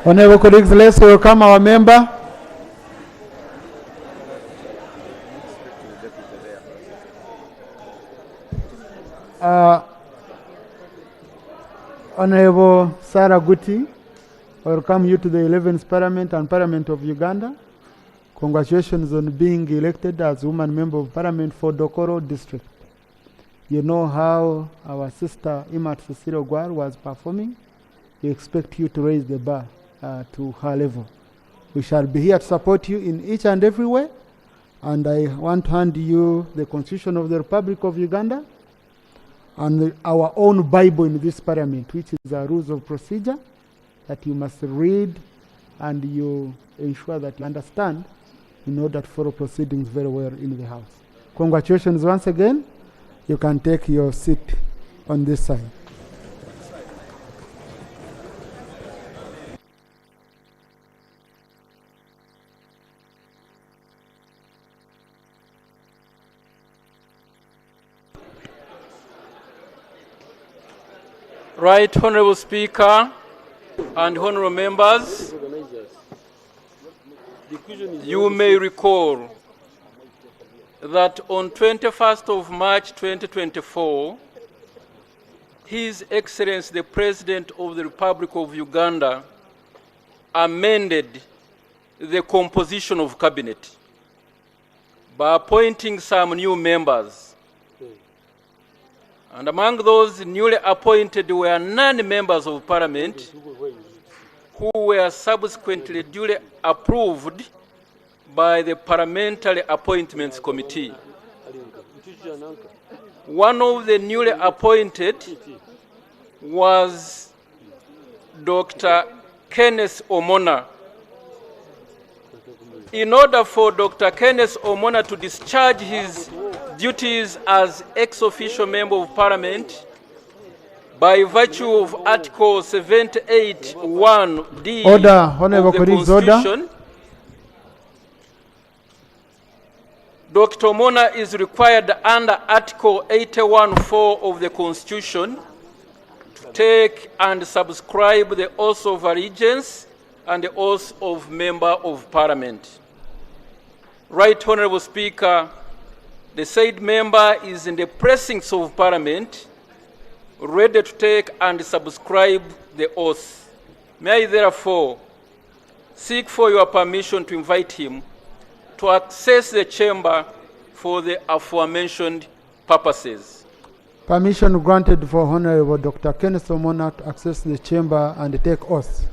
Honorable colleagues, let's welcome our member. Honorable Sarah Guti, welcome you to the 11th Parliament and Parliament of Uganda. Congratulations on being elected as Woman Member of Parliament for Dokoro District. You know how our sister Imat Cecile Gwar was performing. We expect you to raise the bar to her level. We shall be here to support you in each and every way. And I want to hand you the Constitution of the Republic of Uganda and our own Bible in this Parliament, which is our rules of procedure that you must read and you ensure that you understand in order to follow proceedings very well in the House. Congratulations once again. You can take your seat on this side. Right, Honorable Speaker and Honorable Members, you may recall that on 21st of March 2024, His Excellency the President of the Republic of Uganda amended the composition of Cabinet by appointing some new members. And among those newly appointed were 9 members of Parliament who were subsequently duly approved by the Parliamentary Appointments Committee. One of the newly appointed was Dr. Kenneth Omona. In order for Dr. Kenneth Omona to discharge his duties as ex-officio member of Parliament by virtue of Article 78(1)(d) of the Constitution, Dr. Omona is required under Article 81(4) of the Constitution to take and subscribe the oath of allegiance and the oath of member of Parliament. Right, Honorable Speaker, the said member is in the precincts of Parliament, ready to take and subscribe the oath. May I therefore seek for your permission to invite him to access the chamber for the aforementioned purposes. Permission granted for Honorable Dr. Kenneth Omona to access the chamber and take oath.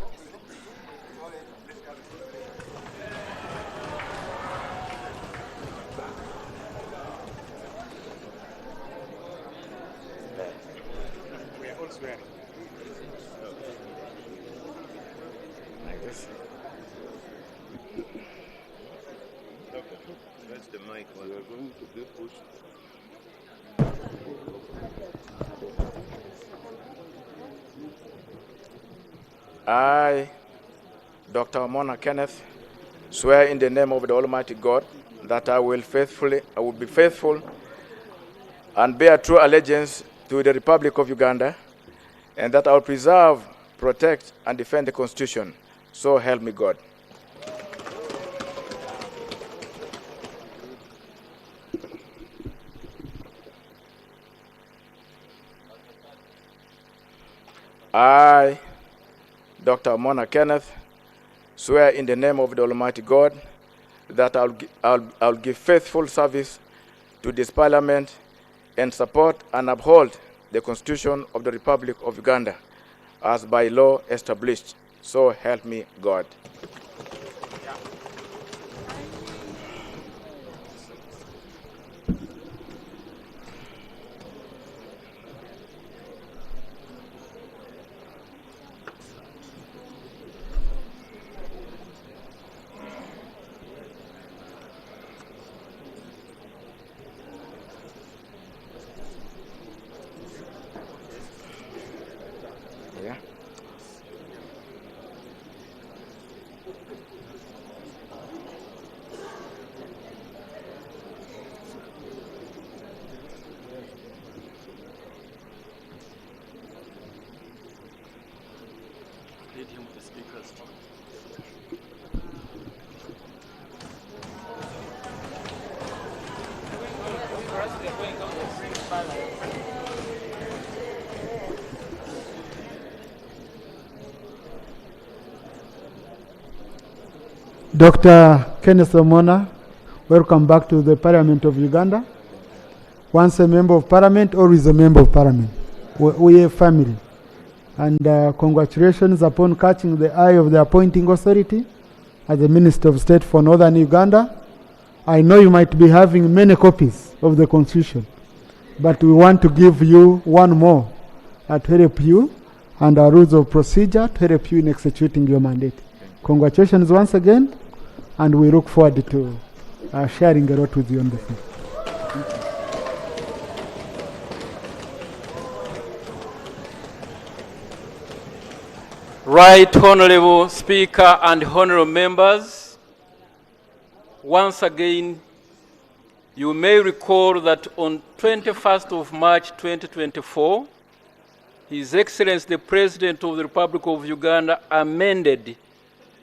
I, Dr. Omona Kenneth, swear in the name of the Almighty God that I will be faithful and bear true allegiance to the Republic of Uganda, and that I will preserve, protect, and defend the Constitution. So help me God. I, Dr. Omona Kenneth, swear in the name of the Almighty God that I'll give faithful service to this Parliament and support and uphold the Constitution of the Republic of Uganda as by law established. So help me God. Dr. Kenneth Omona, welcome back to the Parliament of Uganda. Once a member of Parliament, always a member of Parliament. We are family. And congratulations upon catching the eye of the appointing authority as the Minister of State for Northern Uganda. I know you might be having many copies of the Constitution, but we want to give you one more to help you and our rules of procedure to help you in executing your mandate. Congratulations once again, and we look forward to sharing a lot with you on the field. Right, Honorable Speaker and Honorable Members, once again, you may recall that on 21st of March 2024, His Excellency the President of the Republic of Uganda amended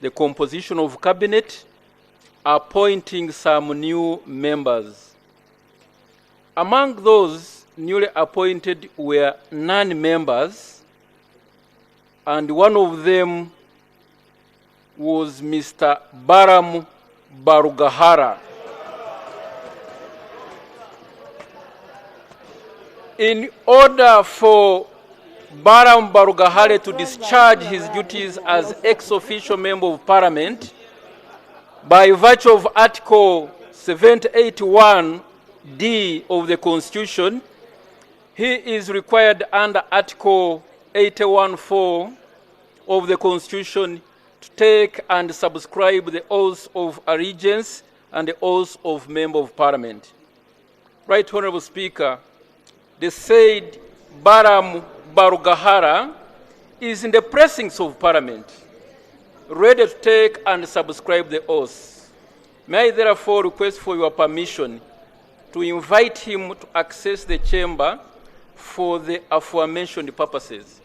the composition of Cabinet, appointing some new members. Among those newly appointed were 9 members, and one of them was Mr. Baram Barugahara. In order for Baram Barugahara to discharge his duties as ex-officio member of Parliament, by virtue of Article 781D of the Constitution, he is required under Article 81(4) of the Constitution to take and subscribe the oaths of allegiance and the oaths of member of Parliament. Right Honorable Speaker, the said Baram Barugahara is in the precincts of Parliament, ready to take and subscribe the oath. May I therefore request for your permission to invite him to access the chamber for the aforementioned purposes.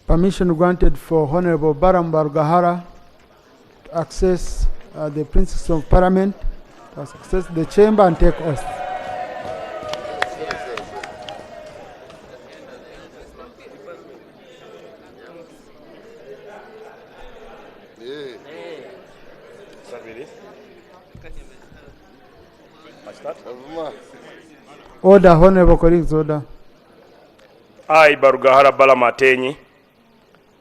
Permission granted for Honorable Baram Barugahara to access the precincts of Parliament, to access the chamber and take oath. Order, Honorable colleagues, order. I, Barugahara Balamatenyi,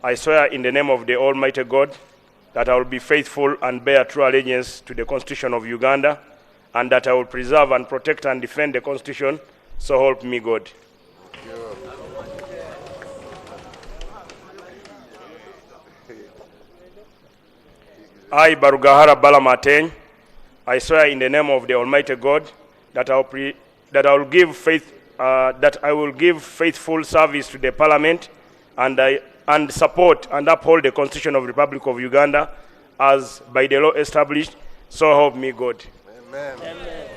I swear in the name of the Almighty God that I will be faithful and bear true allegiance to the Constitution of Uganda, and that I will preserve and protect and defend the Constitution, so help me God. I, Barugahara Balamatenyi, I swear in the name of the Almighty God that I will give faithful service to the Parliament and support and uphold the Constitution of the Republic of Uganda as by the law established, so help me God. Amen. Amen.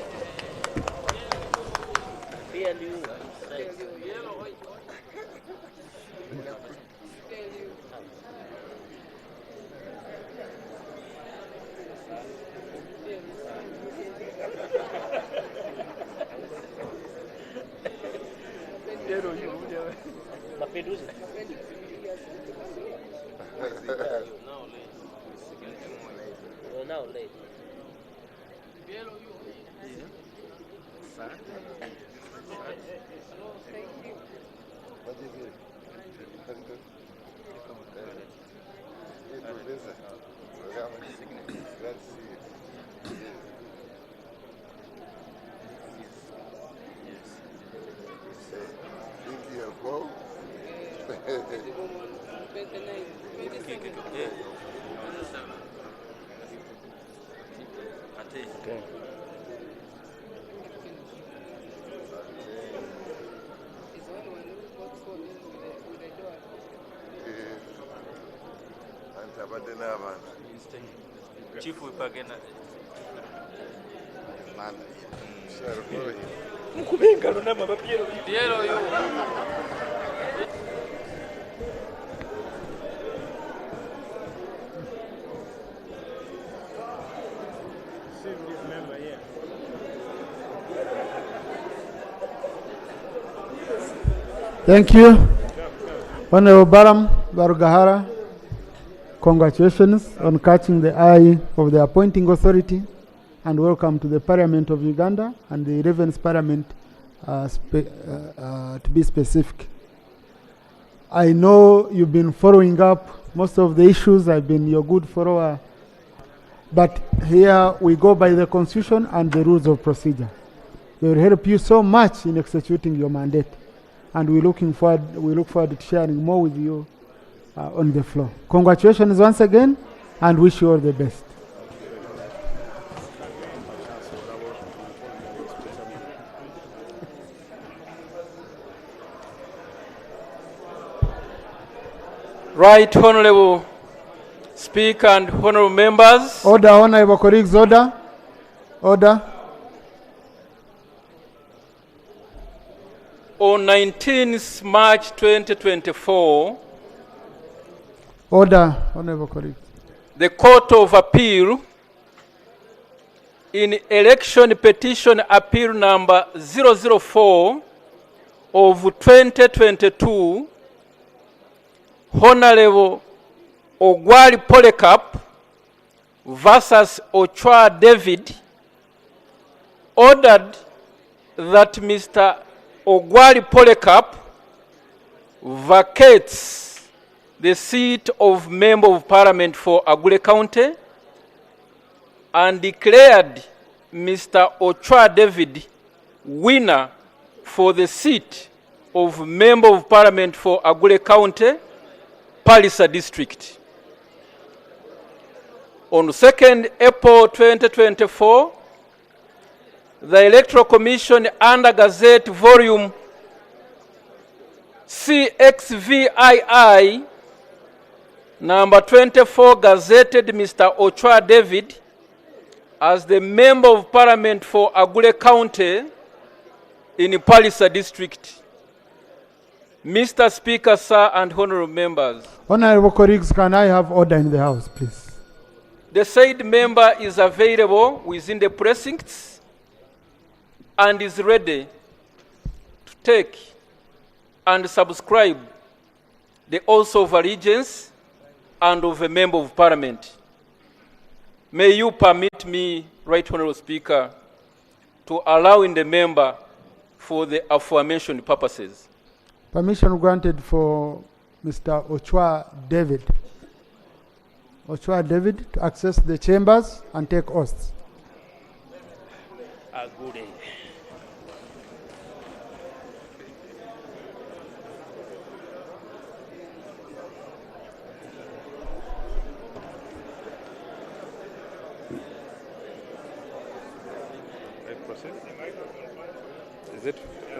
Chief Wipagena. Thank you. Honorable Baram Barugahara, congratulations on catching the eye of the appointing authority, and welcome to the Parliament of Uganda and the 11th Parliament, to be specific. I know you've been following up most of the issues. I've been your good follower. But here we go by the Constitution and the rules of procedure. They will help you so much in executing your mandate. And we look forward to sharing more with you on the floor. Congratulations once again, and wish you all the best. Right, Honorable Speaker and honorable members. Order, honorable colleagues, order. Order. On 19th March 2024, Order, honorable colleagues. the Court of Appeal in election petition appeal number 004 of 2022, Honorable Ogwali Polycarp versus Ochwa David, ordered that Mr. Ogwali Polycarp vacates the seat of Member of Parliament for Agule County and declared Mr. Ochwa David winner for the seat of Member of Parliament for Agule County, Palisa District. On 2nd April 2024, the Electoral Commission under Gazette Volume CXVII number 24 gazetted Mr. Ochwa David as the Member of Parliament for Agule County in Palisa District. Mr. Speaker, sir, and honorable members. Honorable colleagues, can I have order in the House, please? The said member is available within the precincts and is ready to take and subscribe the oath of allegiance and of a Member of Parliament. May you permit me, Right Honorable Speaker, to allow in the member for the aforementioned purposes. Permission granted for Mr. Ochwa David. Ochwa David to access the chambers and take oaths. Good.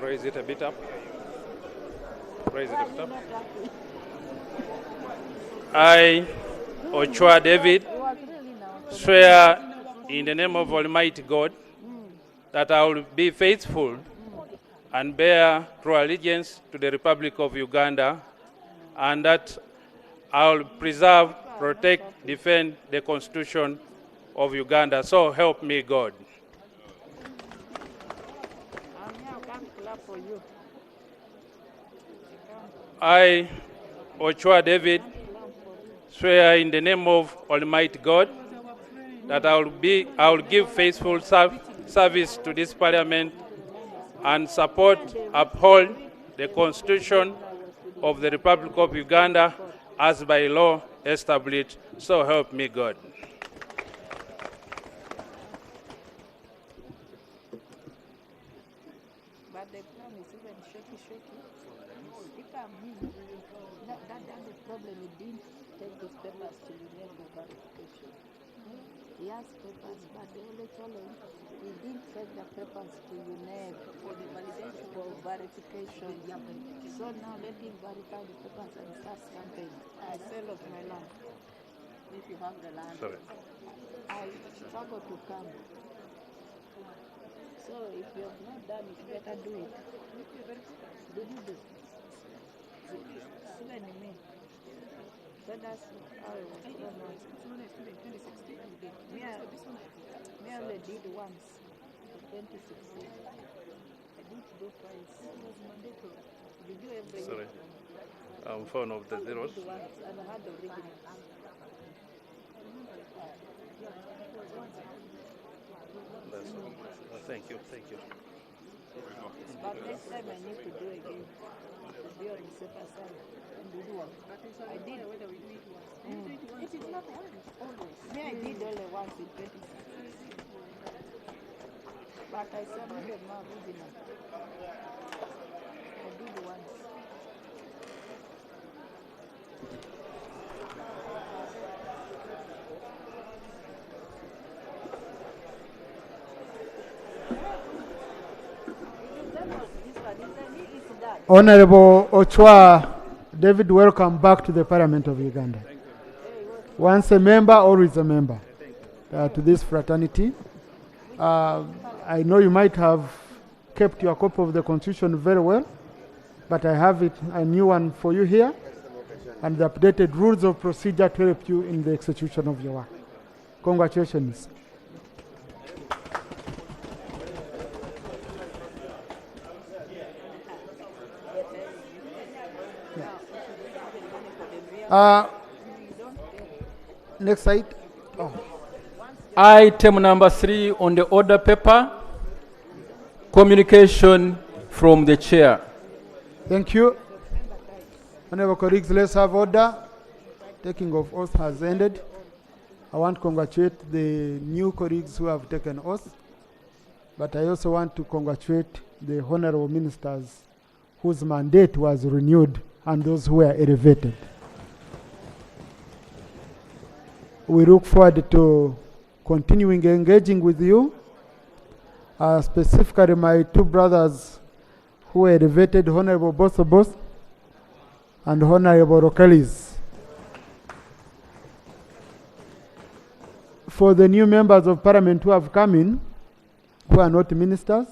Raise it a bit up. Raise it a bit up. I, Ochwa David, swear in the name of Almighty God that I will be faithful and bear true allegiance to the Republic of Uganda, and that I will preserve, protect, defend the Constitution of Uganda. So help me God. I, Ochwa David, swear in the name of Almighty God that I will give faithful service to this Parliament and support, uphold the Constitution of the Republic of Uganda as by law established. So help me God. But the plan is even shaky. If I'm him, that's the problem. He didn't take these papers to UNED for verification. He has papers, but the electoral he didn't take the papers to UNED for the validation for verification. So now let him verify the papers and start stamping. I sell of my land. If you have the land, sorry. I struggle to come. So if you have not done it, better do it. Did you do? Even me. So that's how it was. Me only did once, 2016. I didn't do twice. Did you every sorry. I'm fond of the zeros. And I had the original. That's all. Thank you, thank you. But next time I need to do again. To be on the safer side. And do one. I did. It is not always. Me, I did only once in 26. But I submitted my original. I did once. Honorable Ochwa David, welcome back to the Parliament of Uganda. Once a member, always a member to this fraternity. I know you might have kept your copy of the Constitution very well, but I have a new one for you here, and the updated rules of procedure to help you in the execution of your work. Congratulations. Next slide. Oh. Item number 3 on the order paper, communication from the chair. Thank you. Honorable colleagues, let's have order. Taking of oath has ended. I want to congratulate the new colleagues who have taken oath, but I also want to congratulate the honorable ministers whose mandate was renewed and those who were elevated. We look forward to continuing engaging with you, specifically my two brothers who were elevated, Honorable Bosobos and Honorable Rokelis. For the new members of Parliament who have come in, who are not ministers,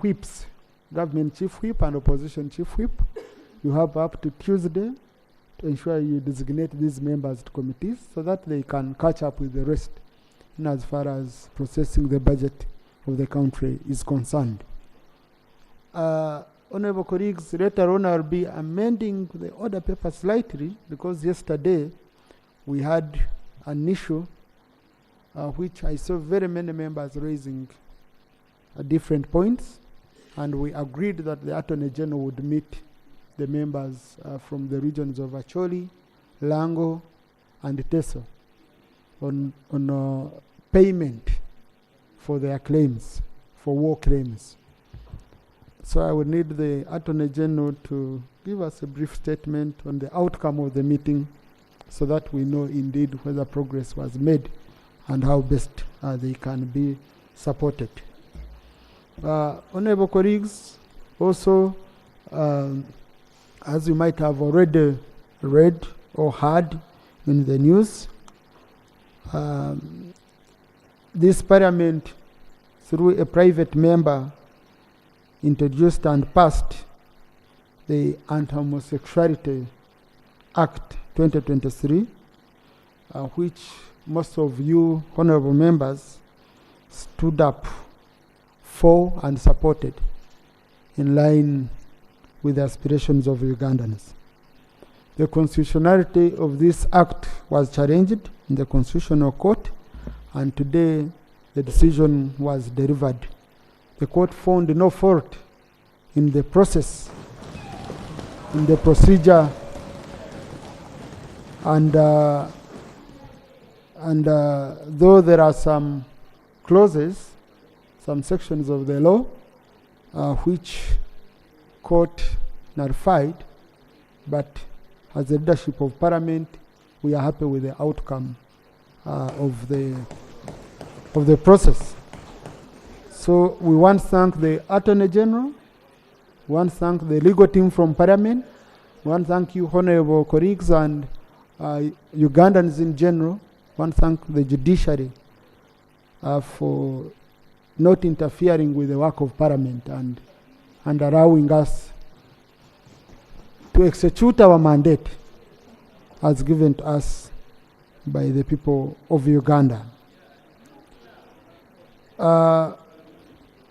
whips, government chief whip and opposition chief whip, you have up to Tuesday to ensure you designate these members to committees so that they can catch up with the rest in as far as processing the budget of the country is concerned. Honorable colleagues, later on I'll be amending the order paper slightly because yesterday we had an issue which I saw very many members raising different points, and we agreed that the Attorney General would meet the members from the regions of Acholi, Lango, and Teso on payment for their claims, for war claims. So I would need the Attorney General to give us a brief statement on the outcome of the meeting so that we know indeed whether progress was made and how best they can be supported. Honorable colleagues, also, as you might have already read or heard in the news, this Parliament, through a private member, introduced and passed the Anti-Homosexuality Act 2023, which most of you honorable members stood up for and supported in line with the aspirations of Ugandans. The constitutionality of this act was challenged in the Constitutional Court, and today the decision was delivered. The court found no fault in the process, in the procedure, and though there are some clauses, some sections of the law which court nullified, but as the leadership of Parliament, we are happy with the outcome of the process. So we want to thank the Attorney General, we want to thank the legal team from Parliament, we want to thank you, honorable colleagues, and Ugandans in general. We want to thank the judiciary for not interfering with the work of Parliament and allowing us to execute our mandate as given to us by the people of Uganda.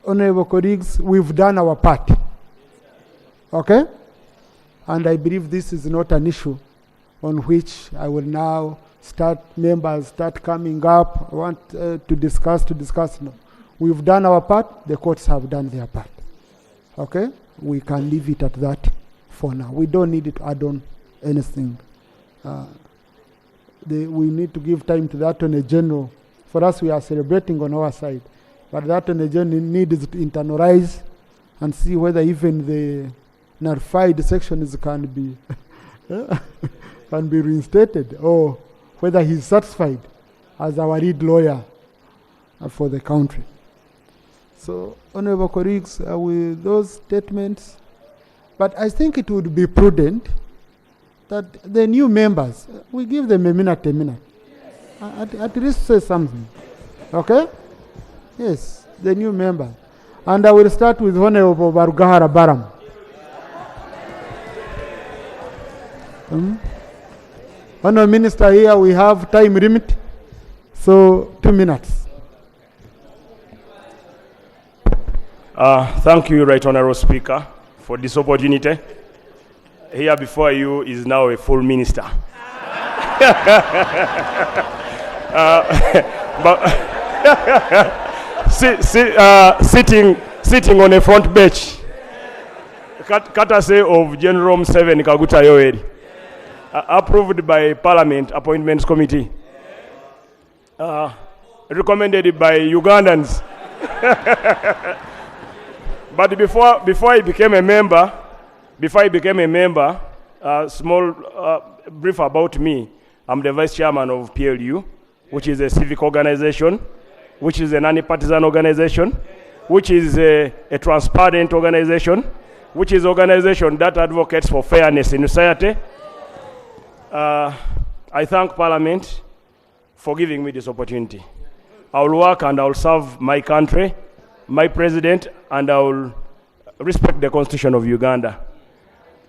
Honorable colleagues, we've done our part. Okay? And I believe this is not an issue on which I will now members start coming up, I want to discuss. No. We've done our part, the courts have done their part. Okay? We can leave it at that for now. We don't need to add on anything. We need to give time to that on a general. For us, we are celebrating on our side. But that on a general need is to internalize and see whether even the nullified sections can be can be reinstated, or whether he's satisfied as our lead lawyer for the country. So, honorable colleagues, with those statements, but I think it would be prudent that the new members, we give them a minute. At least say something. Okay? Yes, the new member. And I will start with Honorable Barugahara Baram. Honorable Minister, here we have time limit, so 2 minutes. Thank you, Right Honorable Speaker, for this opportunity. Here before you is now a full minister. Sitting on a front bench, courtesy of General 7 Kaguta Yoweri, approved by Parliament Appointments Committee, recommended by Ugandans. But before I became a member, small brief about me. I'm the vice chairman of PLU, which is a civic organization, which is a non-partisan organization, which is a transparent organization, which is an organization that advocates for fairness in society. I thank Parliament for giving me this opportunity. I will work and I will serve my country, my president, and I will respect the Constitution of Uganda.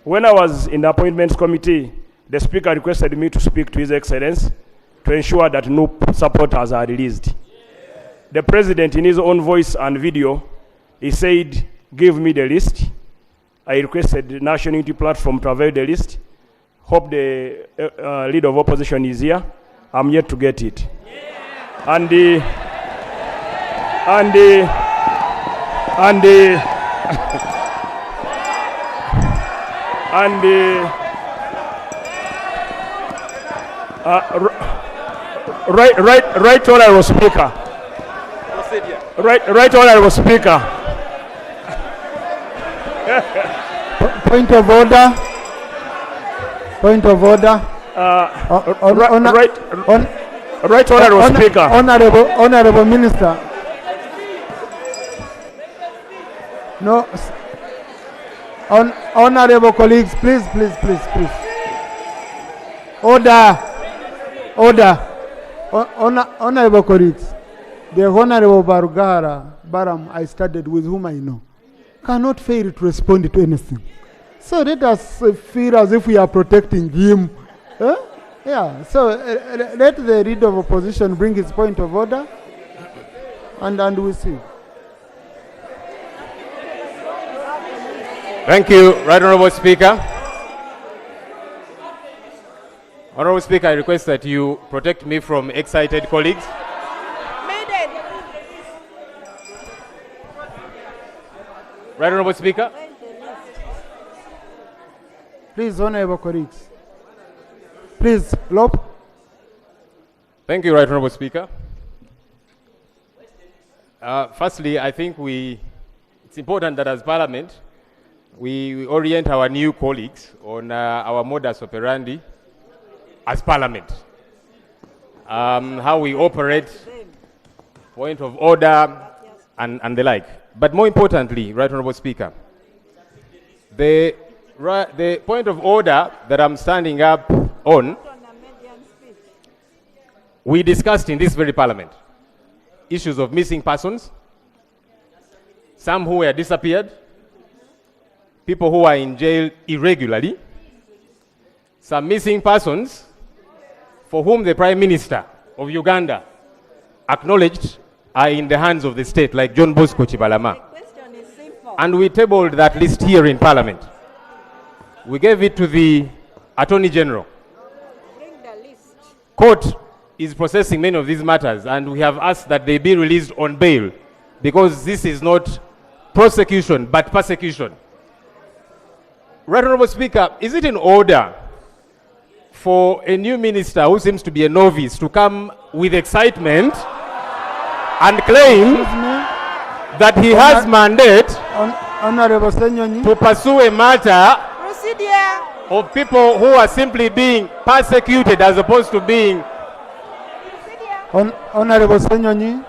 When I was in the Appointments Committee, the Speaker requested me to speak to His Excellency to ensure that no supporters are released. The President, in his own voice and video, he said, give me the list. I requested the National Unity Platform to avail the list. Hope the leader of opposition is here. I'm yet to get it. And right honorable Speaker. Right honorable Speaker. Point of order. Point of order. Right honorable Speaker. Honorable Minister. No. Honorable colleagues, please. Order. Honorable colleagues, the Honorable Barugahara Baram I studied with, whom I know, cannot fail to respond to anything. So let us feel as if we are protecting him. Yeah, so let the leader of opposition bring his point of order, and we'll see. Thank you, Right Honorable Speaker. Honorable Speaker, I request that you protect me from excited colleagues. Right Honorable Speaker. Please, honorable colleagues. Please, Lop. Thank you, Right Honorable Speaker. Firstly, I think it's important that as Parliament, we orient our new colleagues on our modus operandi as Parliament. How we operate, point of order, and the like. But more importantly, Right Honorable Speaker, the point of order that I'm standing up on, we discussed in this very Parliament issues of missing persons, some who were disappeared, people who are in jail irregularly, some missing persons for whom the Prime Minister of Uganda acknowledged are in the hands of the state, like John Bosco Chibalama. And we tabled that list here in Parliament. We gave it to the Attorney General. Bring the list. Court is processing many of these matters, and we have asked that they be released on bail because this is not prosecution but persecution. Right Honorable Speaker, is it in order for a new minister who seems to be a novice to come with excitement and claim that he has mandate Honorable Senyonyi. to pursue a matter Procedure. of people who are simply being persecuted as opposed to being... Honorable Senyonyi.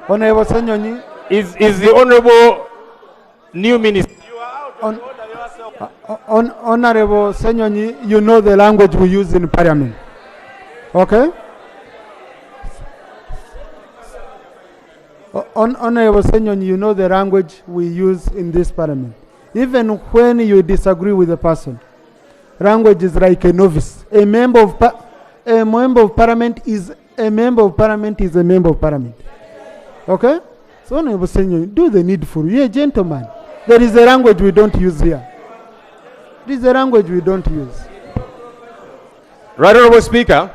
Honorable Senyonyi. Is the Honorable new minister... Honorable Senyonyi, you know the language we use in Parliament. Okay? Honorable Senyonyi, you know the language we use in this Parliament. Even when you disagree with a person, language is like a novice. A member of Parliament is a member of Parliament is a member of Parliament. Okay? So Honorable Senyonyi, do the needful. You're a gentleman. There is a language we don't use here. This is a language we don't use. Right Honorable Speaker,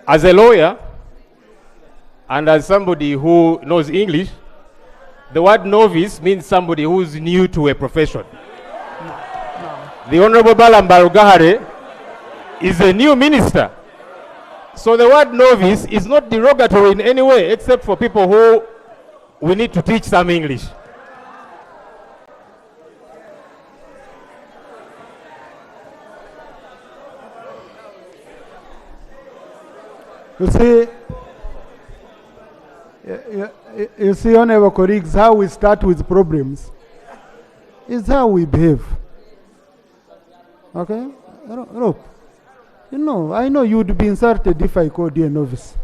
as a lawyer and as somebody who knows English, the word novice means somebody who's new to a profession. The Honorable Parlament is a new minister. So the word novice is not derogatory in any way except for people who we need to teach some English. You see, honorable colleagues, how we start with problems is how we behave. Okay? Look, I know you would be insulted if I called you a novice.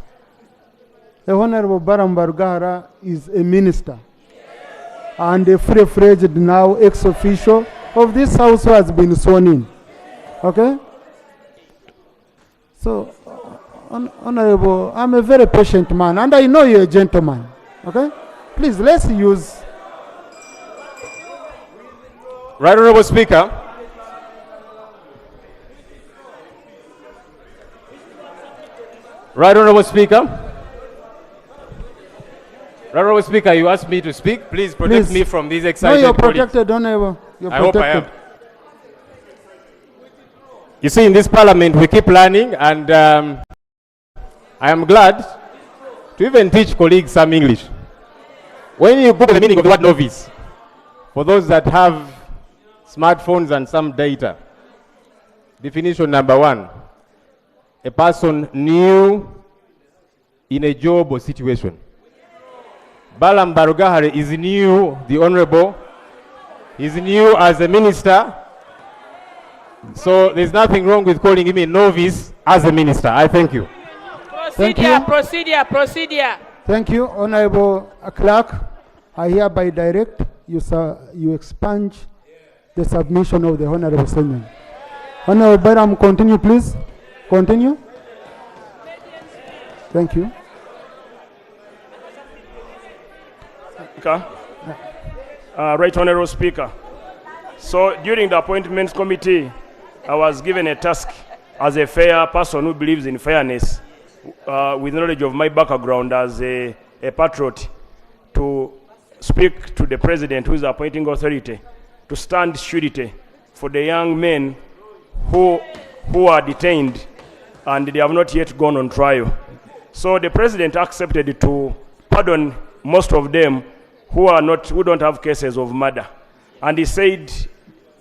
The Honorable Barambargara is a minister and a full-fledged now ex-official of this house who has been sworn in. Okay? So, Honorable, I'm a very patient man, and I know you're a gentleman. Okay? Please, let's use... Right Honorable Speaker, Right Honorable Speaker, Right Honorable Speaker, you asked me to speak. Please protect me from these excited No, you're protected, Honorable. You're I hope protected. I am. You see, in this Parliament, we keep learning, and I am glad to even teach colleagues some English. When you Google the meaning of the word novice, for those that have smartphones and some data, definition number 1, a person new in a job or situation. Balam Barugahare is new, the Honorable, is new as a minister, so there's nothing wrong with calling him a novice as a minister. I thank you. Procedure. Thank you, Honorable Clerk. I hereby direct you expunge the submission of the Honorable Senyonyi. Honorable Baram, continue, please. Continue. Thank you. Right Honorable Speaker. So during the appointments committee, I was given a task as a fair person who believes in fairness, with knowledge of my background as a patriot, to speak to the president, who is the appointing authority, to stand surety for the young men who are detained and they have not yet gone on trial. So the president accepted to pardon most of them who don't have cases of murder. And he said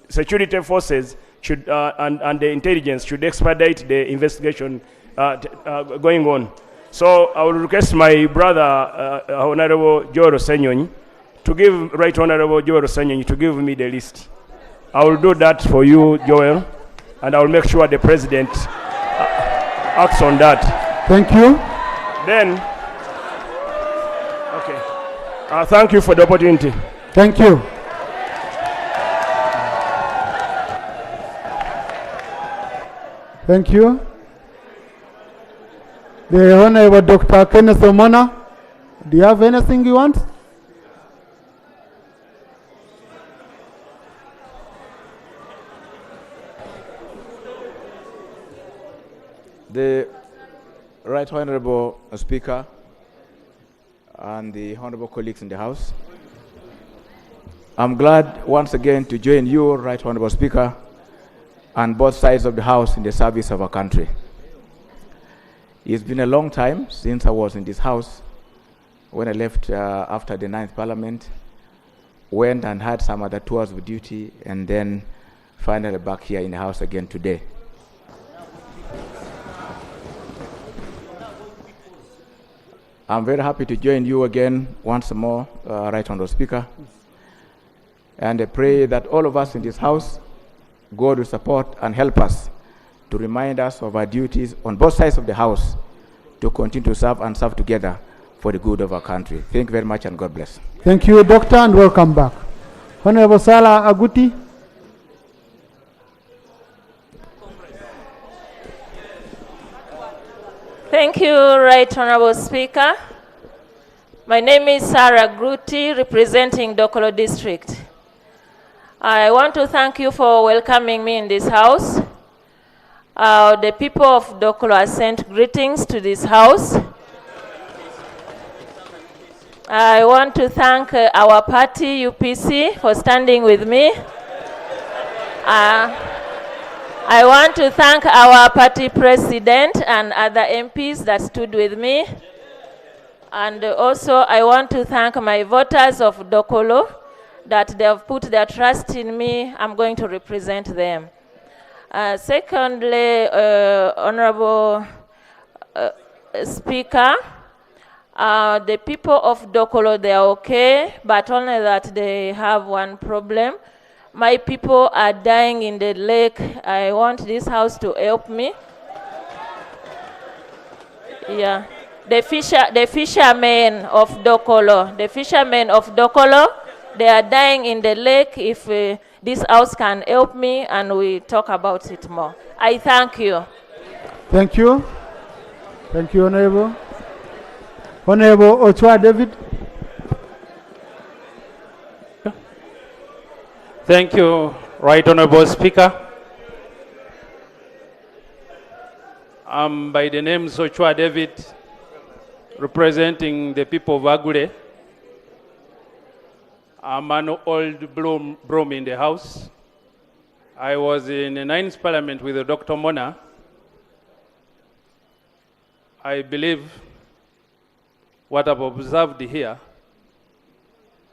security forces should and the intelligence should expedite the investigation going on. So I will request my brother, Honorable Joel Senyonyi, to give Right Honorable Joel Senyonyi to give me the list. I will do that for you, Joel, and I will make sure the president acts on that. Thank you. Then, okay. Thank you for the opportunity. Thank you. Thank you. The Honorable Dr. Kenneth Omona, do you have anything you want? The Right Honorable Speaker and the honorable colleagues in the House, I'm glad once again to join you, Right Honorable Speaker, and both sides of the House in the service of our country. It's been a long time since I was in this House. When I left after the 9th Parliament, went and had some other tours of duty, and then finally back here in the House again today. I'm very happy to join you again once more, Right Honorable Speaker. And I pray that all of us in this House, God will support and help us to remind us of our duties on both sides of the House to continue to serve and serve together for the good of our country. Thank you very much and God bless. Thank you, Doctor, and welcome back. Honorable Salah Aguti. Thank you, Right Honorable Speaker. My name is Sarah Gruti, representing Dokolo District. I want to thank you for welcoming me in this house. The people of Dokolo have sent greetings to this house. I want to thank our party, UPC, for standing with me. I want to thank our party president and other MPs that stood with me. And also, I want to thank my voters of Dokolo that they have put their trust in me. I'm going to represent them. Secondly, Honorable Speaker, the people of Dokolo, they are okay, but only that they have one problem. My people are dying in the lake. I want this house to help me. Yeah. The fishermen of Dokolo, they are dying in the lake. If this house can help me, and we talk about it more. I thank you. Thank you. Thank you, Honorable. Honorable Ochwa David. Thank you, Right Honorable Speaker. I'm by the name Sochwa David, representing the people of Agure. I'm an old broom in the House. I was in the 9th Parliament with Dr. Mona. I believe what I've observed here,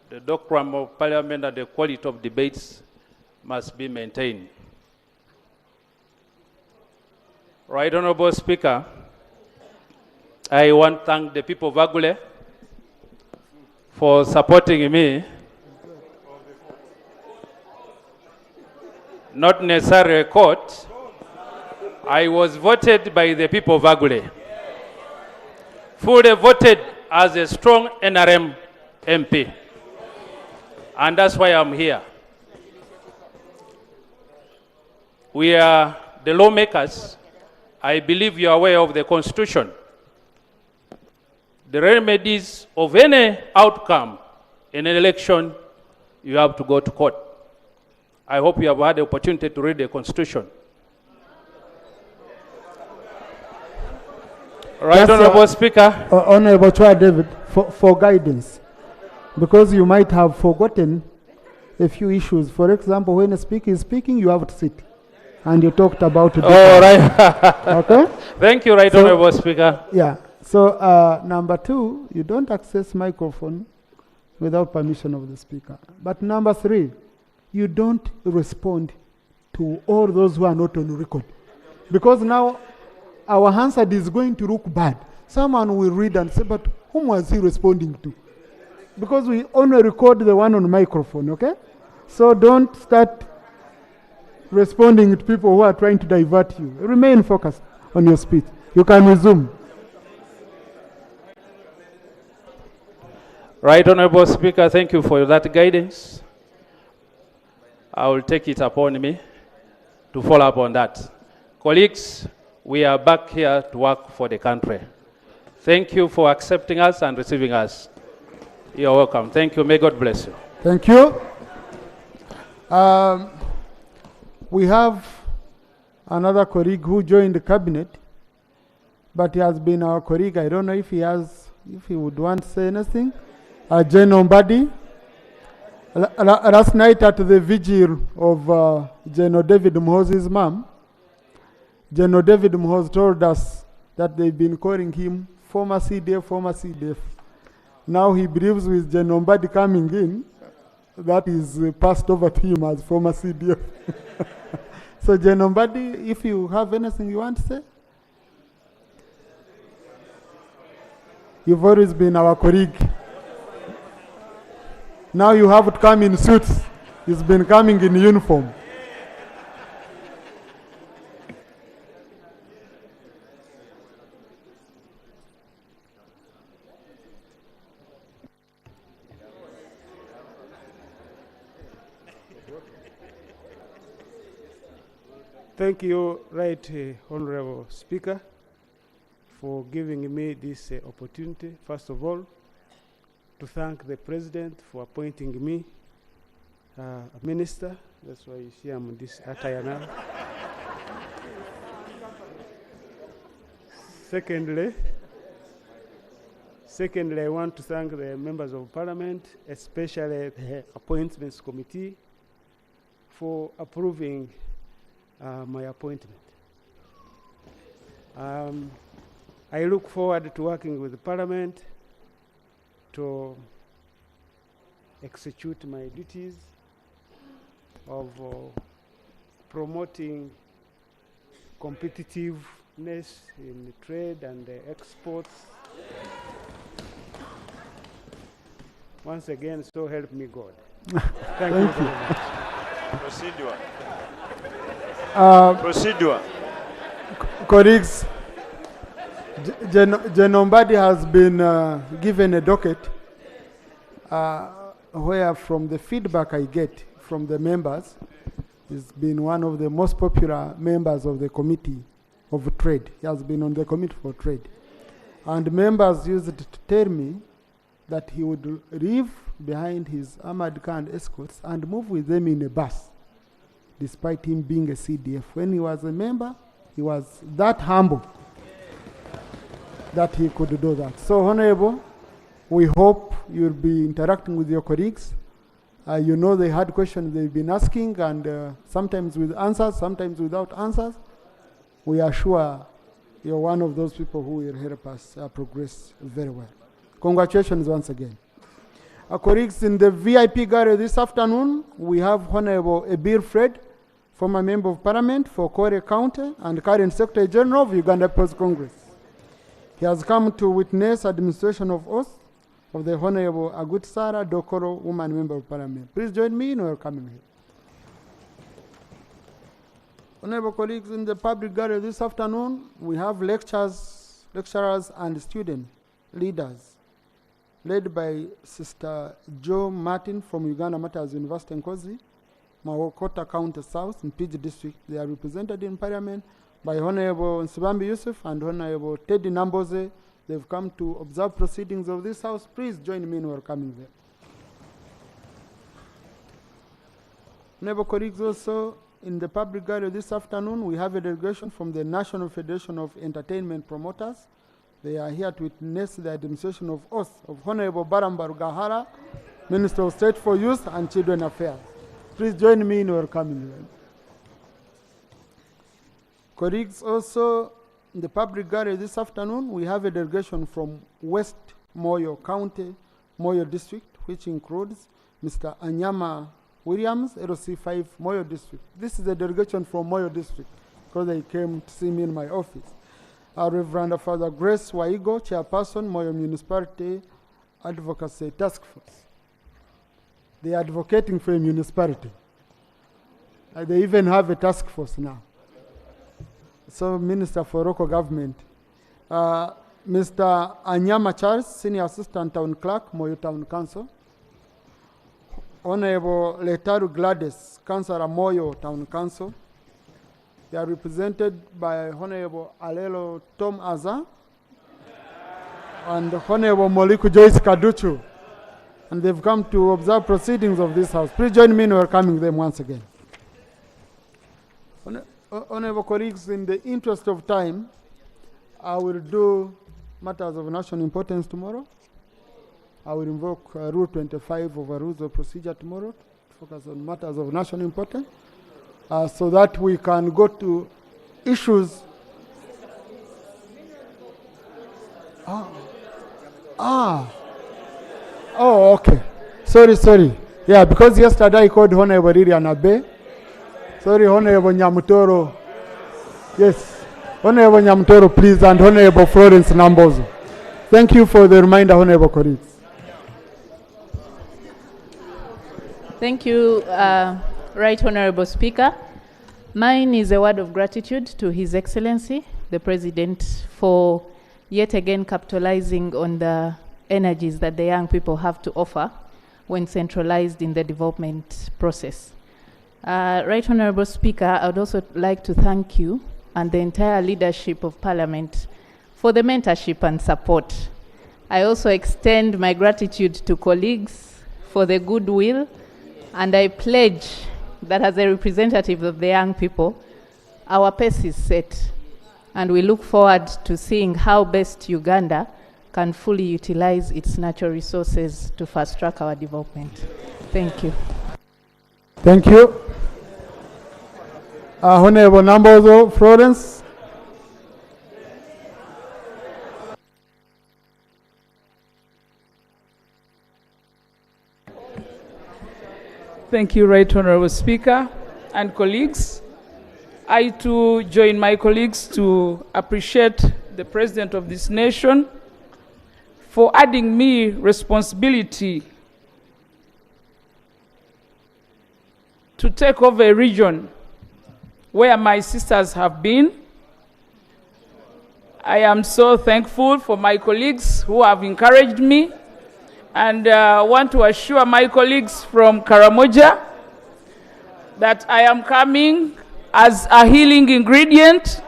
the decorum of Parliament and the quality of debates must be maintained. Right Honorable Speaker, I want to thank the people of Agule for supporting me. Not necessarily a court. I was voted by the people of Agule. Fully voted as a strong NRM MP. And that's why I'm here. We are the lawmakers. I believe you are aware of the Constitution. The remedies of any outcome in an election, you have to go to court. I hope you have had the opportunity to read the Constitution. Right, Honorable Speaker. Honorable Chua David, for guidance, because you might have forgotten a few issues. For example, when a speaker is speaking, you have to sit. And you talked about it. All right. Okay? Thank you, Right Honorable Speaker. Yeah. So, number 2, you don't access microphone without permission of the speaker. But number 3, you don't respond to all those who are not on record. Because now our Hansard is going to look bad. Someone will read and say, but whom was he responding to? Because we only record the one on microphone, okay? So don't start responding to people who are trying to divert you. Remain focused on your speech. You can resume. Right Honorable Speaker, thank you for that guidance. I will take it upon me to follow up on that. Colleagues, we are back here to work for the country. Thank you for accepting us and receiving us. You're welcome. Thank you. May God bless you. Thank you. We have another colleague who joined the cabinet. but he has been our colleague. I don't know if he would want to say anything. Jane Ombadi. Last night at the vigil of General David Mhozi's mom, General David Mhoz told us that they've been calling him former CDF, former CDF. Now he believes with General Ombadi coming in, that is passed over to him as former CDF. So General Ombadi, if you have anything you want to say? You've always been our colleague. Now you have to come in suits. He's been coming in uniform. Thank you, Right Honorable Speaker, for giving me this opportunity. First of all, to thank the President for appointing me a minister. That's why you see I'm in this attire now. Secondly, I want to thank the members of Parliament, especially the Appointments Committee, for approving my appointment. I look forward to working with the Parliament to execute my duties of promoting competitiveness in trade and exports. Once again, so help me God. Thank you very much. Procedure. Procedure. Colleagues, General Ombadi has been given a docket where, from the feedback I get from the members, he's been one of the most popular members of the Committee of Trade. He has been on the Committee for Trade. And members used to tell me that he would leave behind his armored car and escorts and move with them in a bus, despite him being a CDF. When he was a member, he was that humble that he could do that. So, Honorable, we hope you'll be interacting with your colleagues. You know the hard questions they've been asking, and sometimes with answers, sometimes without answers. We are sure you're one of those people who will help us progress very well. Congratulations once again. Our colleagues in the VIP gallery this afternoon, we have Honorable Ebir Fred, former Member of Parliament for Kore County and current Secretary General of Uganda People's Congress. He has come to witness administration of oath of the Honorable Agutsara Dokoro, woman Member of Parliament. Please join me in welcoming him. Honorable colleagues, in the public gallery this afternoon, we have lecturers and student leaders led by Sister Jo Martin from Uganda Matters University in Nkozi, Mawokota County South in PG District. They are represented in Parliament by Honorable Nsibambi Yusuf and Honorable Teddy Namboze. They've come to observe proceedings of this House. Please join me in welcoming them. Honorable colleagues, also in the public gallery this afternoon, we have a delegation from the National Federation of Entertainment Promoters. They are here to witness the administration of oath of Honorable Baramba Rugahara, Minister of State for Youth and Children Affairs. Please join me in welcoming them. Colleagues, also in the public gallery this afternoon, we have a delegation from West Moyo County, Moyo District, which includes Mr. Anyama Williams, LC5, Moyo District. This is a delegation from Moyo District because they came to see me in my office. Reverend Father Grace Waigo, Chairperson, Moyo Municipality Advocacy Task Force. They are advocating for a municipality. They even have a task force now. So, Minister for Local Government. Mr. Anyama Charles, Senior Assistant Town Clerk, Moyo Town Council. Honorable Letaru Gladys, Councillor Moyo Town Council. They are represented by Honorable Alelo Tom Aza and Honorable Moliku Joyce Kaduchu. And they've come to observe proceedings of this House. Please join me in welcoming them once again. Honorable colleagues, in the interest of time, I will do matters of national importance tomorrow. I will invoke Rule 25 of our Rules of Procedure tomorrow to focus on matters of national importance so that we can go to issues. Oh, okay. Sorry. Yeah, because yesterday I called Honorable Lilian Abe. Sorry, Honorable Nyamutoro. Yes, Honorable Nyamutoro, please, and Honorable Florence Nambozo. Thank you for the reminder, Honorable colleagues. Thank you, Right Honorable Speaker. Mine is a word of gratitude to His Excellency, the President, for yet again capitalizing on the energies that the young people have to offer when centralized in the development process. Right Honorable Speaker, I would also like to thank you and the entire leadership of Parliament for the mentorship and support. I also extend my gratitude to colleagues for the goodwill, and I pledge that as a representative of the young people, our pace is set, and we look forward to seeing how best Uganda can fully utilize its natural resources to fast-track our development. Thank you. Thank you. Honorable Nambozo, Florence. Thank you, Right Honorable Speaker and colleagues. I too join my colleagues to appreciate the President of this nation for adding me responsibility to take over a region where my sisters have been. I am so thankful for my colleagues who have encouraged me, and want to assure my colleagues from Karamoja that I am coming as a healing ingredient,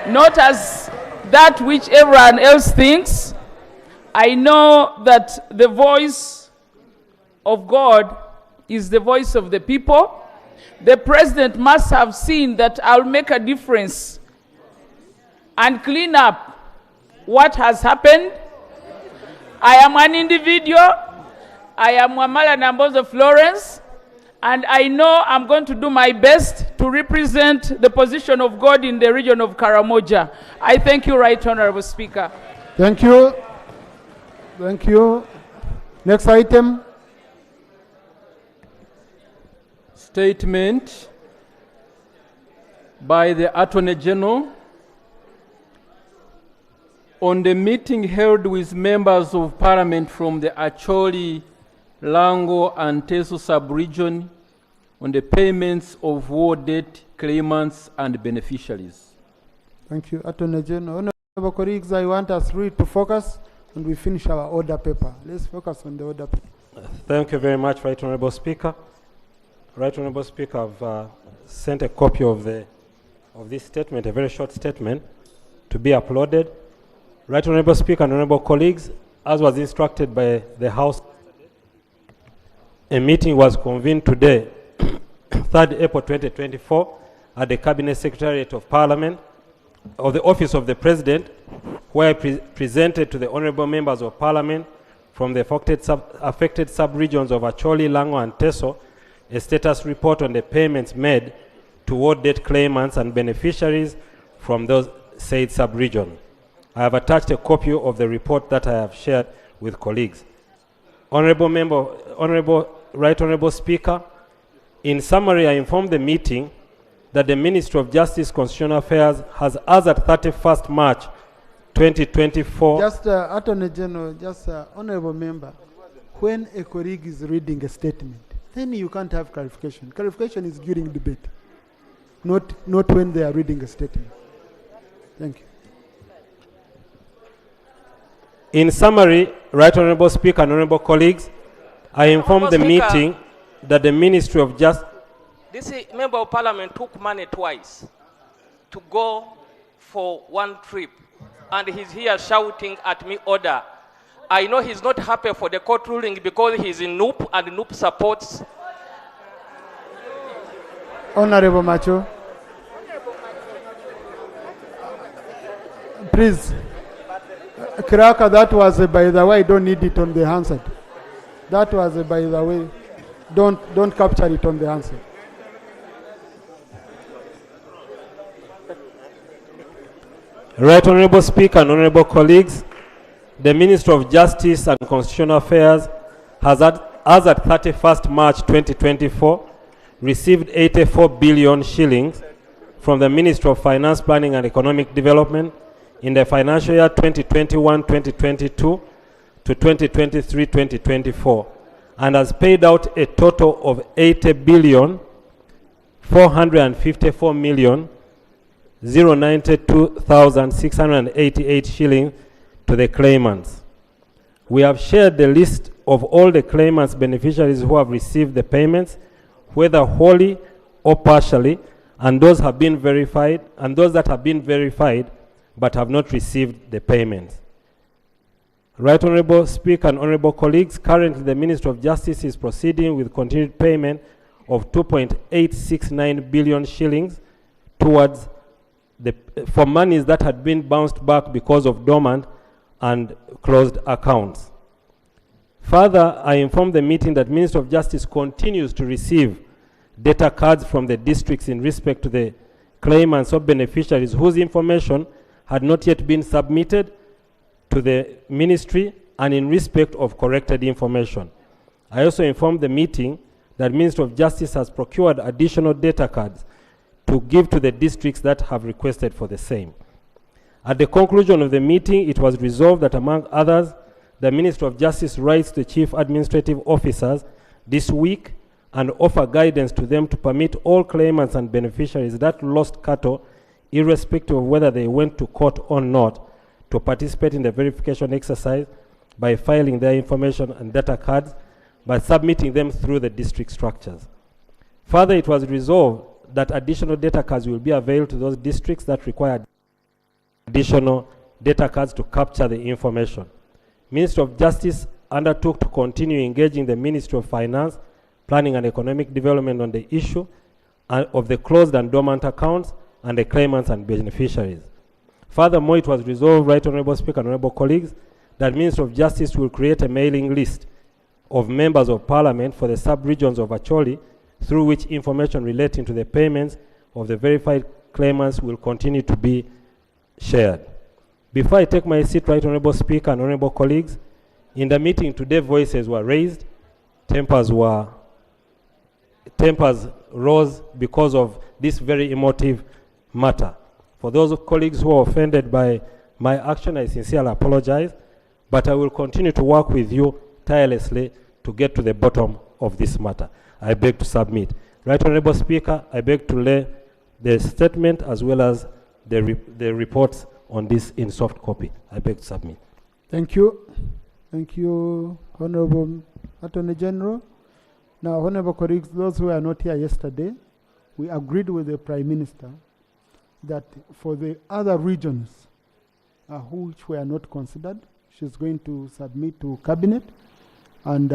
not as that which everyone else thinks. I know that the voice of God is the voice of the people. The President must have seen that I'll make a difference and clean up what has happened. I am an individual. I am Wamala Nambozo Florence, and I know I'm going to do my best to represent the position of God in the region of Karamoja. I thank you, Right Honorable Speaker. Thank you. Thank you. Next item. Statement by the Attorney General on the meeting held with members of Parliament from the Acholi, Lango and Teso sub-region on the payments of war debt claimants and beneficiaries. Thank you, Attorney General. Honorable colleagues, I want us really to focus and we finish our order paper. Let's focus on the order paper. Thank you very much, Right Honorable Speaker. Right Honorable Speaker, I've sent a copy of this statement, a very short statement, to be uploaded. Right Honorable Speaker and Honorable colleagues, as was instructed by the House, a meeting was convened today, 3rd April 2024, at the Cabinet Secretariat of Parliament, of the Office of the President, where I presented to the Honorable Members of Parliament from the affected sub-regions of Acholi, Lango and Teso, a status report on the payments made to war debt claimants and beneficiaries from those said sub-region. I have attached a copy of the report that I have shared with colleagues. Right Honorable Speaker, in summary, I informed the meeting that the Ministry of Justice Constitutional Affairs has, as at 31st March 2024... Just Attorney General, Honorable Member, when a colleague is reading a statement, then you can't have clarification. Clarification is during debate, not when they are reading a statement. Thank you. In summary, Right Honorable Speaker and Honorable colleagues, I informed the meeting that the Ministry of Justice... This Member of Parliament took money twice to go for one trip, and he's here shouting at me order. I know he's not happy for the court ruling because he's in NUP and NUP supports. Honorable Macho. Please. Kiraka, that was a by the way. Don't need it on the handset. That was a by the way. Don't capture it on the handset. Right Honorable Speaker and Honorable colleagues, the Minister of Justice and Constitutional Affairs has as at 31st March 2024 received 84 billion shillings from the Ministry of Finance, Planning and Economic Development in the financial year 2021-2022 to 2023-2024 and has paid out a total of 80 billion 454 million 092,688 shillings to the claimants. We have shared the list of all the claimants' beneficiaries who have received the payments, whether wholly or partially, and those have been verified, and those that have been verified but have not received the payments. Right Honorable Speaker and Honorable colleagues, currently the Ministry of Justice is proceeding with continued payment of 2.869 billion shillings towards for monies that had been bounced back because of dormant and closed accounts. Further, I inform the meeting that Ministry of Justice continues to receive data cards from the districts in respect to the claimants or beneficiaries whose information had not yet been submitted to the ministry and in respect of corrected information. I also inform the meeting that Ministry of Justice has procured additional data cards to give to the districts that have requested for the same. At the conclusion of the meeting, it was resolved that, among others, the Ministry of Justice writes to the Chief Administrative Officers this week and offer guidance to them to permit all claimants and beneficiaries that lost cattle, irrespective of whether they went to court or not, to participate in the verification exercise by filing their information and data cards, by submitting them through the district structures. Further, it was resolved that additional data cards will be available to those districts that require additional data cards to capture the information. Ministry of Justice undertook to continue engaging the Ministry of Finance, Planning and Economic Development on the issue of the closed and dormant accounts and the claimants and beneficiaries. Furthermore, it was resolved, Right Honorable Speaker and Honorable colleagues, that Ministry of Justice will create a mailing list of members of Parliament for the sub-regions of Acholi, through which information relating to the payments of the verified claimants will continue to be shared. Before I take my seat, Right Honorable Speaker and Honorable colleagues, in the meeting today voices were raised, tempers rose because of this very emotive matter. For those colleagues who are offended by my action, I sincerely apologize, but I will continue to work with you tirelessly to get to the bottom of this matter. I beg to submit. Right Honorable Speaker, I beg to lay the statement as well as the reports on this in soft copy. I beg to submit. Thank you. Thank you, Honorable Attorney General. Now, Honorable colleagues, those who were not here yesterday, we agreed with the Prime Minister that for the other regions which were not considered, she's going to submit to Cabinet, and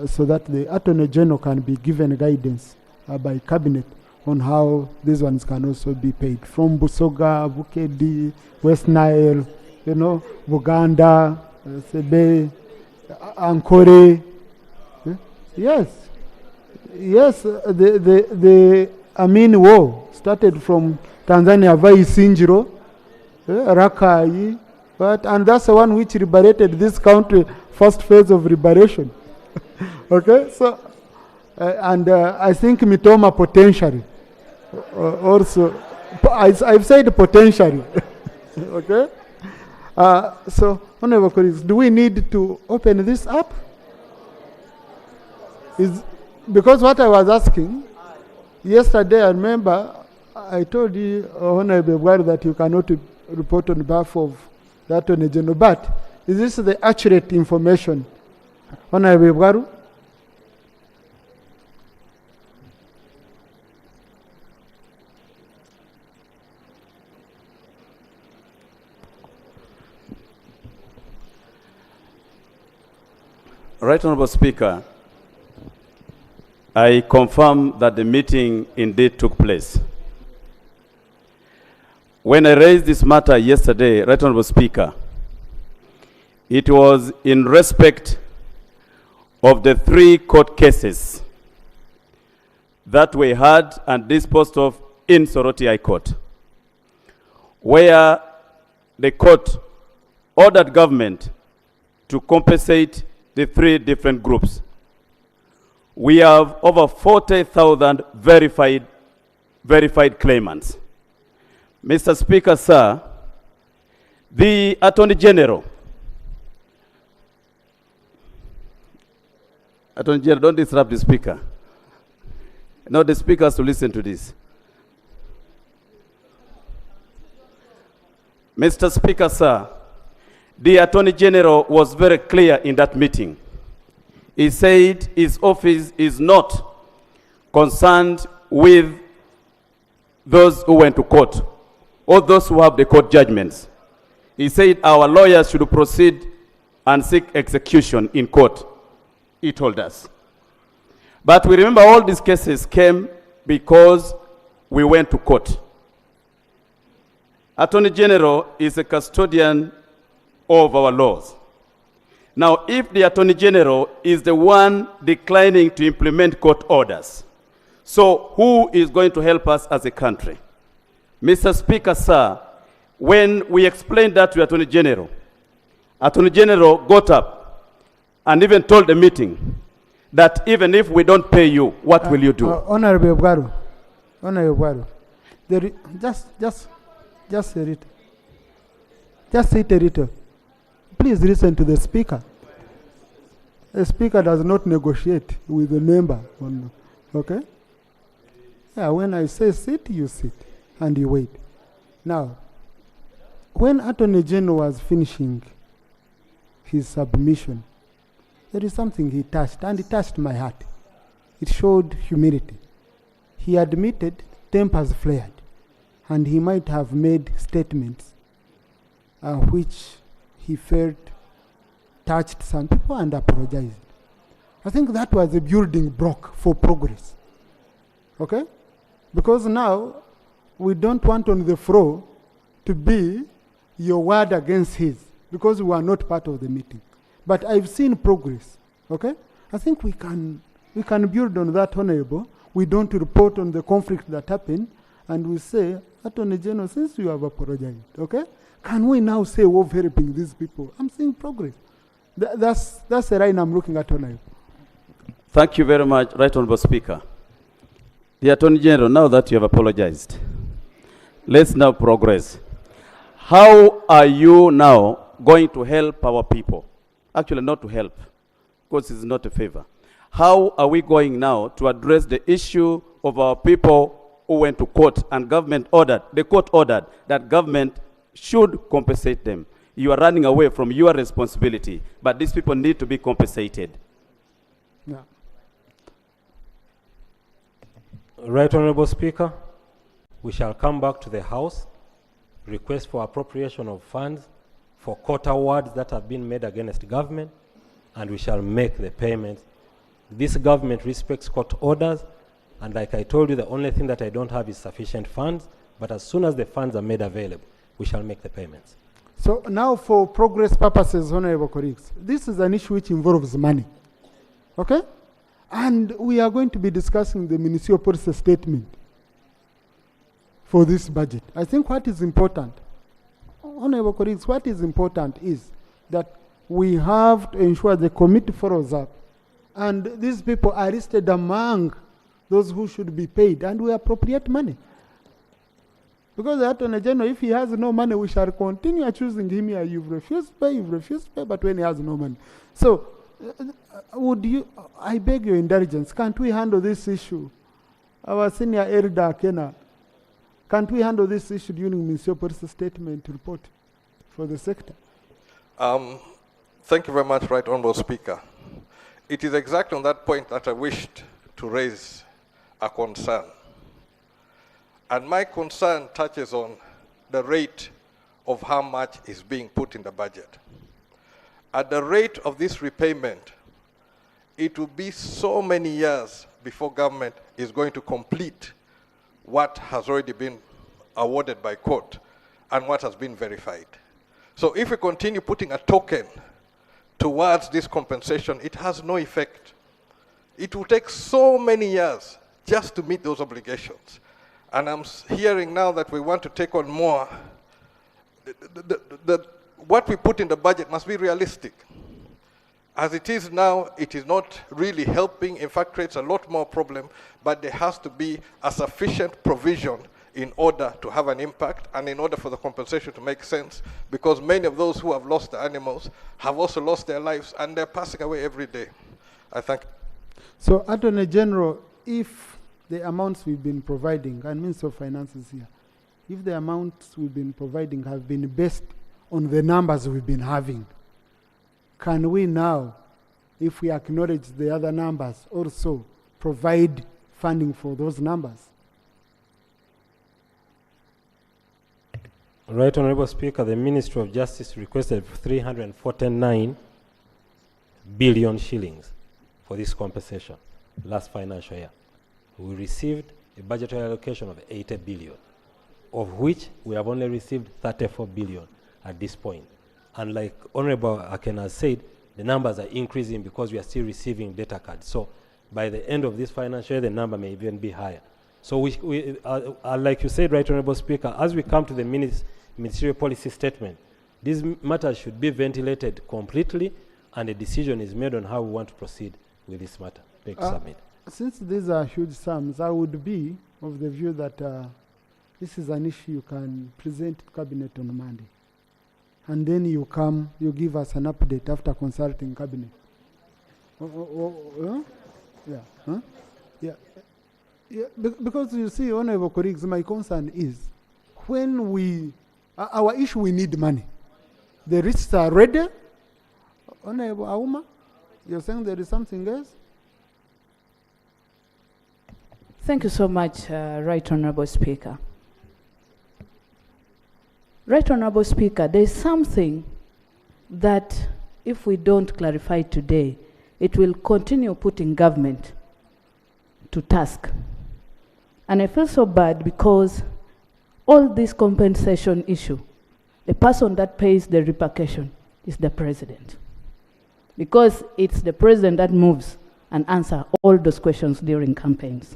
so that the Attorney General can be given guidance by Cabinet on how these ones can also be paid. From Busoga, Bukedi, West Nile, Buganda, Sebe, Ankore. Yes, the Amin War started from Tanzania, Vai Sinjiro, Rakai, and that's the one which liberated this country, first phase of liberation. Okay, so, and I think Mitoma potentially, also, I've said potentially, okay? So, honorable colleagues, do we need to open this up? Because what I was asking, yesterday I remember I told you, Honorable Bwari, that you cannot report on behalf of the Attorney General, but is this the accurate information? Honorable Bwari? Right Honorable Speaker, I confirm that the meeting indeed took place. When I raised this matter yesterday, Right Honorable Speaker, it was in respect of the 3 court cases that we had and disposed of in Soroti High Court, where the court ordered government to compensate the 3 different groups. We have over 40,000 verified claimants. Mr. Speaker, sir, the Attorney General, don't disrupt the Speaker. No, the Speaker has to listen to this. Mr. Speaker, sir, the Attorney General was very clear in that meeting. He said his office is not concerned with those who went to court or those who have the court judgments. He said our lawyers should proceed and seek execution in court, he told us. But we remember all these cases came because we went to court. Attorney General is a custodian of our laws. Now, if the Attorney General is the one declining to implement court orders, so who is going to help us as a country? Mr. Speaker, sir, when we explained that to Attorney General got up and even told the meeting that even if we don't pay you, what will you do? Honorable Bwaru, just a little. Just sit a little. Please listen to the Speaker. The Speaker does not negotiate with the member. Okay? Yeah, when I say sit, you sit and you wait. Now, when Attorney General was finishing his submission, there is something he touched, and it touched my heart. It showed humility. He admitted tempers flared, and he might have made statements which he felt touched some people and apologized. I think that was a building block for progress. Okay? Because now we don't want on the floor to be your word against his, because we are not part of the meeting. But I've seen progress. Okay? I think we can build on that, Honorable. We don't report on the conflict that happened, and we say, Attorney General, since you have apologized, okay? Can we now say we're helping these people? I'm seeing progress. That's the line I'm looking at, Honorable. Thank you very much, Right Honorable Speaker. The Attorney General, now that you have apologized, let's now progress. How are you now going to help our people? Actually, not to help, because it's not a favor. How are we going now to address the issue of our people who went to court and the court ordered that government should compensate them? You are running away from your responsibility, but these people need to be compensated. Yeah. Right Honorable Speaker, we shall come back to the House, request for appropriation of funds for court awards that have been made against government, and we shall make the payments. This government respects court orders, and like I told you, the only thing that I don't have is sufficient funds, but as soon as the funds are made available, we shall make the payments. So now for progress purposes, Honorable colleagues, this is an issue which involves money. Okay? And we are going to be discussing the municipal policy statement for this budget. I think what is important, Honorable colleagues, what is important is that we have to ensure the committee follows up, and these people are listed among those who should be paid, and we appropriate money. Because the Attorney General, if he has no money, we shall continue choosing him here. You've refused to pay, but when he has no money. So, I beg your indulgence, can't we handle this issue? Our senior elder, Kena, can't we handle this issue during municipal policy statement report for the sector? Thank you very much, Right Honorable Speaker. It is exactly on that point that I wished to raise a concern. And my concern touches on the rate of how much is being put in the budget. At the rate of this repayment, it will be so many years before government is going to complete what has already been awarded by court. and what has been verified. So if we continue putting a token towards this compensation, it has no effect. It will take so many years just to meet those obligations. And I'm hearing now that we want to take on more. What we put in the budget must be realistic. As it is now, it is not really helping, in fact creates a lot more problem, but there has to be a sufficient provision in order to have an impact and in order for the compensation to make sense, because many of those who have lost the animals have also lost their lives and they're passing away every day. I thank you. So, Attorney General, if the amounts we've been providing, and Minister of Finance is here, if the amounts we've been providing have been based on the numbers we've been having, can we now, if we acknowledge the other numbers, also provide funding for those numbers? Right Honorable Speaker, the Ministry of Justice requested 349 billion shillings for this compensation last financial year. We received a budgetary allocation of 80 billion, of which we have only received 34 billion at this point. And like Honorable Aken has said, the numbers are increasing because we are still receiving data cards. So by the end of this financial year, the number may even be higher. So like you said, Right Honorable Speaker, as we come to the ministerial policy statement, these matters should be ventilated completely and a decision is made on how we want to proceed with this matter. Thank you, submit. Since these are huge sums, I would be of the view that this is an issue you can present to Cabinet on Monday. And then you give us an update after consulting Cabinet. Yeah. Huh? Yeah. Yeah. Because you see, Honorable colleagues, my concern is when our issue, we need money. The risks are ready. Honorable Auma, you're saying there is something else? Thank you so much, Right Honorable Speaker. Right Honorable Speaker, there is something that if we don't clarify today, it will continue putting government to task. And I feel so bad because all this compensation issue, the person that pays the repercussion is the president. Because it's the president that moves and answers all those questions during campaigns.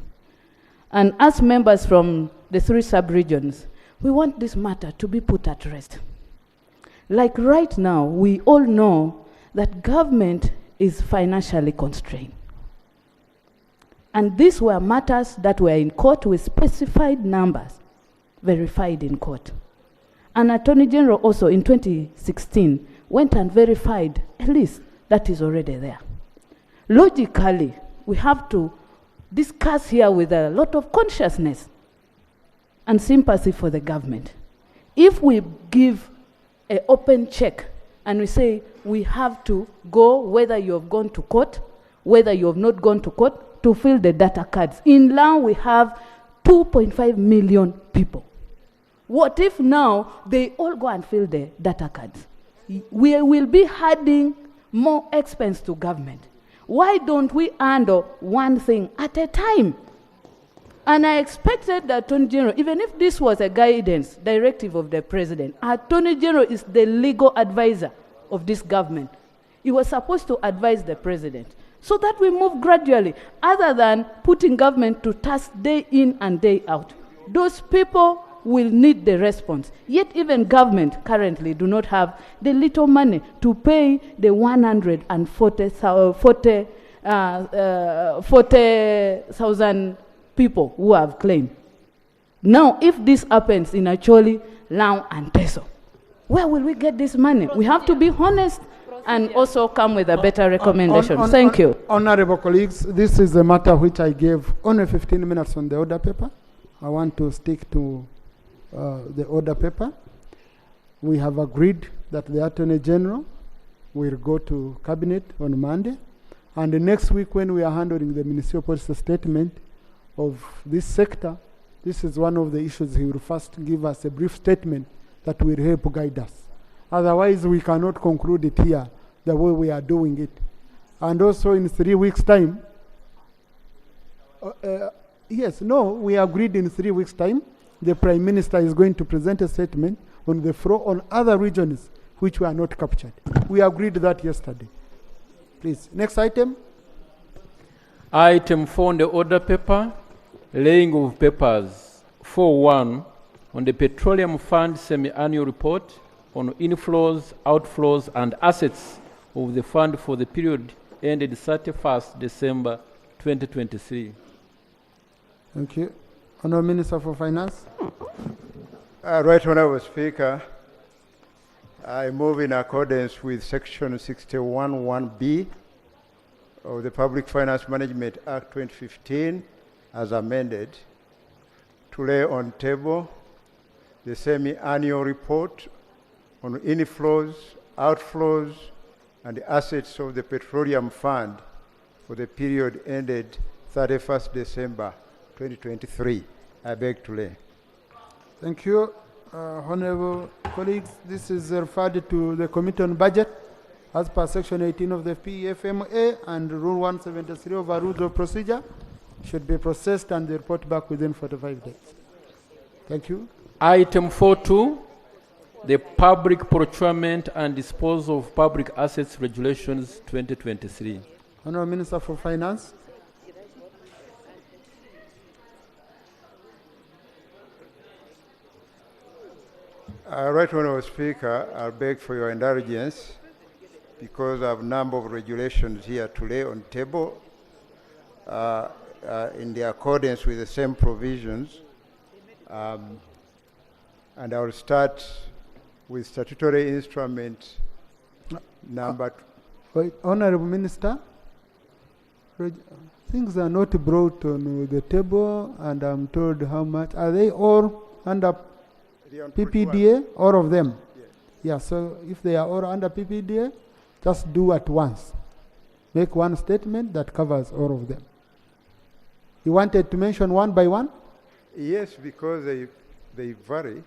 And as members from the 3 sub-regions, we want this matter to be put at rest. Like right now, we all know that government is financially constrained. And these were matters that were in court with specified numbers verified in court. And Attorney General also in 2016 went and verified a list that is already there. Logically, we have to discuss here with a lot of consciousness and sympathy for the government. If we give an open check and we say we have to go, whether you have gone to court, whether you have not gone to court, to fill the data cards. In Lao, we have 2.5 million people. What if now they all go and fill the data cards? We will be adding more expense to government. Why don't we handle one thing at a time? And I expected the Attorney General, even if this was a guidance, directive of the President, Attorney General is the legal advisor of this government. He was supposed to advise the President so that we move gradually, other than putting government to task day in and day out. Those people will need the response. Yet even government currently do not have the little money to pay the 40,000 people who have claimed. Now, if this happens in Acholi, Lao, and Teso, where will we get this money? We have to be honest and also come with a better recommendation. Thank you. Honorable colleagues, this is a matter which I gave only 15 minutes on the order paper. I want to stick to the order paper. We have agreed that the Attorney General will go to Cabinet on Monday. And the next week, when we are handling the ministerial policy statement of this sector, this is one of the issues he will first give us a brief statement that will help guide us. Otherwise, we cannot conclude it here the way we are doing it. And also in 3 weeks' time, we agreed in 3 weeks' time, the Prime Minister is going to present a statement on the floor on other regions which were not captured. We agreed that yesterday. Please, next item. Item 4 on the order paper, laying of papers 4.1 on the Petroleum Fund semi-annual report on inflows, outflows, and assets of the fund for the period ended 31st December 2023. Thank you. Honourable Minister for Finance. Right Honourable Speaker, I move in accordance with Section 61(1)(b) of the Public Finance Management Act 2015 as amended to lay on table the semi-annual report on inflows, outflows, and the assets of the Petroleum Fund for the period ended 31st December 2023. I beg to lay. Thank you. Honourable colleagues, this is referred to the Committee on Budget as per Section 18 of the PFMA and Rule 173 of our Rules of Procedure. Should be processed and report back within 45 days. Thank you. Item 4.2, the Public Procurement and Disposal of Public Assets Regulations 2023. Honourable Minister for Finance. Right Honourable Speaker, I'll beg for your indulgence because I have a number of regulations here to lay on table in the accordance with the same provisions. And I will start with statutory instrument number. Wait, Honourable Minister, things are not brought on the table, and I'm told how much. Are they all under PPDA? All of them? Yes. Yeah, so if they are all under PPDA, just do at once. Make one statement that covers all of them. You wanted to mention one by one? Yes, because they vary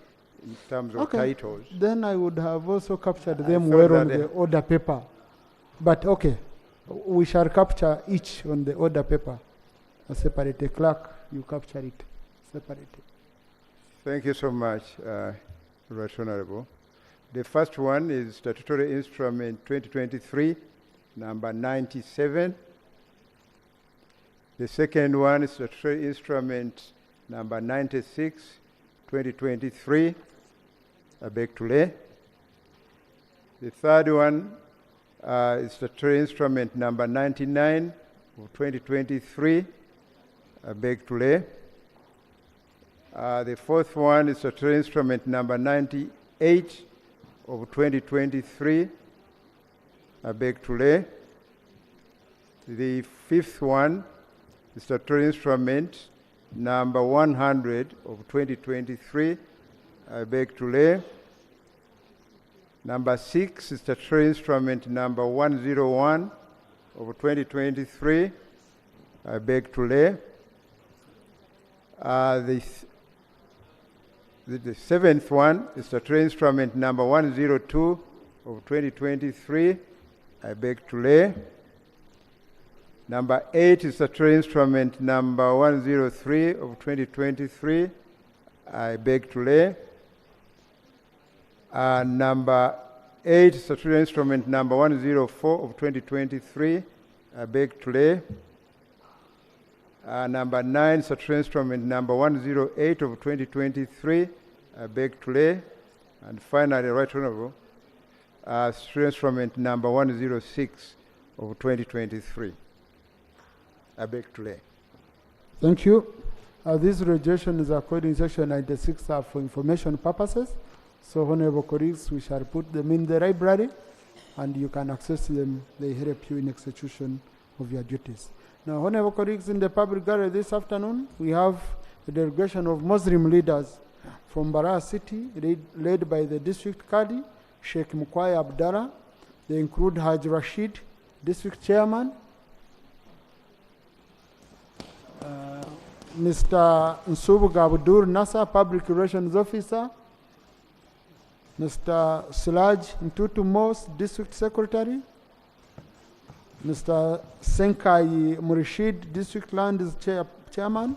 in terms of titles. Then I would have also captured them well on the order paper. But okay, we shall capture each on the order paper. Separate. Clerk, you capture it separately. Thank you so much, Right Honourable. The first one is Statutory Instrument 2023, number 97. The second one is Statutory Instrument number 96, 2023. I beg to lay. The third one is Statutory Instrument number 99 of 2023. I beg to lay. The fourth one is Statutory Instrument number 98 of 2023. I beg to lay. The fifth one is Statutory Instrument number 100 of 2023. I beg to lay. Number 6 is Statutory Instrument number 101 of 2023. I beg to lay. The seventh one is Statutory Instrument number 102 of 2023. I beg to lay. Number 8 is Statutory Instrument number 103 of 2023. I beg to lay. Number 8 is Statutory Instrument number 104 of 2023. I beg to lay. Number 9, Statutory Instrument number 108 of 2023. I beg to lay. And finally, Right Honourable, Statutory Instrument number 106 of 2023. I beg to lay. Thank you. This resolution is according to Section 96 for information purposes. So, Honourable colleagues, we shall put them in the library and you can access them. They help you in execution of your duties. Now, Honourable colleagues, in the public gallery this afternoon, we have a delegation of Muslim leaders from Barra City, led by the District Qadi, Sheikh Mukwai Abdallah. They include Haj Rashid, District Chairman, Mr. Nsubu Gabdur Nasa, Public Relations Officer, Mr. Silaj Ntutu Mos, District Secretary, Mr. Senkai Murishid, District Land Chairman,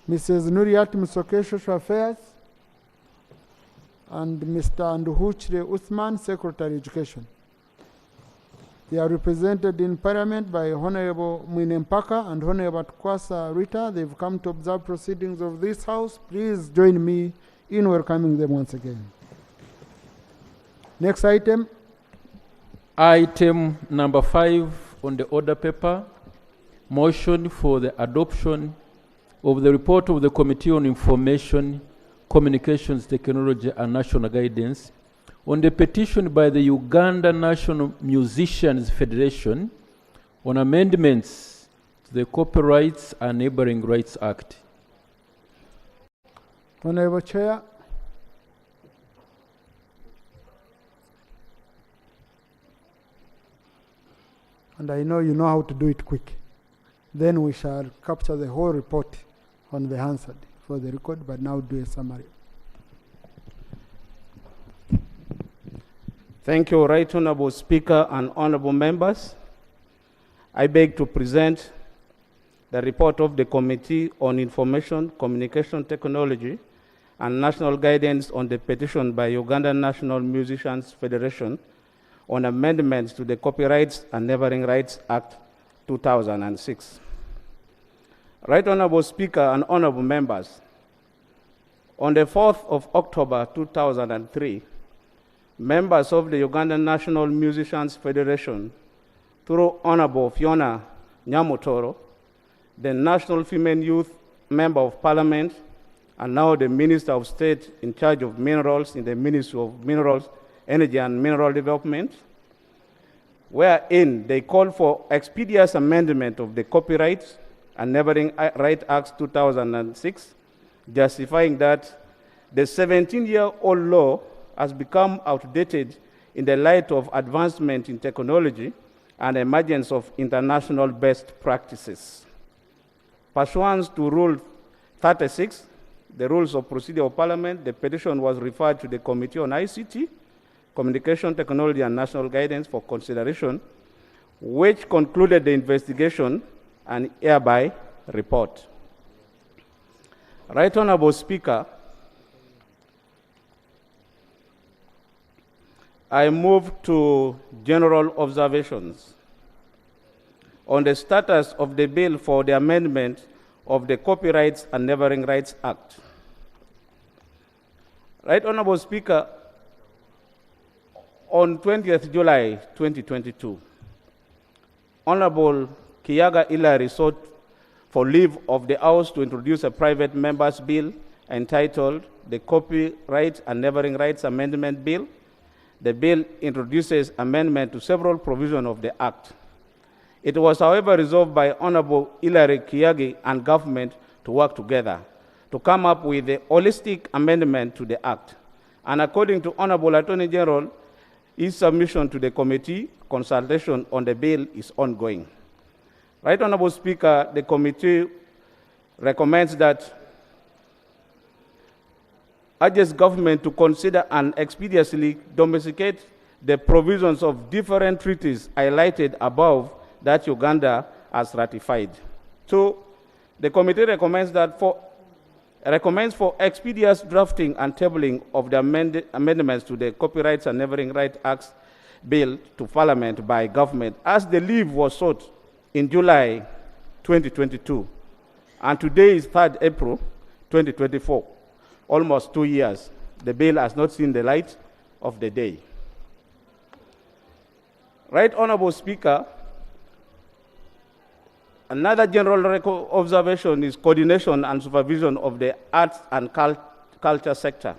Mrs. Nuriat Musoke, Social Affairs, and Mr. Nduhuchre Uthman, Secretary Education. They are represented in Parliament by Honorable Mwinempaka and Honorable Kwasa Rita. They've come to observe proceedings of this House. Please join me in welcoming them once again. Next item. Item number 5 on the order paper, motion for the adoption of the report of the Committee on Information, Communications Technology and National Guidance on the petition by the Uganda National Musicians Federation on amendments to the Copyrights and Neighboring Rights Act. Honorable Chair. And I know you know how to do it quick. Then we shall capture the whole report on the Hansard for the record, but now do a summary. Thank you, Right Honorable Speaker and honorable members. I beg to present the report of the Committee on Information, Communication Technology and National Guidance on the petition by Uganda National Musicians Federation on amendments to the Copyrights and Neighboring Rights Act 2006. Right Honorable Speaker and honorable members, on the 4th of October 2003, members of the Uganda National Musicians Federation, through Honorable Fiona Nyamutoro, the National Female Youth Member of Parliament, and now the Minister of State in charge of minerals in the Ministry of Minerals, Energy and Mineral Development, wherein they called for expeditious amendment of the Copyrights and Neighboring Rights Act 2006, justifying that the 17-year-old law has become outdated in the light of advancement in technology and emergence of international best practices. Pursuant to Rule 36, the Rules of Procedure of Parliament, the petition was referred to the Committee on ICT, Communication Technology and National Guidance for consideration, which concluded the investigation and hereby report. Right Honorable Speaker, I move to general observations on the status of the bill for the amendment of the Copyrights and Neighboring Rights Act. Right Honorable Speaker, on 20th July 2022, Honorable Kiyaga Ilari sought for leave of the House to introduce a private member's bill entitled the Copyright and Neighboring Rights Amendment Bill. The bill introduces amendment to several provisions of the Act. It was, however, resolved by Honorable Hilary Kiyagi and government to work together to come up with a holistic amendment to the Act. And according to Honorable Attorney General, his submission to the committee, consultation on the bill is ongoing. Right Honorable Speaker, the committee recommends that urges government to consider and expeditiously domesticate the provisions of different treaties highlighted above that Uganda has ratified. So, the committee recommends for expeditious drafting and tabling of the amendments to the Copyrights and Neighboring Rights Act bill to Parliament by government, as the leave was sought in July 2022, and today is 3rd April 2024. Almost 2 years, the bill has not seen the light of the day. Right Honorable Speaker, another general observation is coordination and supervision of the arts and culture sector.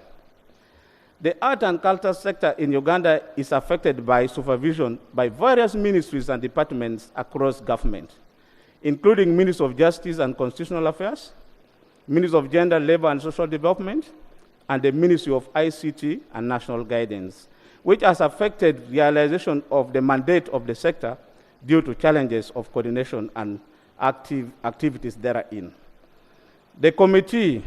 The art and culture sector in Uganda is affected by supervision by various ministries and departments across government, including Ministry of Justice and Constitutional Affairs, Ministry of Gender, Labor and Social Development, and the Ministry of ICT and National Guidance, which has affected realization of the mandate of the sector due to challenges of coordination and activities therein. The committee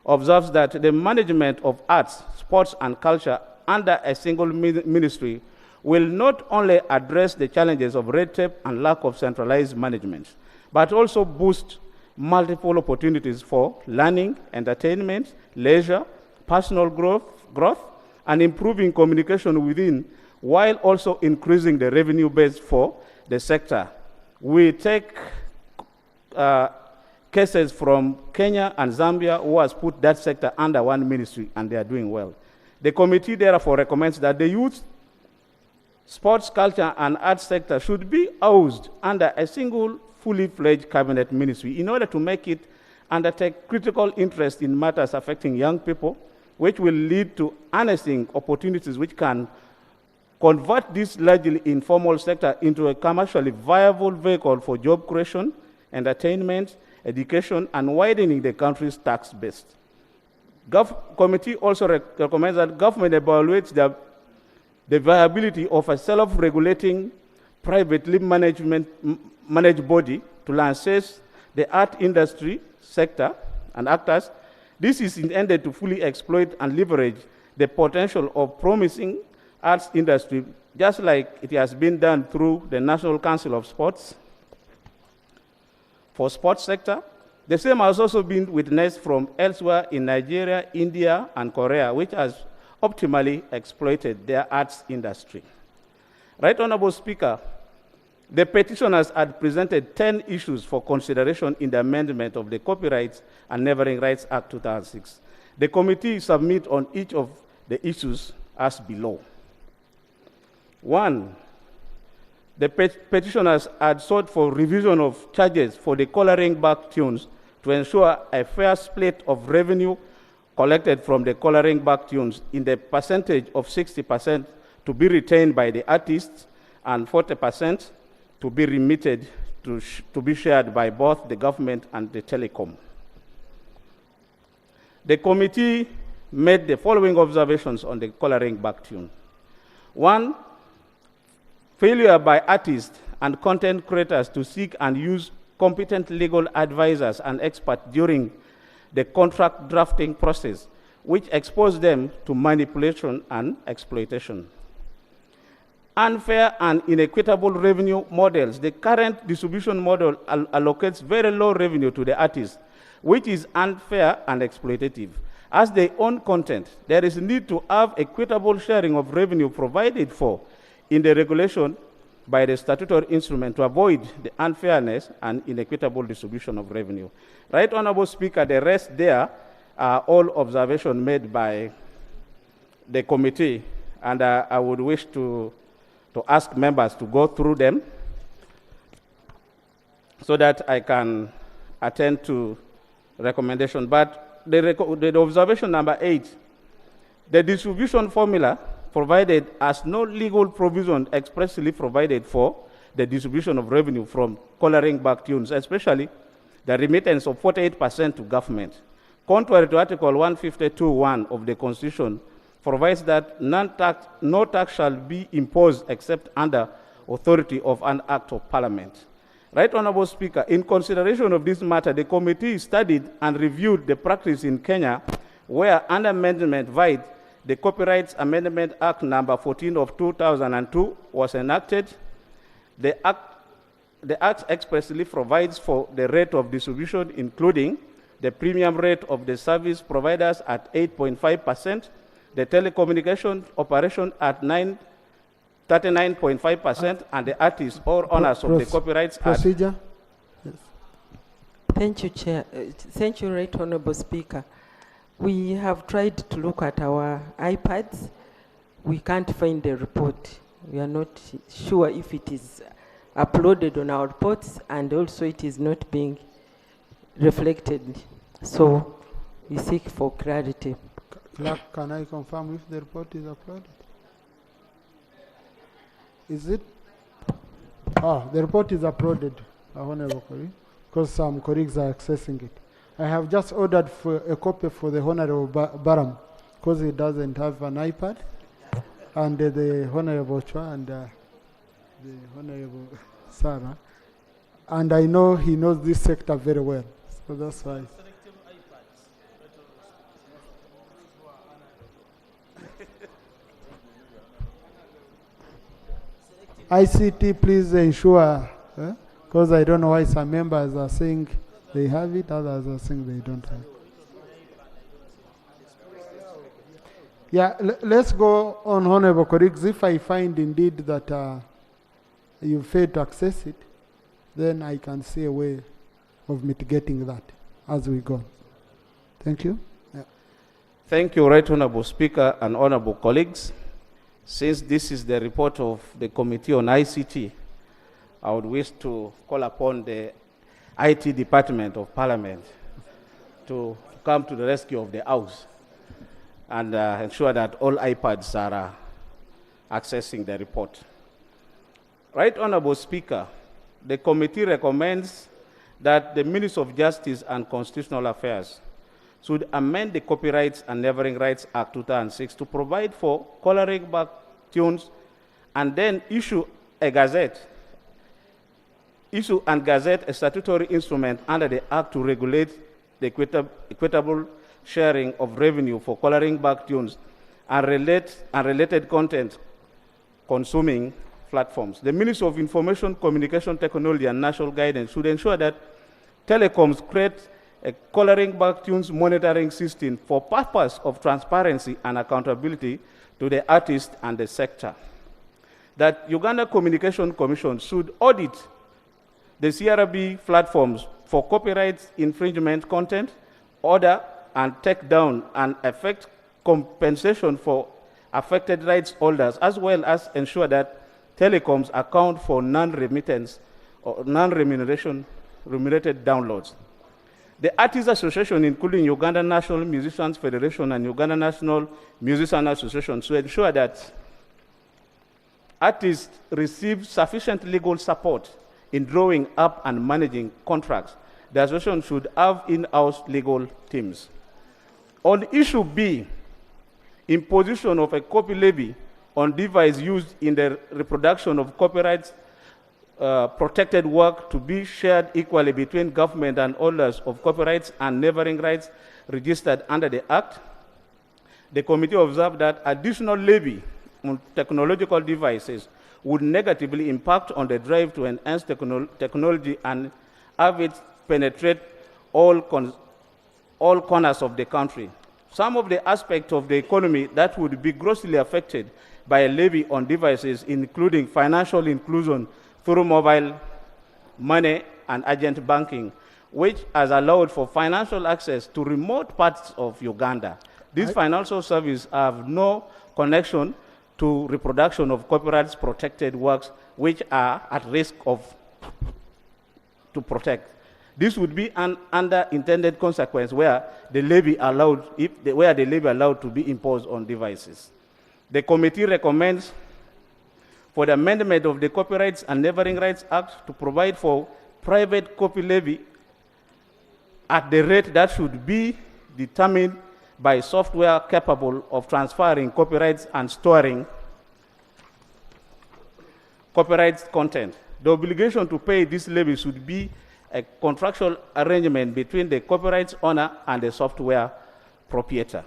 observes that the management of arts, sports, and culture under a single ministry will not only address the challenges of red tape and lack of centralized management, but also boost multiple opportunities for learning, entertainment, leisure, personal growth and improving communication within, while also increasing the revenue base for the sector. We take cases from Kenya and Zambia who has put that sector under one ministry, and they are doing well. The committee therefore recommends that the youth, sports, culture, and arts sector should be housed under a single fully fledged cabinet ministry in order to make it undertake critical interest in matters affecting young people, which will lead to harnessing opportunities which can convert this largely informal sector into a commercially viable vehicle for job creation, entertainment, education, and widening the country's tax base. Committee also recommends that government evaluates the viability of a self-regulating, privately managed body to license the art industry sector and actors. This is intended to fully exploit and leverage the potential of promising arts industry, just like it has been done through the National Council of Sports. For sports sector, the same has also been witnessed from elsewhere in Nigeria, India, and Korea, which has optimally exploited their arts industry. Right Honorable Speaker, the petitioners had presented 10 issues for consideration in the amendment of the Copyrights and Neighboring Rights Act 2006. The committee submit on each of the issues as below. 1. The petitioners had sought for revision of charges for the coloring back tunes to ensure a fair split of revenue collected from the coloring back tunes in the percentage of 60% to be retained by the artists and 40% to be remitted to be shared by both the government and the telecom. The committee made the following observations on the coloring back tune. 1, failure by artists and content creators to seek and use competent legal advisors and experts during the contract drafting process, which exposed them to manipulation and exploitation. Unfair and inequitable revenue models. The current distribution model allocates very low revenue to the artists, which is unfair and exploitative. As they own content, there is a need to have equitable sharing of revenue provided for in the regulation by the statutory instrument to avoid the unfairness and inequitable distribution of revenue. Right Honorable Speaker, the rest there are all observations made by the committee, and I would wish to ask members to go through them so that I can attend to recommendation. But the observation number 8, the distribution formula provided as no legal provision expressly provided for the distribution of revenue from coloring back tunes, especially the remittance of 48% to government. Contrary to Article 152(1) of the Constitution, provides that no tax shall be imposed except under authority of an Act of Parliament. Right Honorable Speaker, in consideration of this matter, the committee studied and reviewed the practice in Kenya where an amendment via the Copyrights Amendment Act number 14 of 2002 was enacted. The Act expressly provides for the rate of distribution, including the premium rate of the service providers at 8.5%, the telecommunication operation at 39.5%, and the artists or owners of the copyrights procedure. Yes. Thank you, Chair. Thank you, Right Honorable Speaker. We have tried to look at our iPads. We can't find the report. We are not sure if it is uploaded on our reports, and also it is not being reflected. So we seek for clarity. Clerk, can I confirm if the report is uploaded? Is it? The report is uploaded, Honorable colleague, because some colleagues are accessing it. I have just ordered for a copy for the Honorable Baram, because he doesn't have an iPad, and the Honorable Chua and the Honorable Sarah, and I know he knows this sector very well, so that's why. ICT, please ensure, because I don't know why some members are saying they have it, others are saying they don't have it. Yeah, let's go on, honorable colleagues. If I find indeed that you failed to access it, then I can see a way of mitigating that as we go. Thank you. Yeah. Thank you, Right Honorable Speaker and honorable colleagues. Since this is the report of the Committee on ICT, I would wish to call upon the IT Department of Parliament to come to the rescue of the House and ensure that all iPads are accessing the report. Right Honorable Speaker, the committee recommends that the Ministry of Justice and Constitutional Affairs should amend the Copyrights and Neighboring Rights Act 2006 to provide for coloring back tunes and then issue and gazette a statutory instrument under the Act to regulate the equitable sharing of revenue for coloring back tunes and related content consuming platforms. The Ministry of Information, Communication Technology and National Guidance should ensure that telecoms create a coloring back tunes monitoring system for purpose of transparency and accountability to the artist and the sector. That Uganda Communication Commission should audit the CRB platforms for copyright infringement content, order and take down and effect compensation for affected rights holders, as well as ensure that telecoms account for non-remittance or non-remunerated downloads. The Artists Association, including Uganda National Musicians Federation and Uganda National Musician Association, should ensure that artists receive sufficient legal support in drawing up and managing contracts. The association should have in-house legal teams. On issue B, imposition of a copy levy on device used in the reproduction of copyright protected work to be shared equally between government and holders of copyrights and neighboring rights registered under the Act. The committee observed that additional levy on technological devices would negatively impact on the drive to enhance technology and have it penetrate all corners of the country. Some of the aspects of the economy that would be grossly affected by a levy on devices, including financial inclusion through mobile money and agent banking, which has allowed for financial access to remote parts of Uganda. These financial services have no connection to reproduction of copyright protected works which are at risk to protect. This would be an unintended consequence where the levy allowed to be imposed on devices. The committee recommends for the amendment of the Copyrights and Neighboring Rights Act to provide for private copy levy at the rate that should be determined by software capable of transferring copyrights and storing copyright content. The obligation to pay this levy should be a contractual arrangement between the copyright owner and the software proprietor.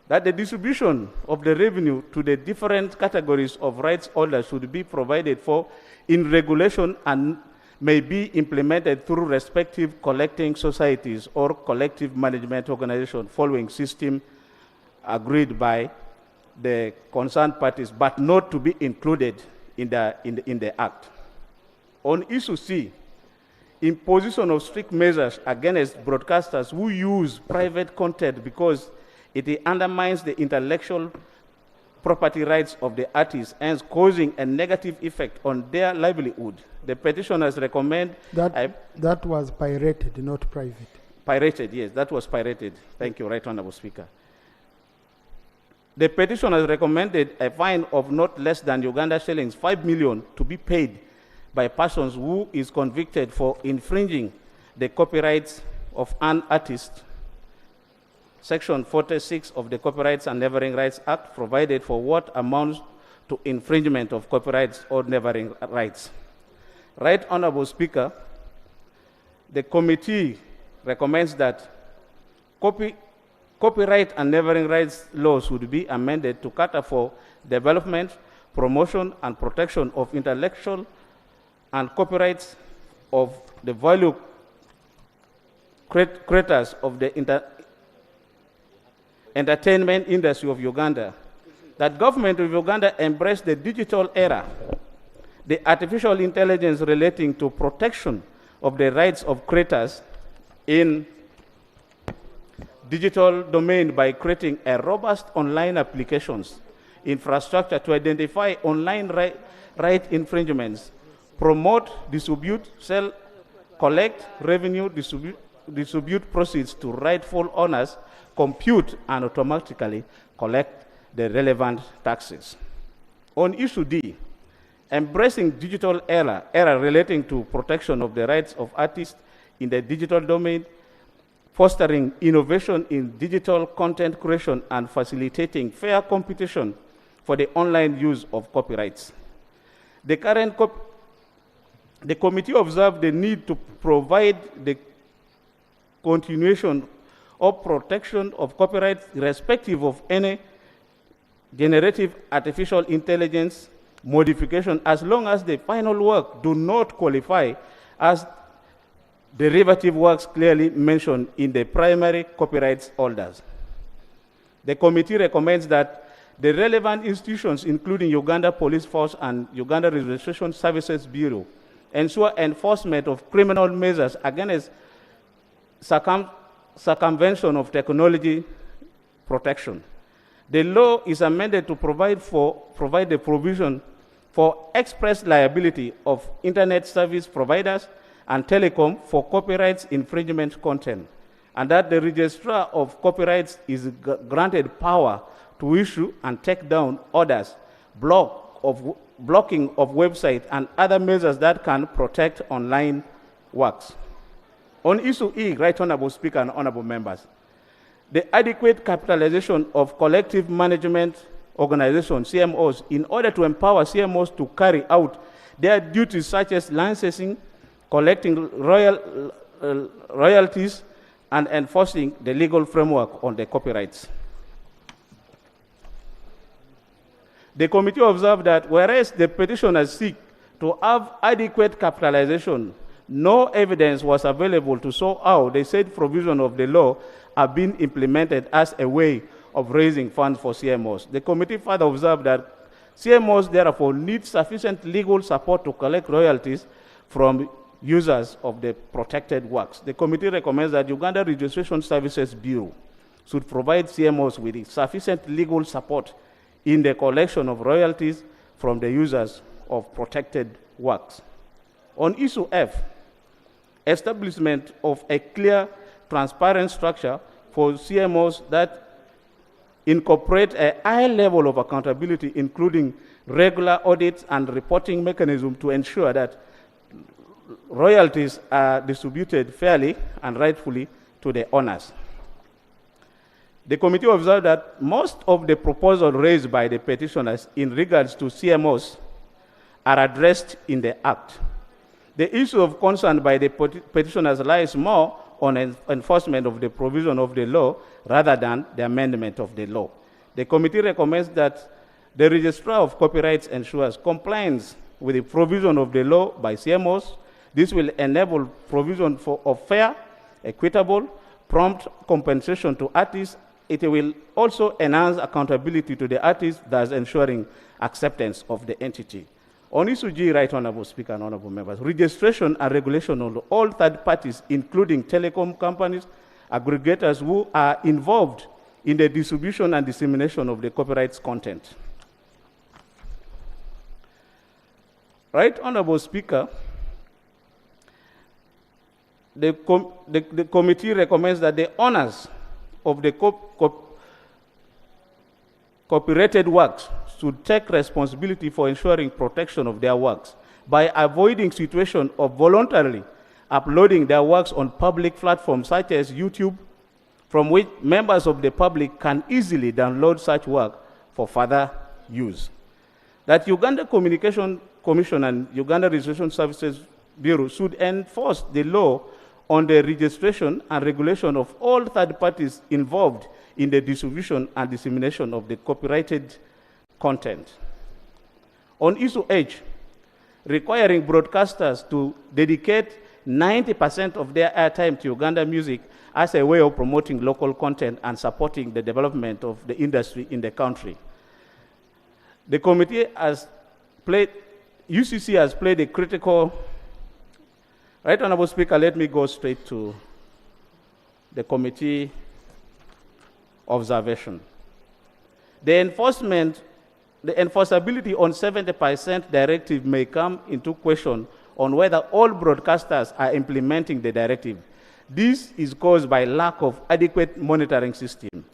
That the distribution of the revenue to the different categories of rights holders should be provided for in regulation and may be implemented through respective collecting societies or collective management organizations following system agreed by the concerned parties, but not to be included in the Act. On issue C, imposition of strict measures against broadcasters who use private content because it undermines the intellectual property rights of the artists, hence causing a negative effect on their livelihood. The petitioners recommend... That was pirated, not private. Pirated, yes, that was pirated. Thank you, Right Honorable Speaker. The petitioners recommended a fine of not less than Uganda shillings 5 million to be paid by persons who is convicted for infringing the copyrights of an artist. Section 46 of the Copyrights and Neighboring Rights Act provided for what amounts to infringement of copyrights or neighboring rights. Right Honorable Speaker, the committee recommends that copyright and neighboring rights laws would be amended to cater for development, promotion, and protection of intellectual and copyrights of the value creators of the entertainment industry of Uganda, that government of Uganda embrace the digital era, the artificial intelligence relating to protection of the rights of creators in digital domain by creating a robust online applications infrastructure to identify online right infringements, promote, distribute, sell, collect revenue, distribute proceeds to rightful owners, compute and automatically collect the relevant taxes. On issue D, embracing digital era relating to protection of the rights of artists in the digital domain, fostering innovation in digital content creation and facilitating fair competition for the online use of copyrights. The committee observed the need to provide the continuation of protection of copyright irrespective of any generative artificial intelligence modification as long as the final work do not qualify as derivative works clearly mentioned in the primary copyright holders. The committee recommends that the relevant institutions, including Uganda Police Force and Uganda Registration Services Bureau, ensure enforcement of criminal measures against circumvention of technology protection. The law is amended to provide the provision for express liability of internet service providers and telecom for copyrights infringement content, and that the registrar of copyrights is granted power to issue and take down orders, blocking of websites and other measures that can protect online works. On issue E, Right Honorable Speaker and Honorable Members, the adequate capitalization of collective management organizations, CMOs, in order to empower CMOs to carry out their duties such as licensing, collecting royalties, and enforcing the legal framework on the copyrights. The committee observed that whereas the petitioners seek to have adequate capitalization, no evidence was available to show how the said provision of the law are being implemented as a way of raising funds for CMOs. The committee further observed that CMOs therefore need sufficient legal support to collect royalties from users of the protected works. The committee recommends that Uganda Registration Services Bureau should provide CMOs with sufficient legal support in the collection of royalties from the users of protected works. On issue F, establishment of a clear, transparent structure for CMOs that incorporate a high level of accountability, including regular audits and reporting mechanism to ensure that royalties are distributed fairly and rightfully to the owners. The committee observed that most of the proposals raised by the petitioners in regards to CMOs are addressed in the Act. The issue of concern by the petitioners lies more on enforcement of the provision of the law rather than the amendment of the law. The committee recommends that the registrar of copyrights ensures compliance with the provision of the law by CMOs. This will enable provision of fair, equitable, prompt compensation to artists. It will also enhance accountability to the artists, thus ensuring acceptance of the entity. On issue G, Right Honorable Speaker and Honorable Members, registration and regulation of all third parties, including telecom companies, aggregators who are involved in the distribution and dissemination of the copyrights content. Right Honorable Speaker, the committee recommends that the owners of the copyrighted works should take responsibility for ensuring protection of their works by avoiding situation of voluntarily uploading their works on public platforms such as YouTube, from which members of the public can easily download such work for further use. That Uganda Communication Commission and Uganda Registration Services Bureau should enforce the law on the registration and regulation of all third parties involved in the distribution and dissemination of the copyrighted content. On issue H, requiring broadcasters to dedicate 90% of their airtime to Uganda music as a way of promoting local content and supporting the development of the industry in the country. The committee has played, UCC has played a critical, Right Honorable Speaker, let me go straight to the committee observation. The enforceability on 70% directive may come into question on whether all broadcasters are implementing the directive. This is caused by lack of adequate monitoring system.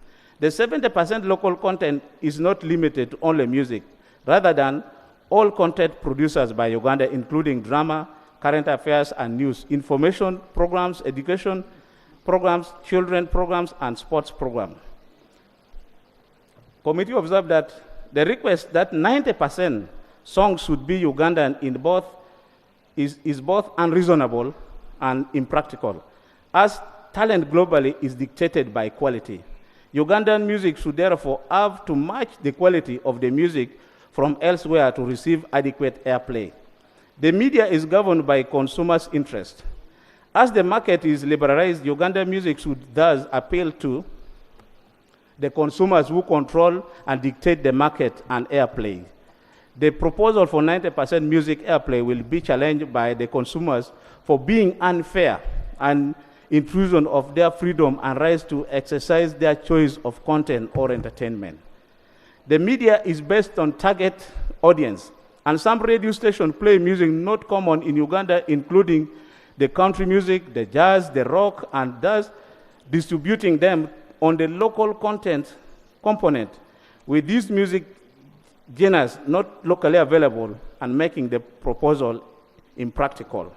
The 70% local content is not limited to only music, rather than all content producers by Uganda, including drama, current affairs and news, information programs, education programs, children programs, and sports programs. Committee observed that the request that 90% songs should be Ugandan in both is both unreasonable and impractical, as talent globally is dictated by quality. Ugandan music should therefore have to match the quality of the music from elsewhere to receive adequate airplay. The media is governed by consumers' interest. As the market is liberalized, Ugandan music should thus appeal to the consumers who control and dictate the market and airplay. The proposal for 90% music airplay will be challenged by the consumers for being unfair and intrusion of their freedom and rights to exercise their choice of content or entertainment. The media is based on target audience, and some radio stations play music not common in Uganda, including the country music, the jazz, the rock, and thus distributing them on the local content component with these music genres not locally available and making the proposal impractical.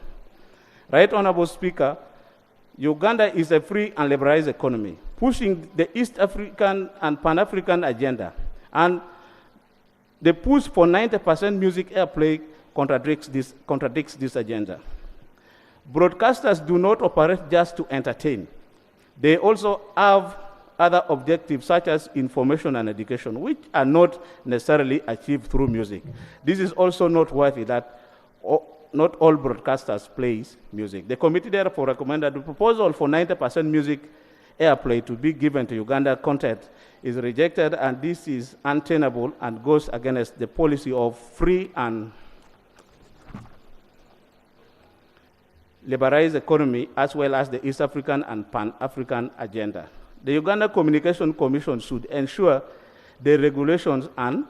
Right Honorable Speaker, Uganda is a free and liberalized economy, pushing the East African and Pan-African agenda, and the push for 90% music airplay contradicts this agenda. Broadcasters do not operate just to entertain. They also have other objectives such as information and education, which are not necessarily achieved through music. This is also noteworthy that not all broadcasters play music. The committee therefore recommended the proposal for 90% music airplay to be given to Uganda content is rejected, and this is untenable and goes against the policy of free and liberalized economy, as well as the East African and Pan-African agenda. The Uganda Communication Commission should ensure the regulations and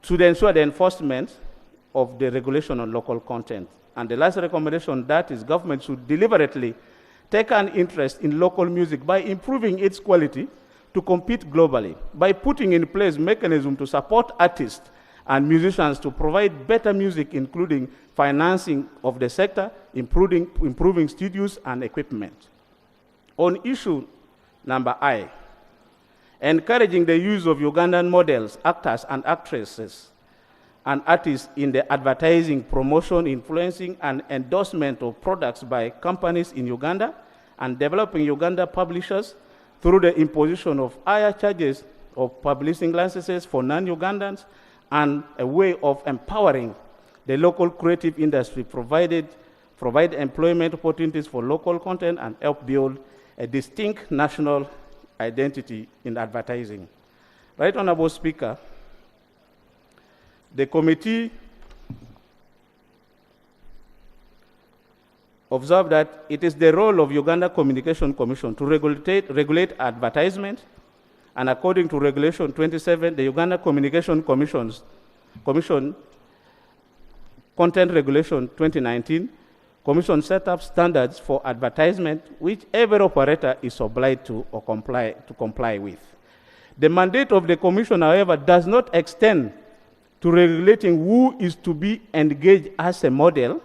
should ensure the enforcement of the regulation on local content. And the last recommendation, that is government should deliberately take an interest in local music by improving its quality to compete globally, by putting in place mechanisms to support artists and musicians to provide better music, including financing of the sector, improving studios and equipment. On issue number I, encouraging the use of Ugandan models, actors and actresses, and artists in the advertising, promotion, influencing, and endorsement of products by companies in Uganda, and developing Uganda publishers through the imposition of higher charges of publishing licenses for non-Ugandans, and a way of empowering the local creative industry, provide employment opportunities for local content, and help build a distinct national identity in advertising. Right Honorable Speaker, the committee observed that it is the role of Uganda Communication Commission to regulate advertisement, and according to Regulation 27, the Uganda Communication Commission Content Regulation 2019, Commission set up standards for advertisement which every operator is obliged to comply with. The mandate of the Commission, however, does not extend to regulating who is to be engaged as a model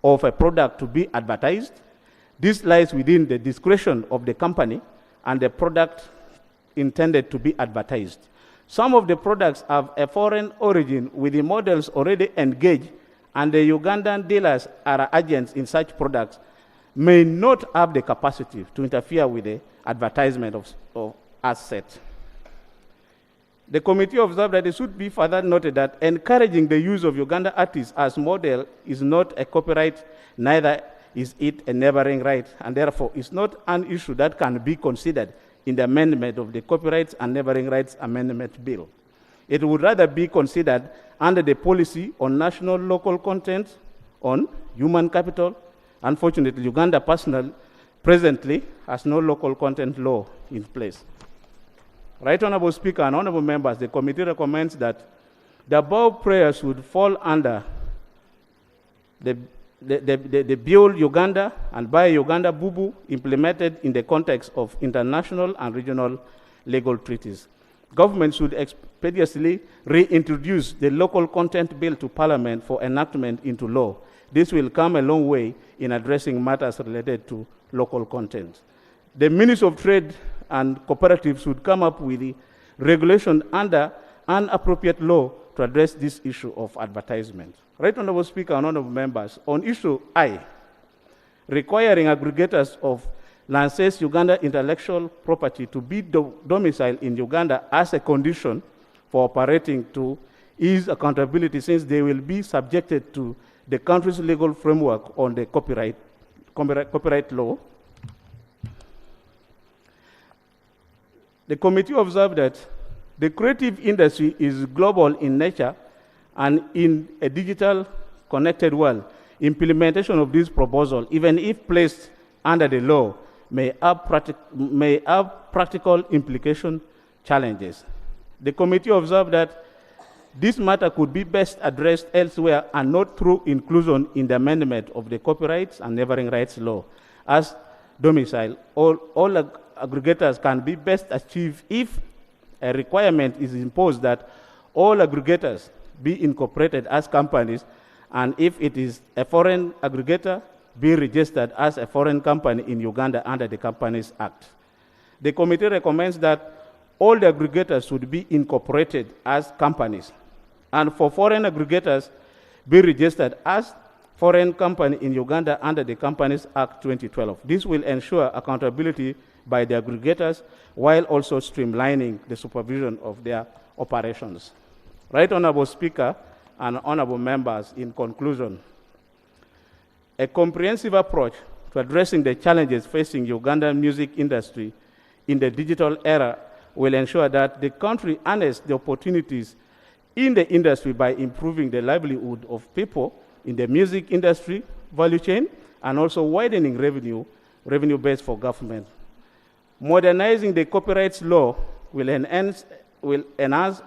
of a product to be advertised. This lies within the discretion of the company and the product intended to be advertised. Some of the products have a foreign origin with the models already engaged, and the Ugandan dealers or agents in such products may not have the capacity to interfere with the advertisement of assets. The committee observed that it should be further noted that encouraging the use of Uganda artists as model is not a copyright, neither is it a neighboring right, and therefore is not an issue that can be considered in the amendment of the Copyrights and Neighboring Rights Amendment Bill. It would rather be considered under the policy on national local content on human capital. Unfortunately, Uganda presently has no local content law in place. Right Honorable Speaker and Honorable Members, the committee recommends that the above prayers would fall under the Build Uganda and Buy Uganda Bubu implemented in the context of international and regional legal treaties. Government should expeditiously reintroduce the local content bill to Parliament for enactment into law. This will come a long way in addressing matters related to local content. The Ministry of Trade and Cooperatives should come up with the regulation under an appropriate law to address this issue of advertisement. Right Honorable Speaker and Honorable Members, on issue I, requiring aggregators of Lances Uganda intellectual property to be domiciled in Uganda as a condition for operating to ease accountability, since they will be subjected to the country's legal framework on the copyright law. The committee observed that the creative industry is global in nature, and in a digital connected world, implementation of this proposal, even if placed under the law, may have practical implication challenges. The committee observed that this matter could be best addressed elsewhere and not through inclusion in the amendment of the Copyrights and Neighboring Rights Law. As domicile, all aggregators can be best achieved if a requirement is imposed that all aggregators be incorporated as companies, and if it is a foreign aggregator, be registered as a foreign company in Uganda under the Companies Act. The committee recommends that all the aggregators should be incorporated as companies, and for foreign aggregators, be registered as foreign company in Uganda under the Companies Act 2012. This will ensure accountability by the aggregators while also streamlining the supervision of their operations. Right Honorable Speaker and Honorable Members, in conclusion, a comprehensive approach to addressing the challenges facing Ugandan music industry in the digital era will ensure that the country harnesses the opportunities in the industry by improving the livelihood of people in the music industry value chain, and also widening revenue base for government. Modernizing the copyrights law will enhance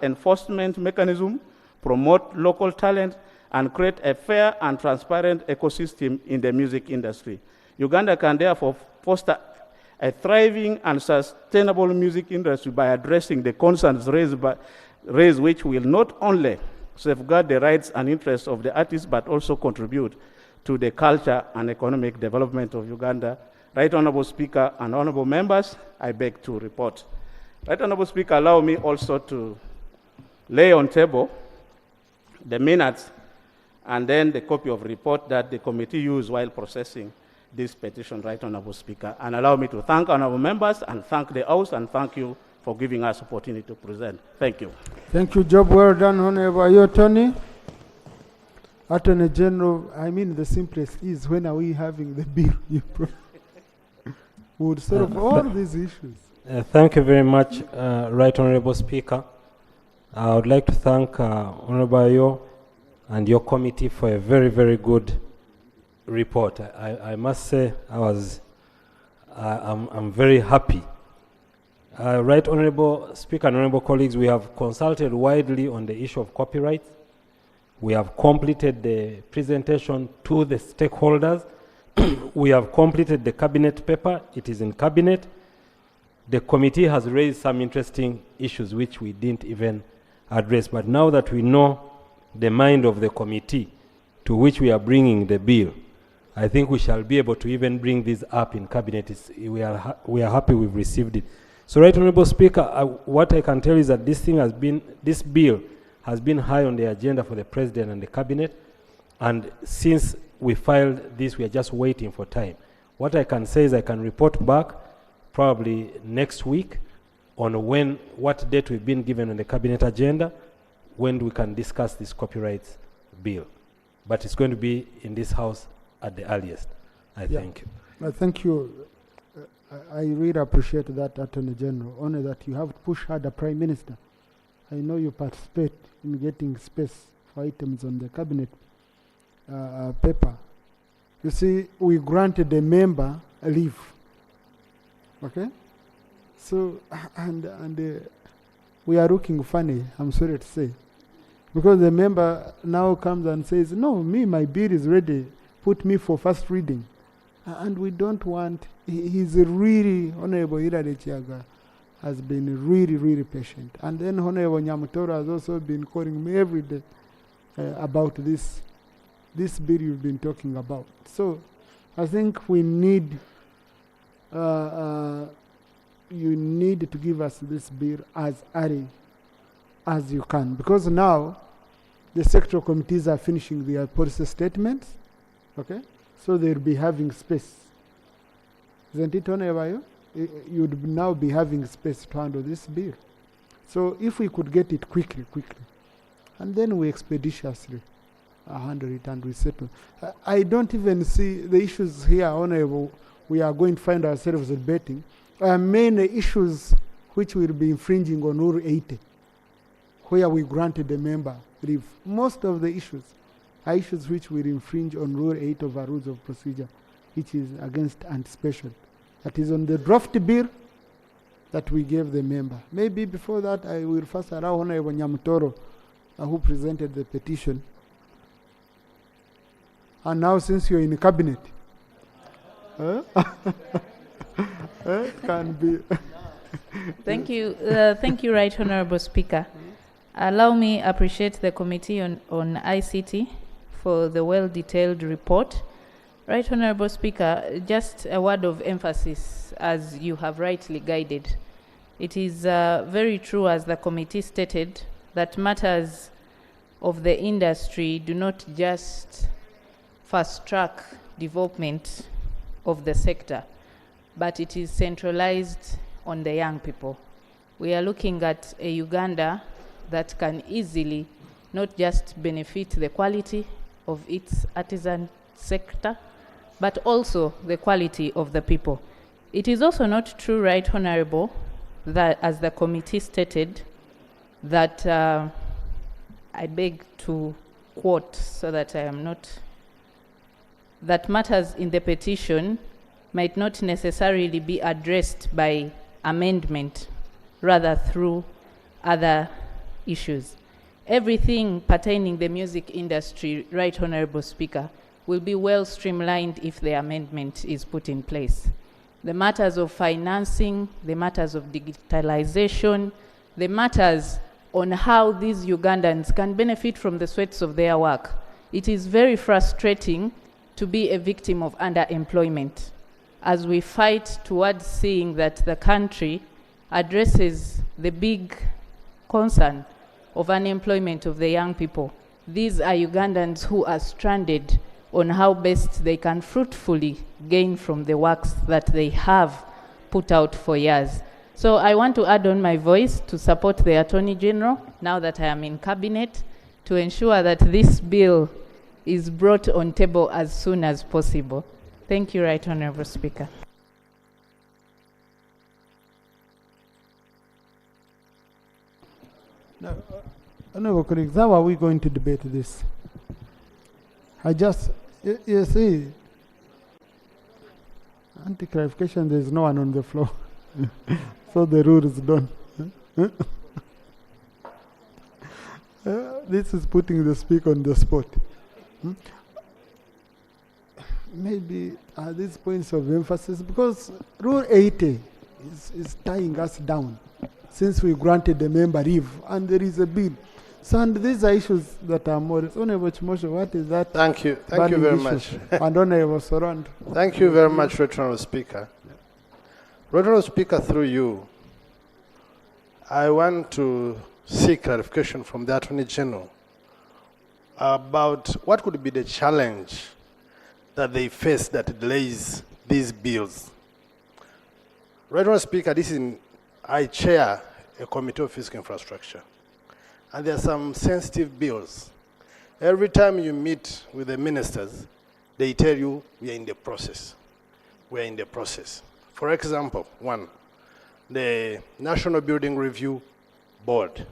enforcement mechanism, promote local talent, and create a fair and transparent ecosystem in the music industry. Uganda can therefore foster a thriving and sustainable music industry by addressing the concerns raised, which will not only safeguard the rights and interests of the artists, but also contribute to the culture and economic development of Uganda. Right Honorable Speaker and Honorable Members, I beg to report. Right Honorable Speaker, allow me also to lay on table the minutes and then the copy of report that the committee used while processing this petition, Right Honorable Speaker. And allow me to thank Honorable Members and thank the House and thank you for giving us opportunity to present. Thank you. Thank you. Job well done, Honorable Ayotoni. Attorney General, I mean, the simplest is, when are we having the bill you would solve all these issues? Thank you very much, Right Honorable Speaker. I would like to thank Honorable Ayo and your committee for a very, very good report. I must say I'm very happy. Right Honorable Speaker and Honorable colleagues, we have consulted widely on the issue of copyright. We have completed the presentation to the stakeholders. We have completed the cabinet paper. It is in cabinet. The committee has raised some interesting issues which we didn't even address. But now that we know the mind of the committee to which we are bringing the bill, I think we shall be able to even bring this up in cabinet. We are happy we've received it. So, Right Honorable Speaker, what I can tell is that this bill has been high on the agenda for the President and the Cabinet, and since we filed this, we are just waiting for time. What I can say is I can report back probably next week on what date we've been given on the cabinet agenda when we can discuss this copyright bill. But it's going to be in this house at the earliest. I thank you. Thank you. I really appreciate that, Attorney General, only that you have to push hard the Prime Minister. I know you participate in getting space for items on the cabinet paper. You see, we granted a member a leave. Okay? So, and we are looking funny, I'm sorry to say. Because the member now comes and says, no, my bill is ready, put me for first reading. And we don't want, he's really, Honorable Hilary Chiaga has been really patient. And then Honorable Nyamutoro has also been calling me every day about this bill you've been talking about. So I think we need, you need to give us this bill as early as you can. Because now the sectoral committees are finishing their policy statements, okay? So they'll be having space. Isn't it, Honorable? You'd now be having space to handle this bill. So if we could get it quickly, and then we expeditiously handle it and we settle. I don't even see the issues here, Honorable, we are going to find ourselves debating. Main issues which will be infringing on Rule 80, where we granted the member leave. Most of the issues are issues which will infringe on Rule 8 of our Rules of Procedure, which is against anticipation. That is on the draft bill that we gave the member. Maybe before that, I will first allow Honorable Nyamutoro, who presented the petition. And now, since you're in the cabinet, can be. Thank you. Thank you, Right Honorable Speaker. Allow me appreciate the Committee on ICT for the well-detailed report. Right Honorable Speaker, just a word of emphasis as you have rightly guided. It is very true, as the committee stated, that matters of the industry do not just fast-track development of the sector, but it is centralized on the young people. We are looking at a Uganda that can easily not just benefit the quality of its artisan sector, but also the quality of the people. It is also not true, Right Honorable, that as the committee stated, that I beg to quote so that I am not, that matters in the petition might not necessarily be addressed by amendment, rather through other issues. Everything pertaining the music industry, Right Honorable Speaker, will be well streamlined if the amendment is put in place. The matters of financing, the matters of digitalization, the matters on how these Ugandans can benefit from the sweats of their work. It is very frustrating to be a victim of underemployment as we fight towards seeing that the country addresses the big concern of unemployment of the young people. These are Ugandans who are stranded on how best they can fruitfully gain from the works that they have put out for years. So I want to add on my voice to support the Attorney General, now that I am in Cabinet, to ensure that this bill is brought on table as soon as possible. Thank you, Right Honorable Speaker. Now, Honorable colleagues, how are we going to debate this? You see, anti-clarification, there is no one on the floor. So the rule is done. This is putting the speaker on the spot. Maybe these points of emphasis, because Rule 80 is tying us down since we granted the member leave, and there is a bill. So, and these are issues that are more. Honorable Chimosho, what is that? Thank you very much. And Honorable Sorand. Thank you very much, Right Honorable Speaker. Right Honorable Speaker, through you, I want to seek clarification from the Attorney General about what could be the challenge that they face that delays these bills. Right Honorable Speaker, this is I chair a committee of fiscal infrastructure, and there are some sensitive bills. Every time you meet with the ministers, they tell you we are in the process. We are in the process. For example, one, the National Building Review Board.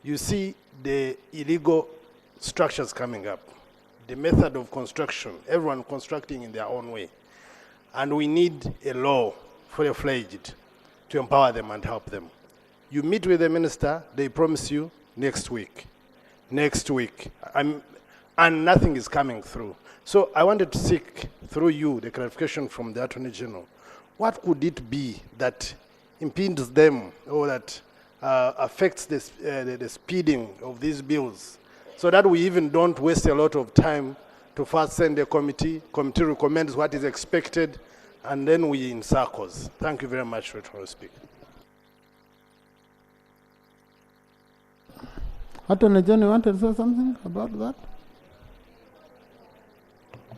You see the illegal structures coming up, the method of construction, everyone constructing in their own way. And we need a law fully-fledged to empower them and help them. You meet with the minister, they promise you next week, and nothing is coming through. So I wanted to seek through you the clarification from the Attorney General. What could it be that impedes them or that affects the speeding of these bills, so that we even don't waste a lot of time to first send a committee recommends what is expected, and then we in circles. Thank you very much, Honorable Speaker. Attorney General, you want to say something about that?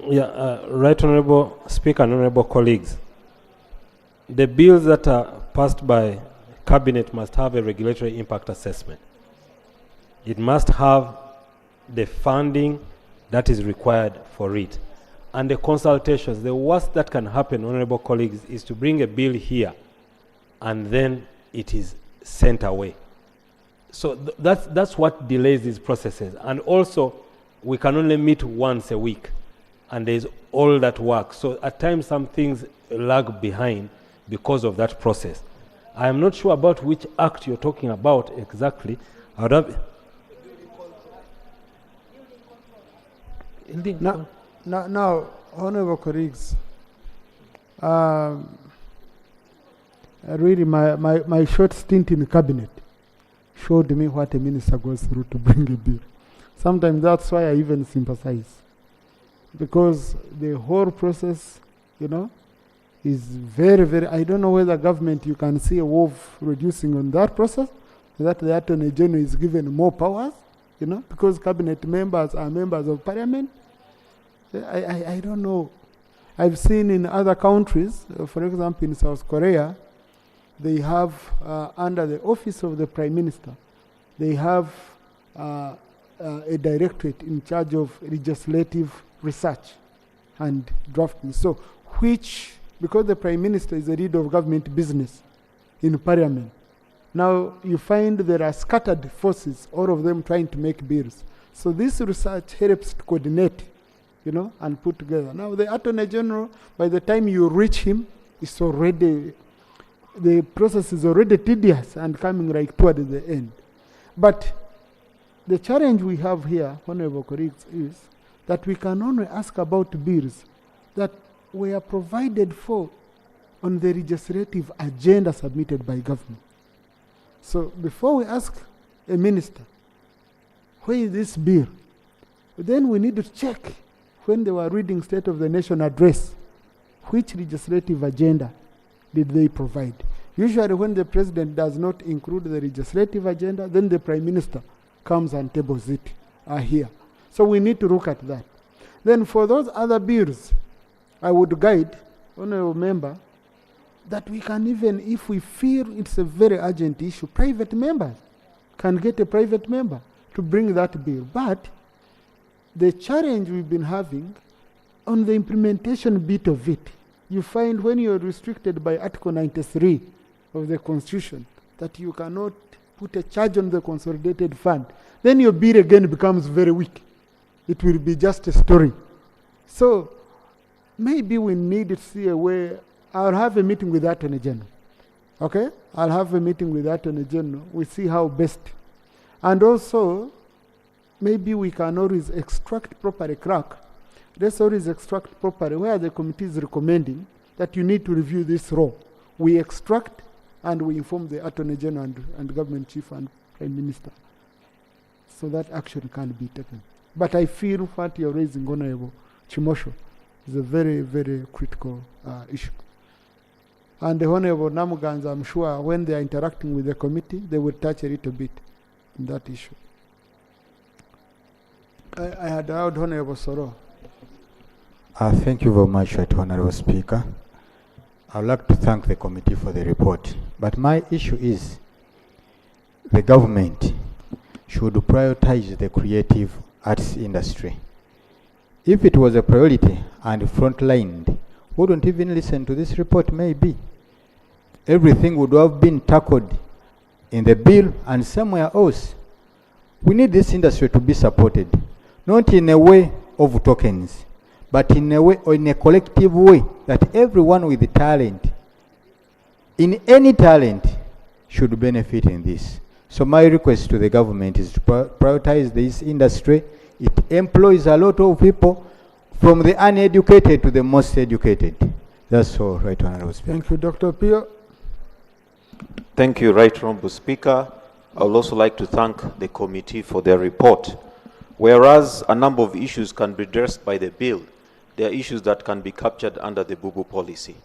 Yeah, Right Honourable Speaker and Honourable colleagues, the bills that are passed by Cabinet must have a regulatory impact assessment. It must have the funding that is required for it. And the consultations, the worst that can happen, honourable colleagues, is to bring a bill here and then it is sent away. So that's what delays these processes. And also, we can only meet once a week, and there's all that work. So at times, some things lag behind because of that process. I am not sure about which act you're talking about exactly. I would have Now, honourable colleagues, really my short stint in the cabinet showed me what a minister goes through to bring a bill. Sometimes that's why I even sympathize, because the whole process, is very, very, I don't know whether government, you can see a wolf reducing on that process, that the Attorney General is given more powers, because cabinet members are members of parliament. I don't know. I've seen in other countries, for example, in South Korea, they have, under the office of the Prime Minister, they have a directorate in charge of legislative research and drafting. So, because the Prime Minister is the leader of government business in Parliament, now you find there are scattered forces, all of them trying to make bills. So this research helps to coordinate, and put together. Now the Attorney General, by the time you reach him, it's already, the process is already tedious and coming right toward the end. But the challenge we have here, honourable colleagues, is that we can only ask about bills that were provided for on the legislative agenda submitted by government. So before we ask a minister, where is this bill? Then we need to check when they were reading State of the Nation address, which legislative agenda did they provide? Usually when the president does not include the legislative agenda, then the Prime Minister comes and tables it here. So we need to look at that. Then for those other bills, I would guide, honourable member, that we can even, if we feel it's a very urgent issue, private members can get a private member to bring that bill. But the challenge we've been having on the implementation bit of it, you find when you're restricted by Article 93 of the Constitution, that you cannot put a charge on the consolidated fund, then your bill again becomes very weak. It will be just a story. So maybe we need to see a way. I'll have a meeting with the Attorney General. Okay? I'll have a meeting with the Attorney General. We see how best. And also, maybe we can always extract properly, crack. Let's always extract properly where the committee is recommending that you need to review this law. We extract and we inform the Attorney General and Government Chief and Prime Minister, so that action can be taken. But I feel what you're raising, Honorable Chimosho, is a very, very critical issue. And the Honorable Namugans, I'm sure, when they are interacting with the committee, they will touch a little bit in that issue. I had heard Honorable Soro. Thank you very much, Right Honorable Speaker. I would like to thank the committee for the report. But my issue is the government should prioritize the creative arts industry. If it was a priority and frontlined, wouldn't even listen to this report maybe. Everything would have been tackled in the bill and somewhere else. We need this industry to be supported, not in a way of tokens, but in a way, or in a collective way, that everyone with talent, in any talent, should benefit in this. So my request to the government is to prioritize this industry. It employs a lot of people, from the uneducated to the most educated. That's all, Right Honorable Speaker. Thank you, Dr. Pio. Thank you, Right Honorable Speaker. I would also like to thank the committee for their report. Whereas a number of issues can be addressed by the bill, there are issues that can be captured under the Bubu policy.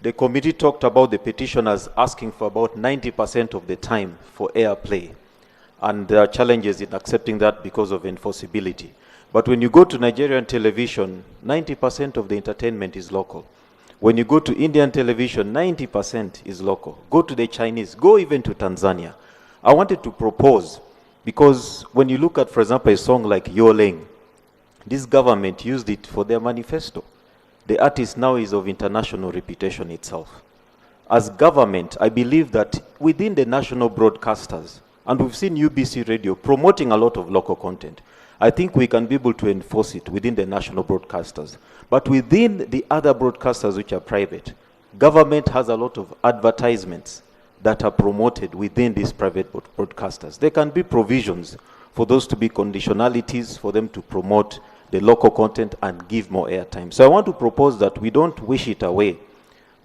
The committee talked about the petitioners asking for about 90% of the time for airplay, and there are challenges in accepting that because of enforceability. But when you go to Nigerian television, 90% of the entertainment is local. When you go to Indian television, 90% is local. Go to the Chinese, go even to Tanzania. I wanted to propose, because when you look at, for example, a song like Yoleng, this government used it for their manifesto. The artist now is of international reputation itself. As government, I believe that within the national broadcasters, and we've seen UBC Radio promoting a lot of local content, I think we can be able to enforce it within the national broadcasters. But within the other broadcasters which are private, government has a lot of advertisements that are promoted within these private broadcasters. There can be provisions for those to be conditionalities for them to promote the local content and give more airtime. So I want to propose that we don't wish it away,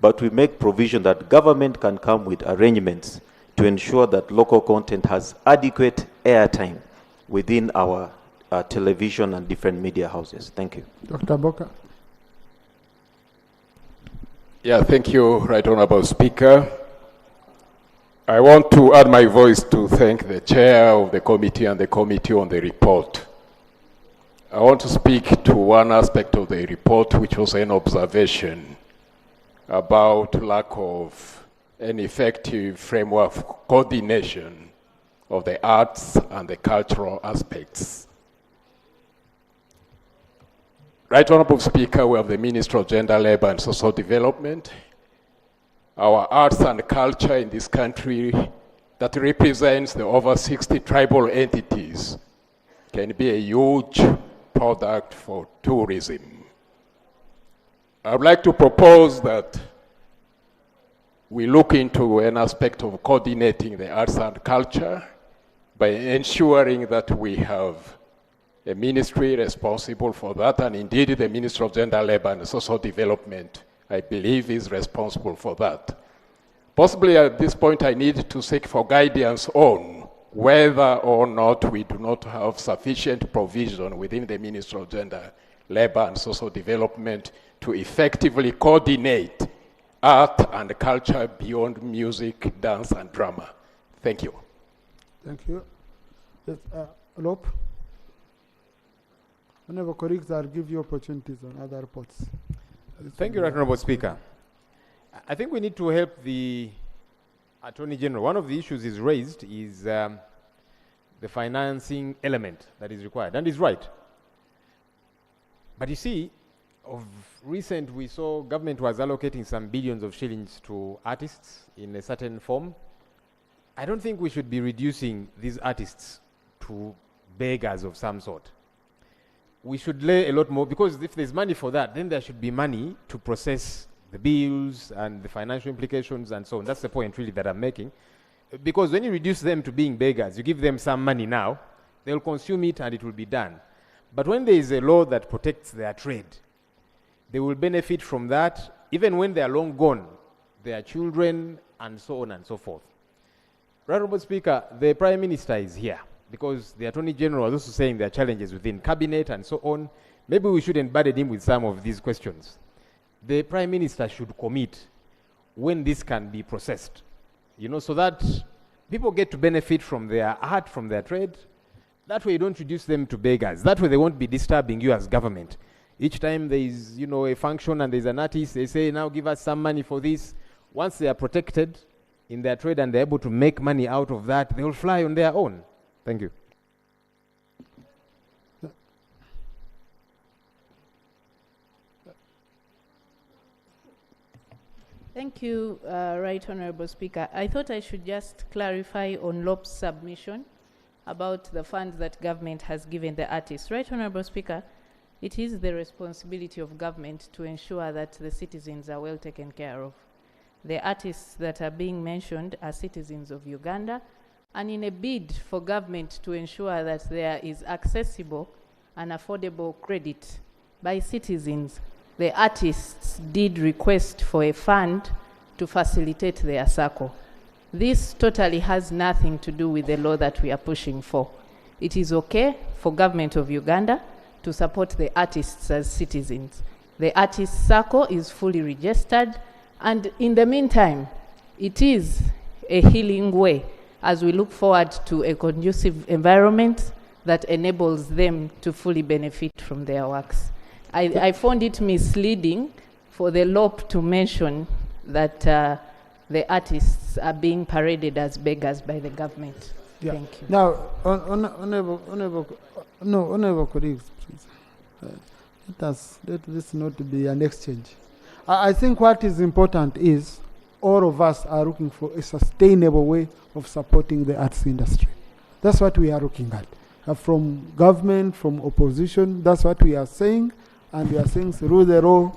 but we make provision that government can come with arrangements to ensure that local content has adequate airtime within our television and different media houses. Thank you. Dr. Boka. Yeah, thank you, Right Honorable Speaker. I want to add my voice to thank the chair of the committee and the committee on the report. I want to speak to one aspect of the report, which was an observation about lack of an effective framework of coordination of the arts and the cultural aspects. Right Honorable Speaker, we have the Ministry of Gender, Labor and Social Development. Our arts and culture in this country that represents the over 60 tribal entities can be a huge product for tourism. I would like to propose that we look into an aspect of coordinating the arts and culture by ensuring that we have a ministry responsible for that, and indeed the Ministry of Gender, Labor and Social Development, I believe, is responsible for that. Possibly at this point I need to seek for guidance on whether or not we do not have sufficient provision within the Ministry of Gender, Labor and Social Development to effectively coordinate art and culture beyond music, dance and drama. Thank you. Thank you. Yes, Lop. Whenever colleagues, I'll give you opportunities on other reports. Thank you, Right Honorable Speaker. I think we need to help the Attorney General. One of the issues is raised is the financing element that is required, and he's right. But you see, of recent we saw government was allocating some billions of shillings to artists in a certain form. I don't think we should be reducing these artists to beggars of some sort. We should lay a lot more, because if there's money for that, then there should be money to process the bills and the financial implications and so on. That's the point really that I'm making. Because when you reduce them to being beggars, you give them some money now, they'll consume it and it will be done. But when there is a law that protects their trade, they will benefit from that, even when they are long gone, their children and so on and so forth. Right Honorable Speaker, the Prime Minister is here, because the Attorney General was also saying there are challenges within Cabinet and so on. Maybe we shouldn't burden him with some of these questions. The Prime Minister should commit when this can be processed, so that people get to benefit from their art, from their trade. That way you don't reduce them to beggars. That way they won't be disturbing you as government. Each time there is, a function and there's an artist, they say, now give us some money for this. Once they are protected, in their trade and they're able to make money out of that, they will fly on their own. Thank you. Thank you, Right Honorable Speaker. I thought I should just clarify on Lop's submission about the funds that government has given the artists. Right Honorable Speaker, it is the responsibility of government to ensure that the citizens are well taken care of. The artists that are being mentioned are citizens of Uganda, and in a bid for government to ensure that there is accessible and affordable credit by citizens, the artists did request for a fund to facilitate their circle. This totally has nothing to do with the law that we are pushing for. It is okay for government of Uganda to support the artists as citizens. The artist circle is fully registered, and in the meantime, it is a healing way as we look forward to a conducive environment that enables them to fully benefit from their works. I found it misleading for the LOP to mention that the artists are being paraded as beggars by the government. Yeah. Thank you. Now, honorable colleagues, please. Let this not be an exchange. I think what is important is all of us are looking for a sustainable way of supporting the arts industry. That's what we are looking at. From government, from opposition, that's what we are saying. And we are saying through the law,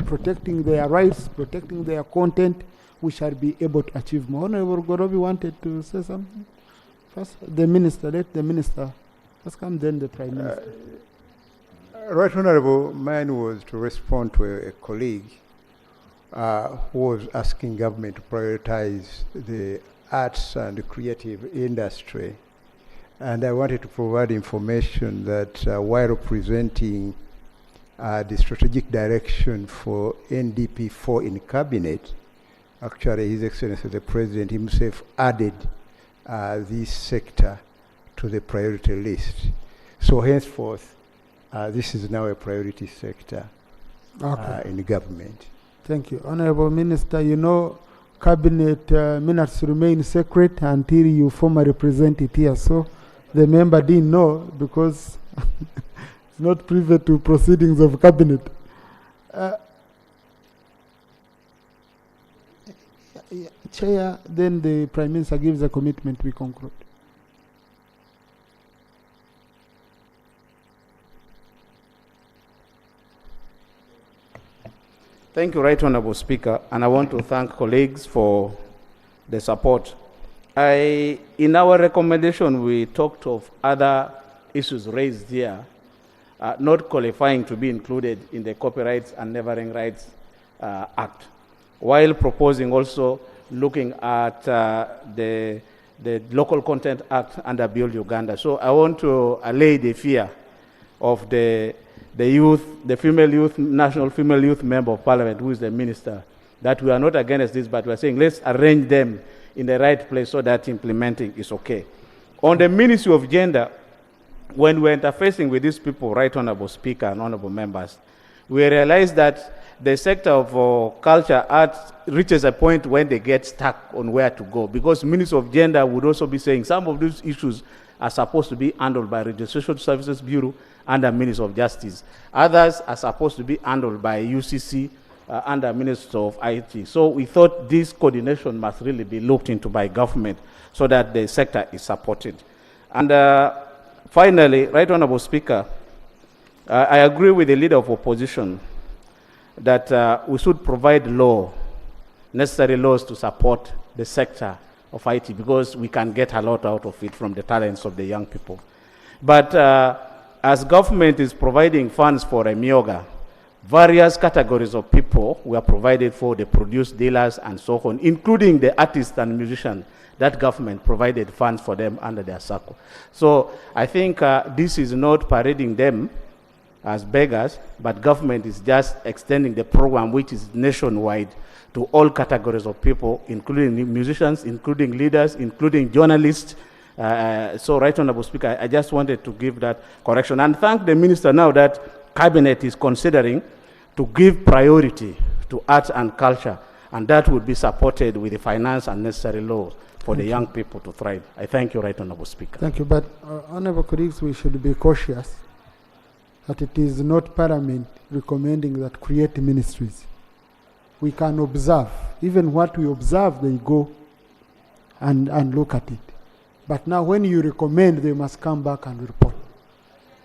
protecting their rights, protecting their content, we shall be able to achieve more. Honorable Gorobi wanted to say something. First, the minister, let the minister first come, then the Prime Minister. Right Honorable, mine was to respond to a colleague who was asking government to prioritize the arts and the creative industry. And I wanted to provide information that while presenting the strategic direction for NDP4 in cabinet, actually His Excellency the President himself added this sector to the priority list. So henceforth, this is now a priority sector in government. Thank you. Honorable Minister, you know, cabinet minutes remain secret until you formally present it here. So the member didn't know because it's not privy to proceedings of cabinet. Chair, then the Prime Minister gives a commitment, we conclude. Thank you, Right Honorable Speaker, and I want to thank colleagues for the support. In our recommendation, we talked of other issues raised here, not qualifying to be included in the Copyrights and Neighboring Rights Act, while proposing also looking at the Local Content Act under Build Uganda. So I want to allay the fear of the youth, the female youth, national female youth member of parliament, who is the minister, that we are not against this, but we are saying let's arrange them in the right place so that implementing is okay. On the Ministry of Gender, when we're interfacing with these people, Right Honorable Speaker and Honorable Members, we realize that the sector of culture, arts reaches a point when they get stuck on where to go, because Ministry of Gender would also be saying some of these issues are supposed to be handled by Registration Services Bureau under Ministry of Justice. Others are supposed to be handled by UCC under Ministry of IT. So we thought this coordination must really be looked into by government so that the sector is supported. And finally, Right Honorable Speaker, I agree with the Leader of Opposition that we should provide necessary laws to support the sector of IT, because we can get a lot out of it from the talents of the young people. But as government is providing funds for Emioga, various categories of people were provided for, the produce dealers and so on, including the artists and musicians, that government provided funds for them under their circle. So I think this is not parading them as beggars, but government is just extending the program, which is nationwide, to all categories of people, including musicians, including leaders, including journalists. So, Right Honorable Speaker, I just wanted to give that correction and thank the Minister now that Cabinet is considering to give priority to arts and culture and that would be supported with the finance and necessary laws for the young people to thrive. I thank you, Right Honorable Speaker. Thank you. But, Honorable colleagues, we should be cautious that it is not Parliament recommending that create ministries. We can observe. Even what we observe, they go and look at it. But now when you recommend, they must come back and report.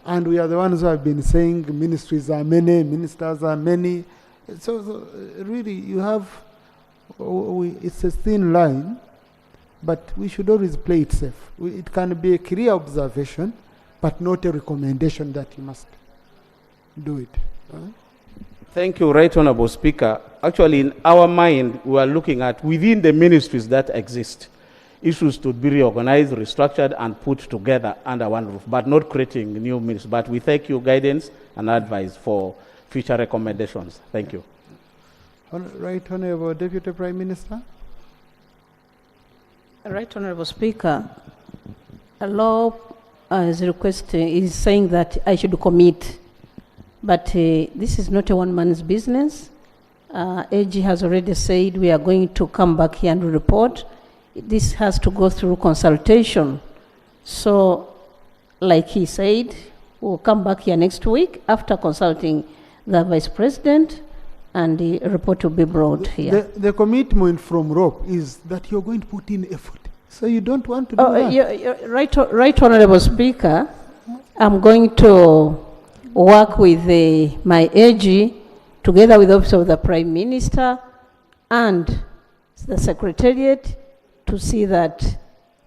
And we are the ones who have been saying ministries are many, ministers are many. So really, you have, it's a thin line, but we should always play it safe. It can be a clear observation, but not a recommendation that you must do it. Thank you, Right Honorable Speaker. Actually, in our mind, we are looking at within the ministries that exist, issues to be reorganized, restructured, and put together under one roof, but not creating new ministries. But we thank you guidance and advice for future recommendations. Thank you. Right Honorable Deputy Prime Minister. Right Honorable Speaker, a law is saying that I should commit, but this is not a one-man's business. AG has already said we are going to come back here and report. This has to go through consultation. So, like he said, we'll come back here next week after consulting the Vice President, and the report will be brought here. The commitment from ROP is that you're going to put in effort. So you don't want to do that? Right Honorable Speaker, I'm going to work with my AG together with the Office of the Prime Minister and the Secretariat to see that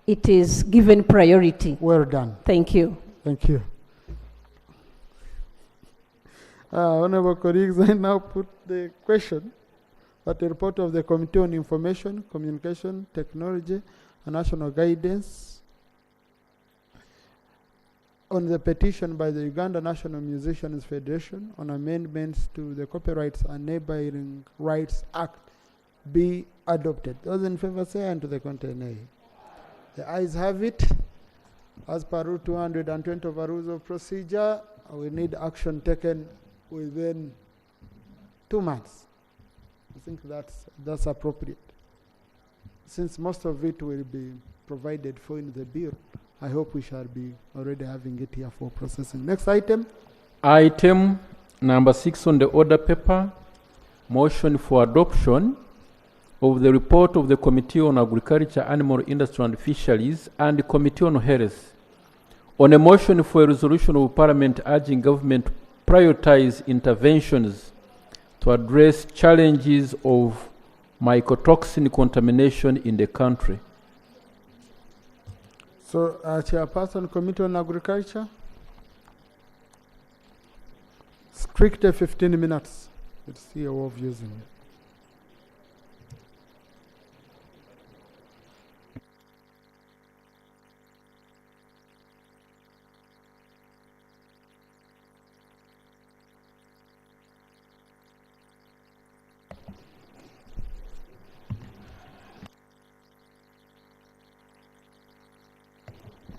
it is given priority. Well done. Thank you. Thank you. Honorable colleagues, I now put the question that the report of the Committee on Information, Communication, Technology, and National Guidance on the petition by the Uganda National Musicians Federation on amendments to the Copyrights and Neighboring Rights Act be adopted. Those in favor say aye, and to the contrary nay. The ayes have it. As per Rule 220 of our Rules of Procedure, we need action taken within 2 months. I think that's appropriate. Since most of it will be provided for in the bill, I hope we shall be already having it here for processing. Next item. Item number 6 on the order paper, motion for adoption of the report of the Committee on Agriculture, Animal Industry and Fisheries and the Committee on Health on a motion for a resolution of Parliament urging government to prioritize interventions to address challenges of mycotoxin contamination in the country. So, Chairperson, Committee on Agriculture, strict 15 minutes. Let's see a way of using it.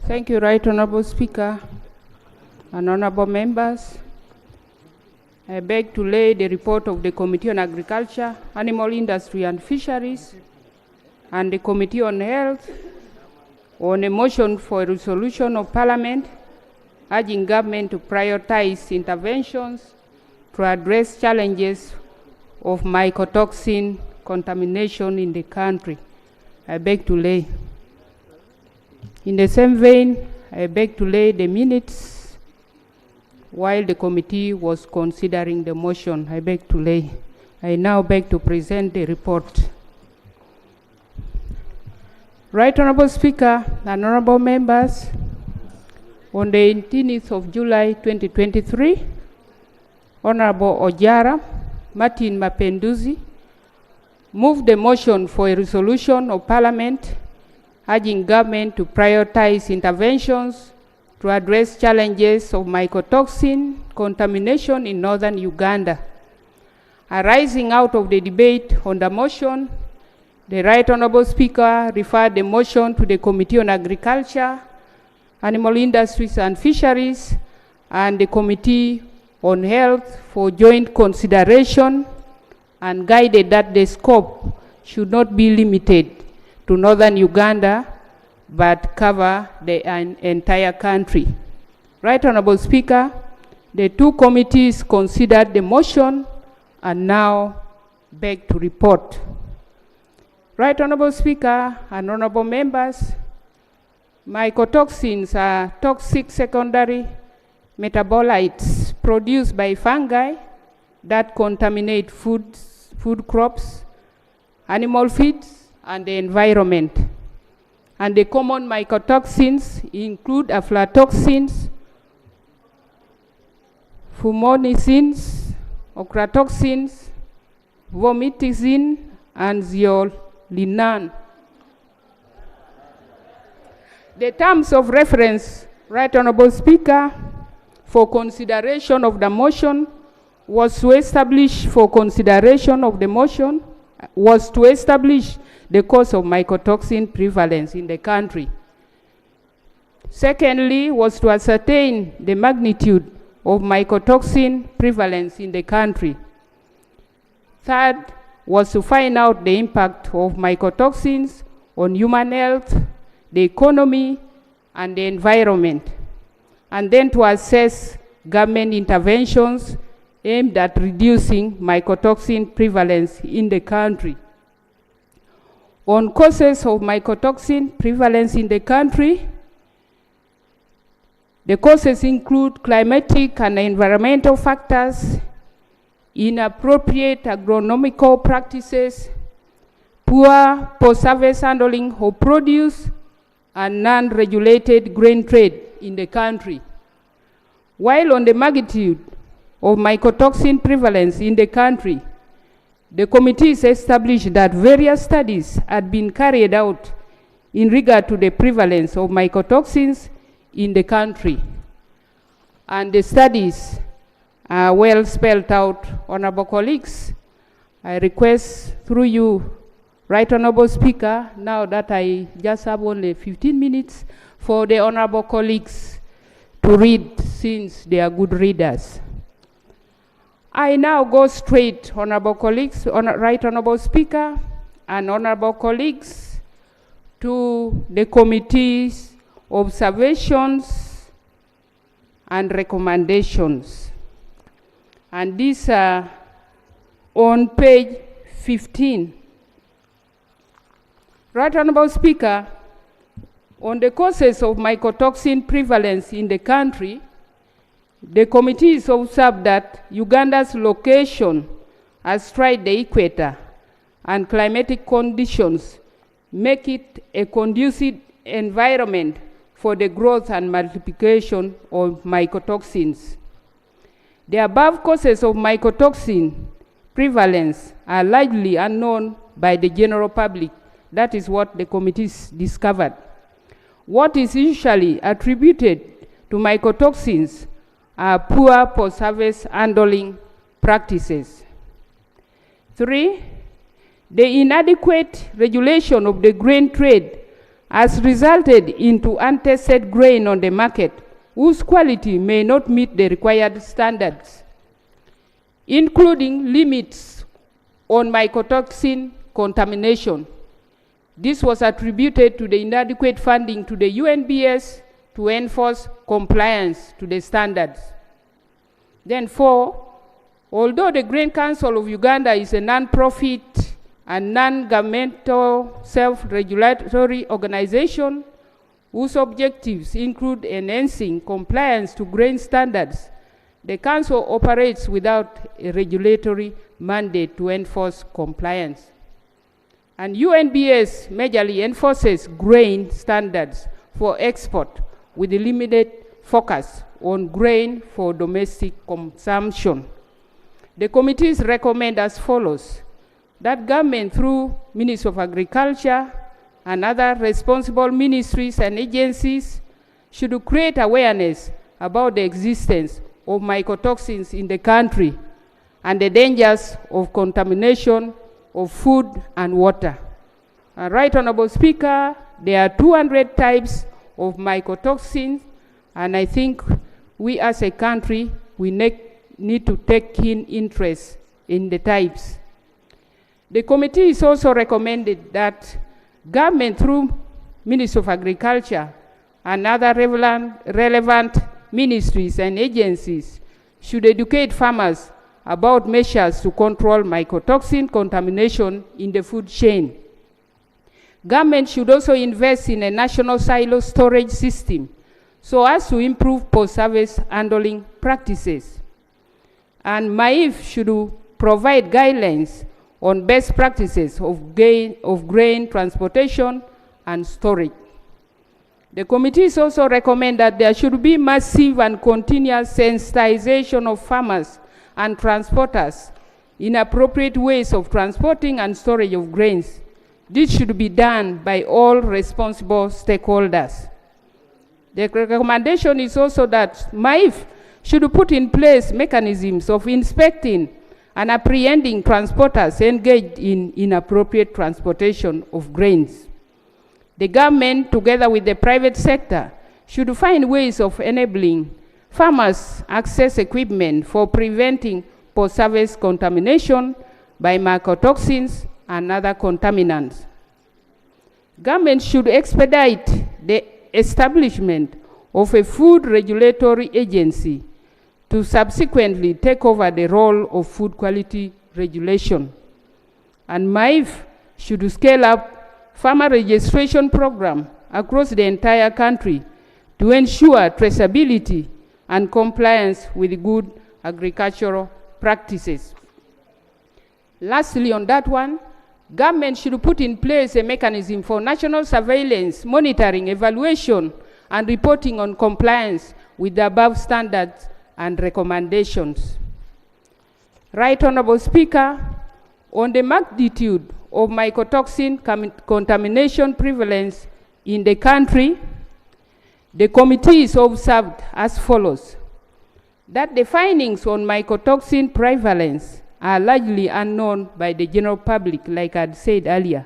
Thank you, Right Honorable Speaker and honorable members. I beg to lay the report of the Committee on Agriculture, Animal Industry and Fisheries and the Committee on Health on a motion for a resolution of Parliament urging government to prioritize interventions to address challenges of mycotoxin contamination in the country. I beg to lay. In the same vein, I beg to lay the minutes while the committee was considering the motion. I beg to lay. I now beg to present the report. Right Honorable Speaker and honorable members, on the 18th of July 2023, Honorable Ojara Martin Mapenduzi moved the motion for a resolution of Parliament urging government to prioritize interventions to address challenges of mycotoxin contamination in northern Uganda. Arising out of the debate on the motion, the Right Honorable Speaker referred the motion to the Committee on Agriculture, Animal Industries and Fisheries, and the Committee on Health for joint consideration and guided that the scope should not be limited to northern Uganda, but cover the entire country. Right Honorable Speaker, the two committees considered the motion and now beg to report. Right Honorable Speaker and honorable members, mycotoxins are toxic secondary metabolites produced by fungi that contaminate food crops, animal feeds, and the environment. And the common mycotoxins include aflatoxins, fumonisins, ochratoxins, vomiticin, and zeolinan. The terms of reference, Right Honorable Speaker, for consideration of the motion was to establish the cause of mycotoxin prevalence in the country. Secondly, was to ascertain the magnitude of mycotoxin prevalence in the country. Third, was to find out the impact of mycotoxins on human health, the economy, and the environment. And then to assess government interventions aimed at reducing mycotoxin prevalence in the country. On causes of mycotoxin prevalence in the country, the causes include climatic and environmental factors, inappropriate agronomical practices, poor post-harvest handling of produce, and non-regulated grain trade in the country. While on the magnitude of mycotoxin prevalence in the country, the committees established that various studies had been carried out in regard to the prevalence of mycotoxins in the country. And the studies are well spelled out. Honorable colleagues, I request through you, Right Honorable Speaker, now that I just have only 15 minutes, for the honorable colleagues to read, since they are good readers. I now go straight, honorable colleagues, Right Honorable Speaker, and honorable colleagues, to the committee's observations and recommendations. And these are on page 15. Right Honorable Speaker, on the causes of mycotoxin prevalence in the country, the committee is observed that Uganda's location astride the equator and climatic conditions make it a conducive environment for the growth and multiplication of mycotoxins. The above causes of mycotoxin prevalence are largely unknown by the general public. That is what the committees discovered. What is usually attributed to mycotoxins are poor post-harvest handling practices. 3, the inadequate regulation of the grain trade has resulted into untested grain on the market whose quality may not meet the required standards, including limits on mycotoxin contamination. This was attributed to the inadequate funding to the UNBS to enforce compliance to the standards. Then 4, although the Grain Council of Uganda is a non-profit and non-governmental self-regulatory organization whose objectives include enhancing compliance to grain standards, the Council operates without a regulatory mandate to enforce compliance. And UNBS majorly enforces grain standards for export with a limited focus on grain for domestic consumption. The committees recommend as follows: that government through Ministry of Agriculture and other responsible ministries and agencies should create awareness about the existence of mycotoxins in the country and the dangers of contamination of food and water. Right Honorable Speaker, there are 200 types of mycotoxins, and I think we as a country, we need to take keen interest in the types The committee is also recommended that government through Ministry of Agriculture and other relevant ministries and agencies should educate farmers about measures to control mycotoxin contamination in the food chain. Government should also invest in a national silo storage system so as to improve post-harvest handling practices. And MAIF should provide guidelines on best practices of grain transportation and storage. The committees also recommend that there should be massive and continuous sensitization of farmers and transporters in appropriate ways of transporting and storage of grains. This should be done by all responsible stakeholders. The recommendation is also that MAIF should put in place mechanisms of inspecting and apprehending transporters engaged in inappropriate transportation of grains. The government, together with the private sector, should find ways of enabling farmers access equipment for preventing post-harvest contamination by mycotoxins and other contaminants. Government should expedite the establishment of a food regulatory agency to subsequently take over the role of food quality regulation. And MAIF should scale up farmer registration program across the entire country to ensure traceability and compliance with good agricultural practices. Lastly, on that one, government should put in place a mechanism for national surveillance, monitoring, evaluation, and reporting on compliance with the above standards and recommendations. Right Honorable Speaker, on the magnitude of mycotoxin contamination prevalence in the country, the committee is observed as follows: that the findings on mycotoxin prevalence are largely unknown by the general public, like I said earlier.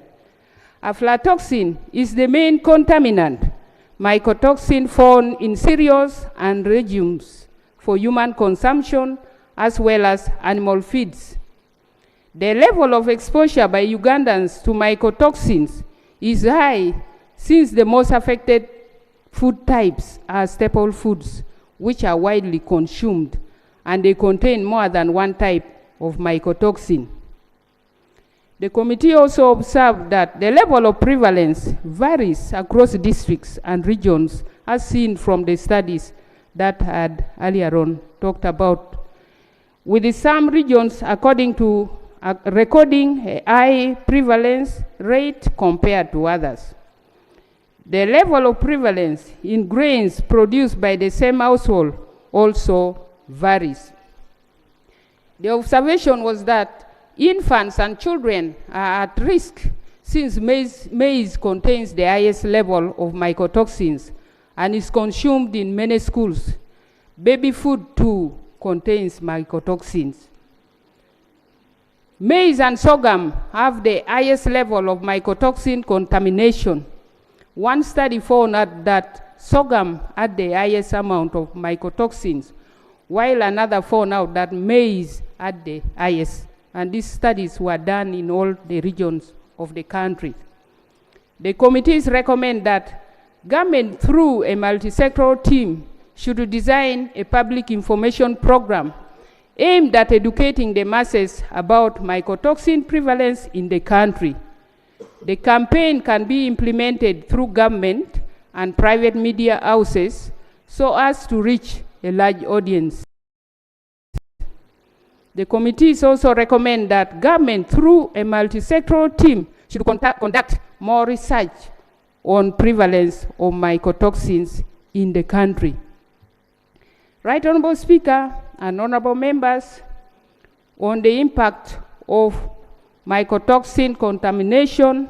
Aflatoxin is the main contaminant, mycotoxin found in cereals and legumes for human consumption as well as animal feeds. The level of exposure by Ugandans to mycotoxins is high since the most affected food types are staple foods, which are widely consumed, and they contain more than one type of mycotoxin. The committee also observed that the level of prevalence varies across districts and regions, as seen from the studies that had earlier on talked about, with some regions recording a high prevalence rate compared to others. The level of prevalence in grains produced by the same household also varies. The observation was that infants and children are at risk since maize contains the highest level of mycotoxins and is consumed in many schools. Baby food too contains mycotoxins. Maize and sorghum have the highest level of mycotoxin contamination. One study found that sorghum had the highest amount of mycotoxins, while another found out that maize had the highest. And these studies were done in all the regions of the country. The committees recommend that government, through a multi-sectoral team, should design a public information program aimed at educating the masses about mycotoxin prevalence in the country. The campaign can be implemented through government and private media houses so as to reach a large audience. The committees also recommend that government, through a multi-sectoral team, should conduct more research on prevalence of mycotoxins in the country. Right Honorable Speaker and honorable members, on the impact of mycotoxin contamination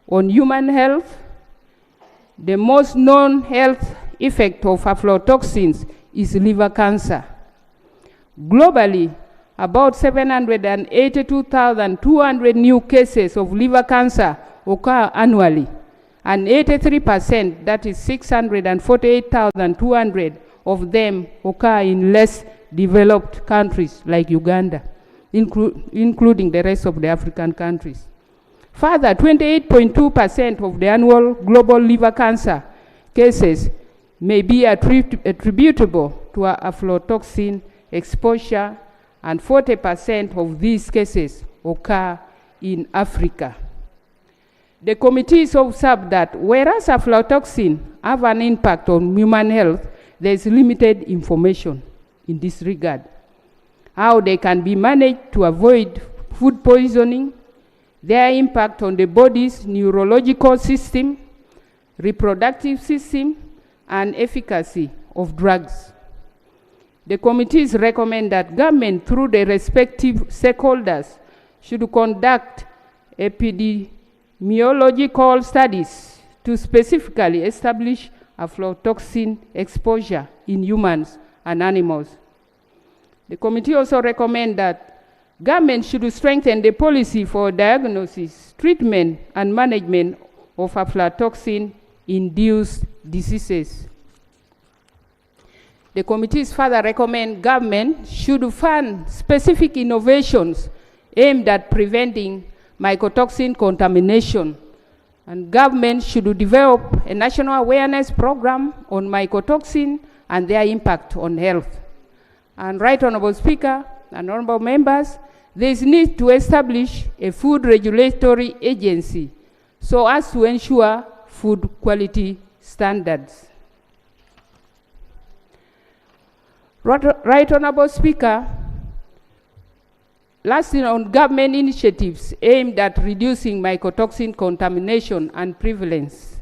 on human health, the most known health effect of aflatoxins is liver cancer. Globally, about 782,200 new cases of liver cancer occur annually, and 83%, that is 648,200 of them, occur in less developed countries like Uganda. including the rest of the African countries. Further, 28.2% of the annual global liver cancer cases may be attributable to aflatoxin exposure, and 40% of these cases occur in Africa. The committee is observed that whereas aflatoxin have an impact on human health, there is limited information in this regard. How they can be managed to avoid food poisoning, their impact on the body's neurological system, reproductive system, and efficacy of drugs. The committees recommend that government, through the respective stakeholders, should conduct epidemiological studies to specifically establish aflatoxin exposure in humans and animals. The committee also recommends that government should strengthen the policy for diagnosis, treatment, and management of aflatoxin-induced diseases. The committees further recommend government should fund specific innovations aimed at preventing mycotoxin contamination, and government should develop a national awareness program on mycotoxin and their impact on health. And Right Honourable Speaker and honourable members, there is need to establish a food regulatory agency so as to ensure food quality standards. Right Honourable Speaker, lastly, on government initiatives aimed at reducing mycotoxin contamination and prevalence,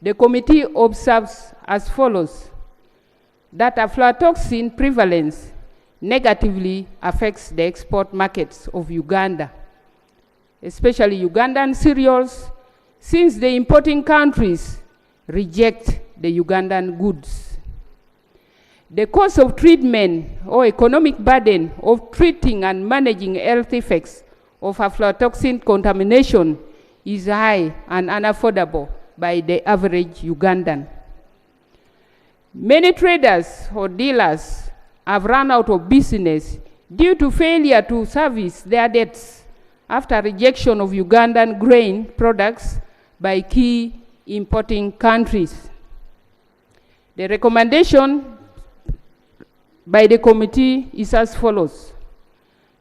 the committee observes as follows: that aflatoxin prevalence negatively affects the export markets of Uganda, especially Ugandan cereals, since the importing countries reject the Ugandan goods. The cost of treatment or economic burden of treating and managing health effects of aflatoxin contamination is high and unaffordable by the average Ugandan. Many traders or dealers have run out of business due to failure to service their debts after rejection of Ugandan grain products by key importing countries. The recommendation by the committee is as follows: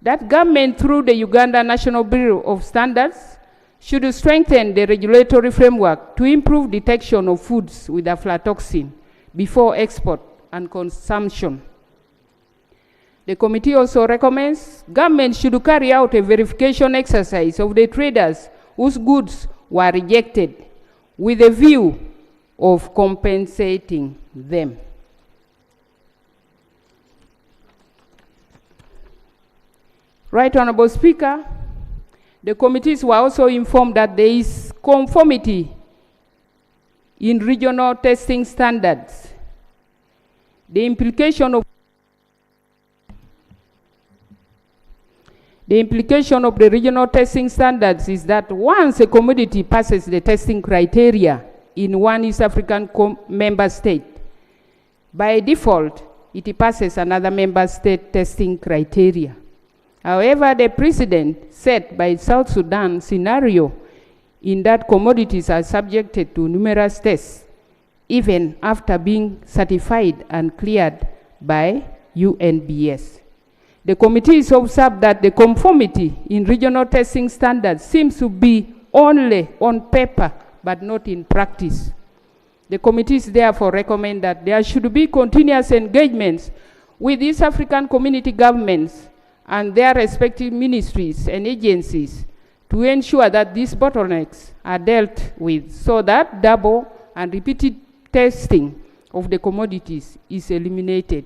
that government, through the Uganda National Bureau of Standards, should strengthen the regulatory framework to improve detection of foods with aflatoxin before export and consumption. The committee also recommends government should carry out a verification exercise of the traders whose goods were rejected with a view of compensating them. Right Honourable Speaker, the committees were also informed that there is conformity in regional testing standards. The implication of the regional testing standards is that once a commodity passes the testing criteria in one East African member state, by default, it passes another member state testing criteria. However, the precedent set by South Sudan scenario in that commodities are subjected to numerous tests, even after being certified and cleared by UNBS. The committee is observed that the conformity in regional testing standards seems to be only on paper, but not in practice. The committees therefore recommend that there should be continuous engagements with East African community governments and their respective ministries and agencies to ensure that these bottlenecks are dealt with so that double and repeated testing of the commodities is eliminated.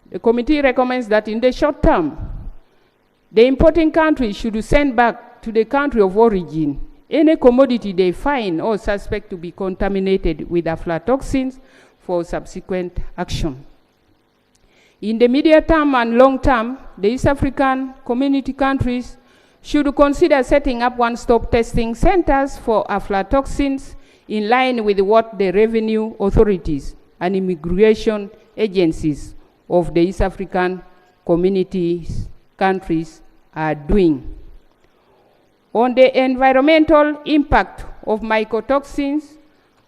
The committee recommends that in the short term, the importing country should send back to the country of origin any commodity they find or suspect to be contaminated with aflatoxins for subsequent action. In the medium term and long term, the East African community countries should consider setting up one-stop testing centers for aflatoxins in line with what the revenue authorities and immigration agencies of the East African communities countries are doing. On the environmental impact of mycotoxins,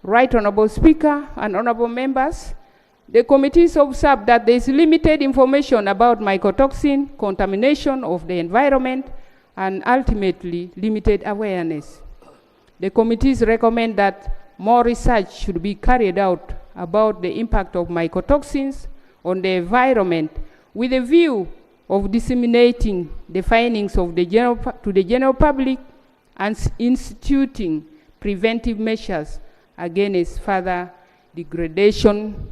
Right Honorable Speaker and Honorable Members, the committees observed that there is limited information about mycotoxin contamination of the environment and ultimately limited awareness. The committees recommend that more research should be carried out about the impact of mycotoxins on the environment with a view of disseminating the findings of the to the general public and instituting preventive measures against further degradation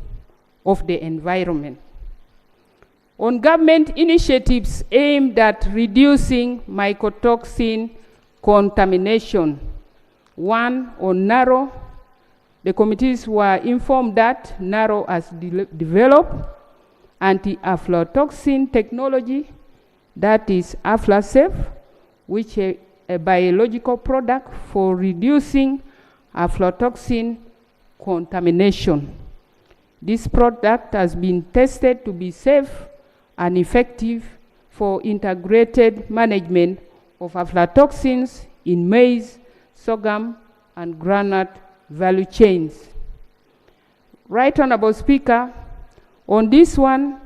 of the environment. On government initiatives aimed at reducing mycotoxin contamination, one on NARO, the committees were informed that NARO has developed anti-aflatoxin technology, that is AflaSafe, which is a biological product for reducing aflatoxin contamination. This product has been tested to be safe and effective for integrated management of aflatoxins in maize, sorghum, and groundnut value chains. Right Honorable Speaker, on this one,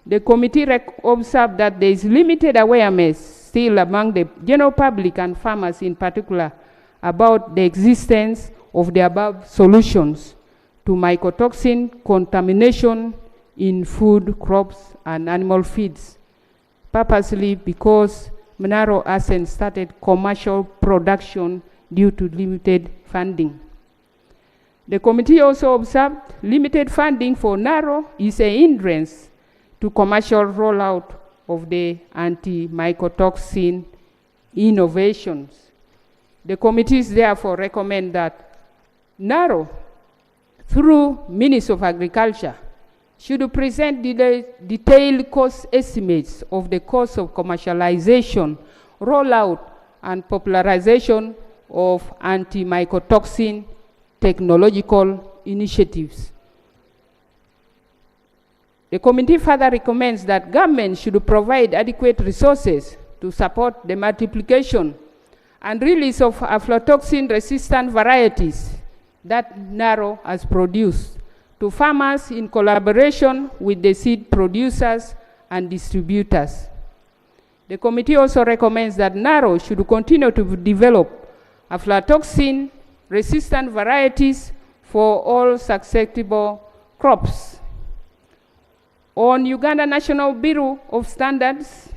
the committee observed that there is limited awareness still among the general public and farmers in particular about the existence of the above solutions to mycotoxin contamination in food, crops, and animal feeds, purposely because NARO hasn't started commercial production due to limited funding. The committee also observed limited funding for NARO is a hindrance to commercial rollout of the anti-mycotoxin innovations. The committees therefore recommend that NARO, through Ministry of Agriculture, should present detailed cost estimates of the cost of commercialization, rollout, and popularization of anti-mycotoxin technological initiatives. The committee further recommends that government should provide adequate resources to support the multiplication and release of aflatoxin-resistant varieties that NARO has produced to farmers in collaboration with the seed producers and distributors. The committee also recommends that NARO should continue to develop aflatoxin-resistant varieties for all susceptible crops. On Uganda National Bureau of Standards,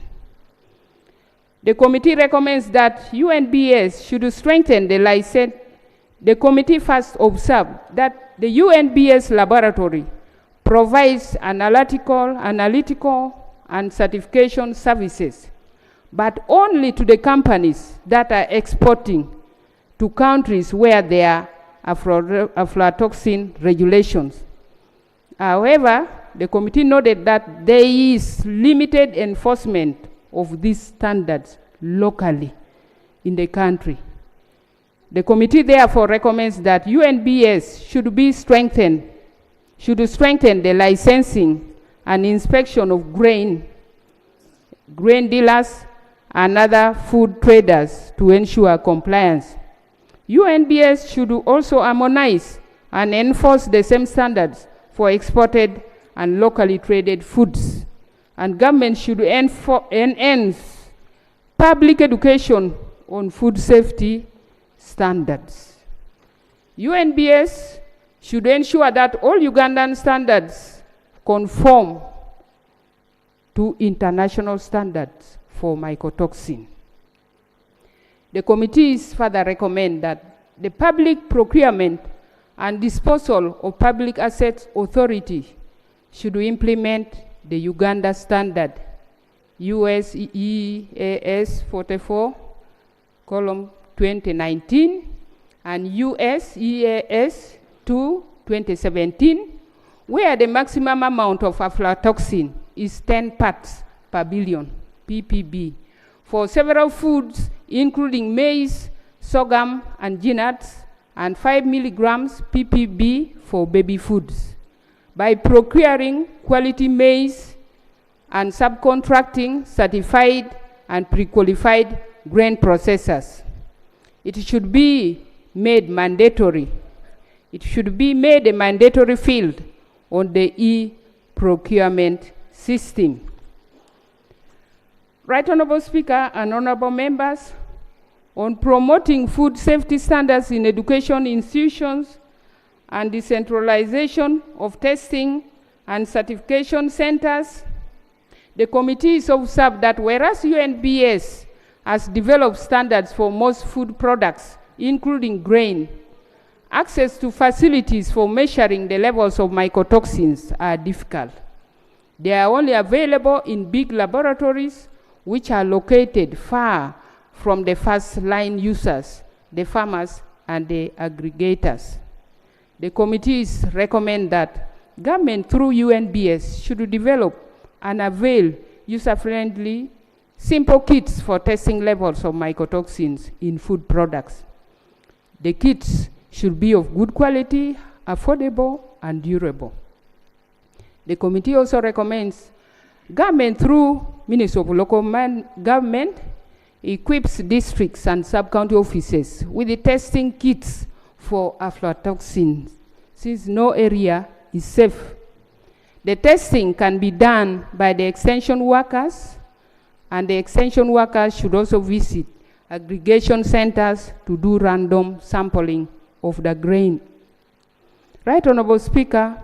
the committee recommends that UNBS should strengthen the license. The committee first observed that the UNBS laboratory provides analytical and certification services, but only to the companies that are exporting to countries where there are aflatoxin regulations. However, the committee noted that there is limited enforcement of these standards locally in the country. The committee therefore recommends that UNBS should strengthen the licensing and inspection of grain dealers and other food traders to ensure compliance. UNBS should also harmonize and enforce the same standards for exported and locally traded foods. And government should enhance public education on food safety standards. UNBS should ensure that all Ugandan standards conform to international standards for mycotoxin. The committees further recommend that the Public Procurement and Disposal of Public Assets Authority should implement the Uganda standard US EAS 44, column 2019, and US EAS 2, 2017, where the maximum amount of aflatoxin is 10 parts per billion, ppb, for several foods, including maize, sorghum, and nuts, and 5 milligrams ppb for baby foods. By procuring quality maize and subcontracting certified and pre-qualified grain processors. It should be made mandatory. It should be made a mandatory field on the e-procurement system. Right Honorable Speaker and honorable members, on promoting food safety standards in education institutions and decentralization of testing and certification centers, the committee is observed that whereas UNBS has developed standards for most food products, including grain, access to facilities for measuring the levels of mycotoxins are difficult. They are only available in big laboratories which are located far from the first-line users, the farmers and the aggregators. The committees recommend that government through UNBS should develop and avail user-friendly, simple kits for testing levels of mycotoxins in food products. The kits should be of good quality, affordable, and durable. The committee also recommends government through Ministry of Local Government equips districts and sub-county offices with the testing kits for aflatoxins, since no area is safe. The testing can be done by the extension workers, and the extension workers should also visit aggregation centers to do random sampling of the grain. Right Honorable Speaker,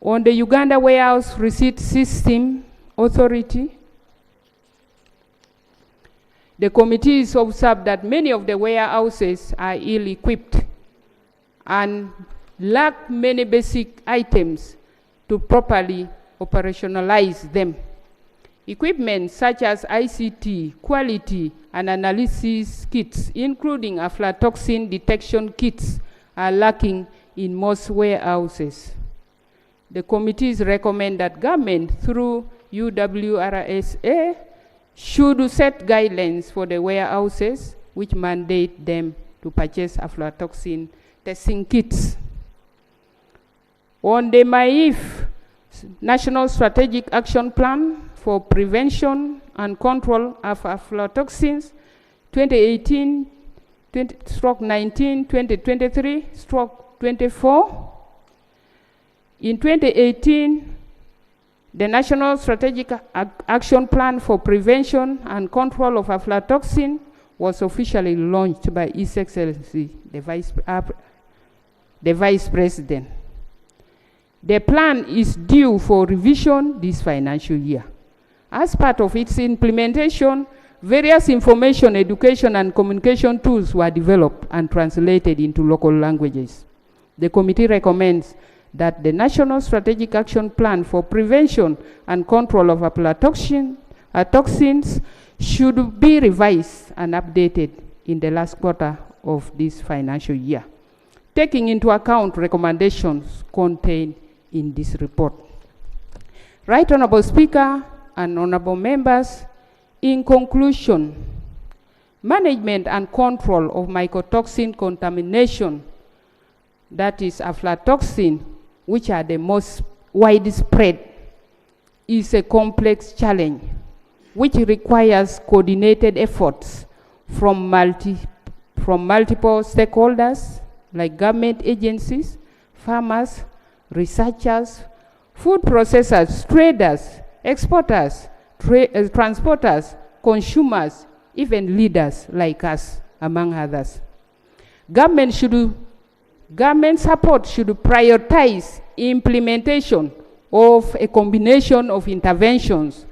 on the Uganda Warehouse Receipt System Authority, the committee is observed that many of the warehouses are ill-equipped and lack many basic items to properly operationalize them. Equipment such as ICT, quality, and analysis kits, including aflatoxin detection kits, are lacking in most warehouses. The committees recommend that government through UWRSA should set guidelines for the warehouses which mandate them to purchase aflatoxin testing kits. On the MAIF National Strategic Action Plan for Prevention and Control of Aflatoxins 2018-19, 2023-24, in 2018, the National Strategic Action Plan for Prevention and Control of Aflatoxin was officially launched by His Excellency, the Vice President. The plan is due for revision this financial year. As part of its implementation, various information, education, and communication tools were developed and translated into local languages. The committee recommends that the National Strategic Action Plan for Prevention and Control of Aflatoxins should be revised and updated in the last quarter of this financial year, taking into account recommendations contained in this report. Right Honorable Speaker and honorable members, in conclusion, management and control of mycotoxin contamination, that is aflatoxin, which are the most widespread, is a complex challenge which requires coordinated efforts from multiple stakeholders like government agencies, farmers, researchers, food processors, traders, exporters, transporters, consumers, even leaders like us, among others. Government support should prioritize implementation of a combination of interventions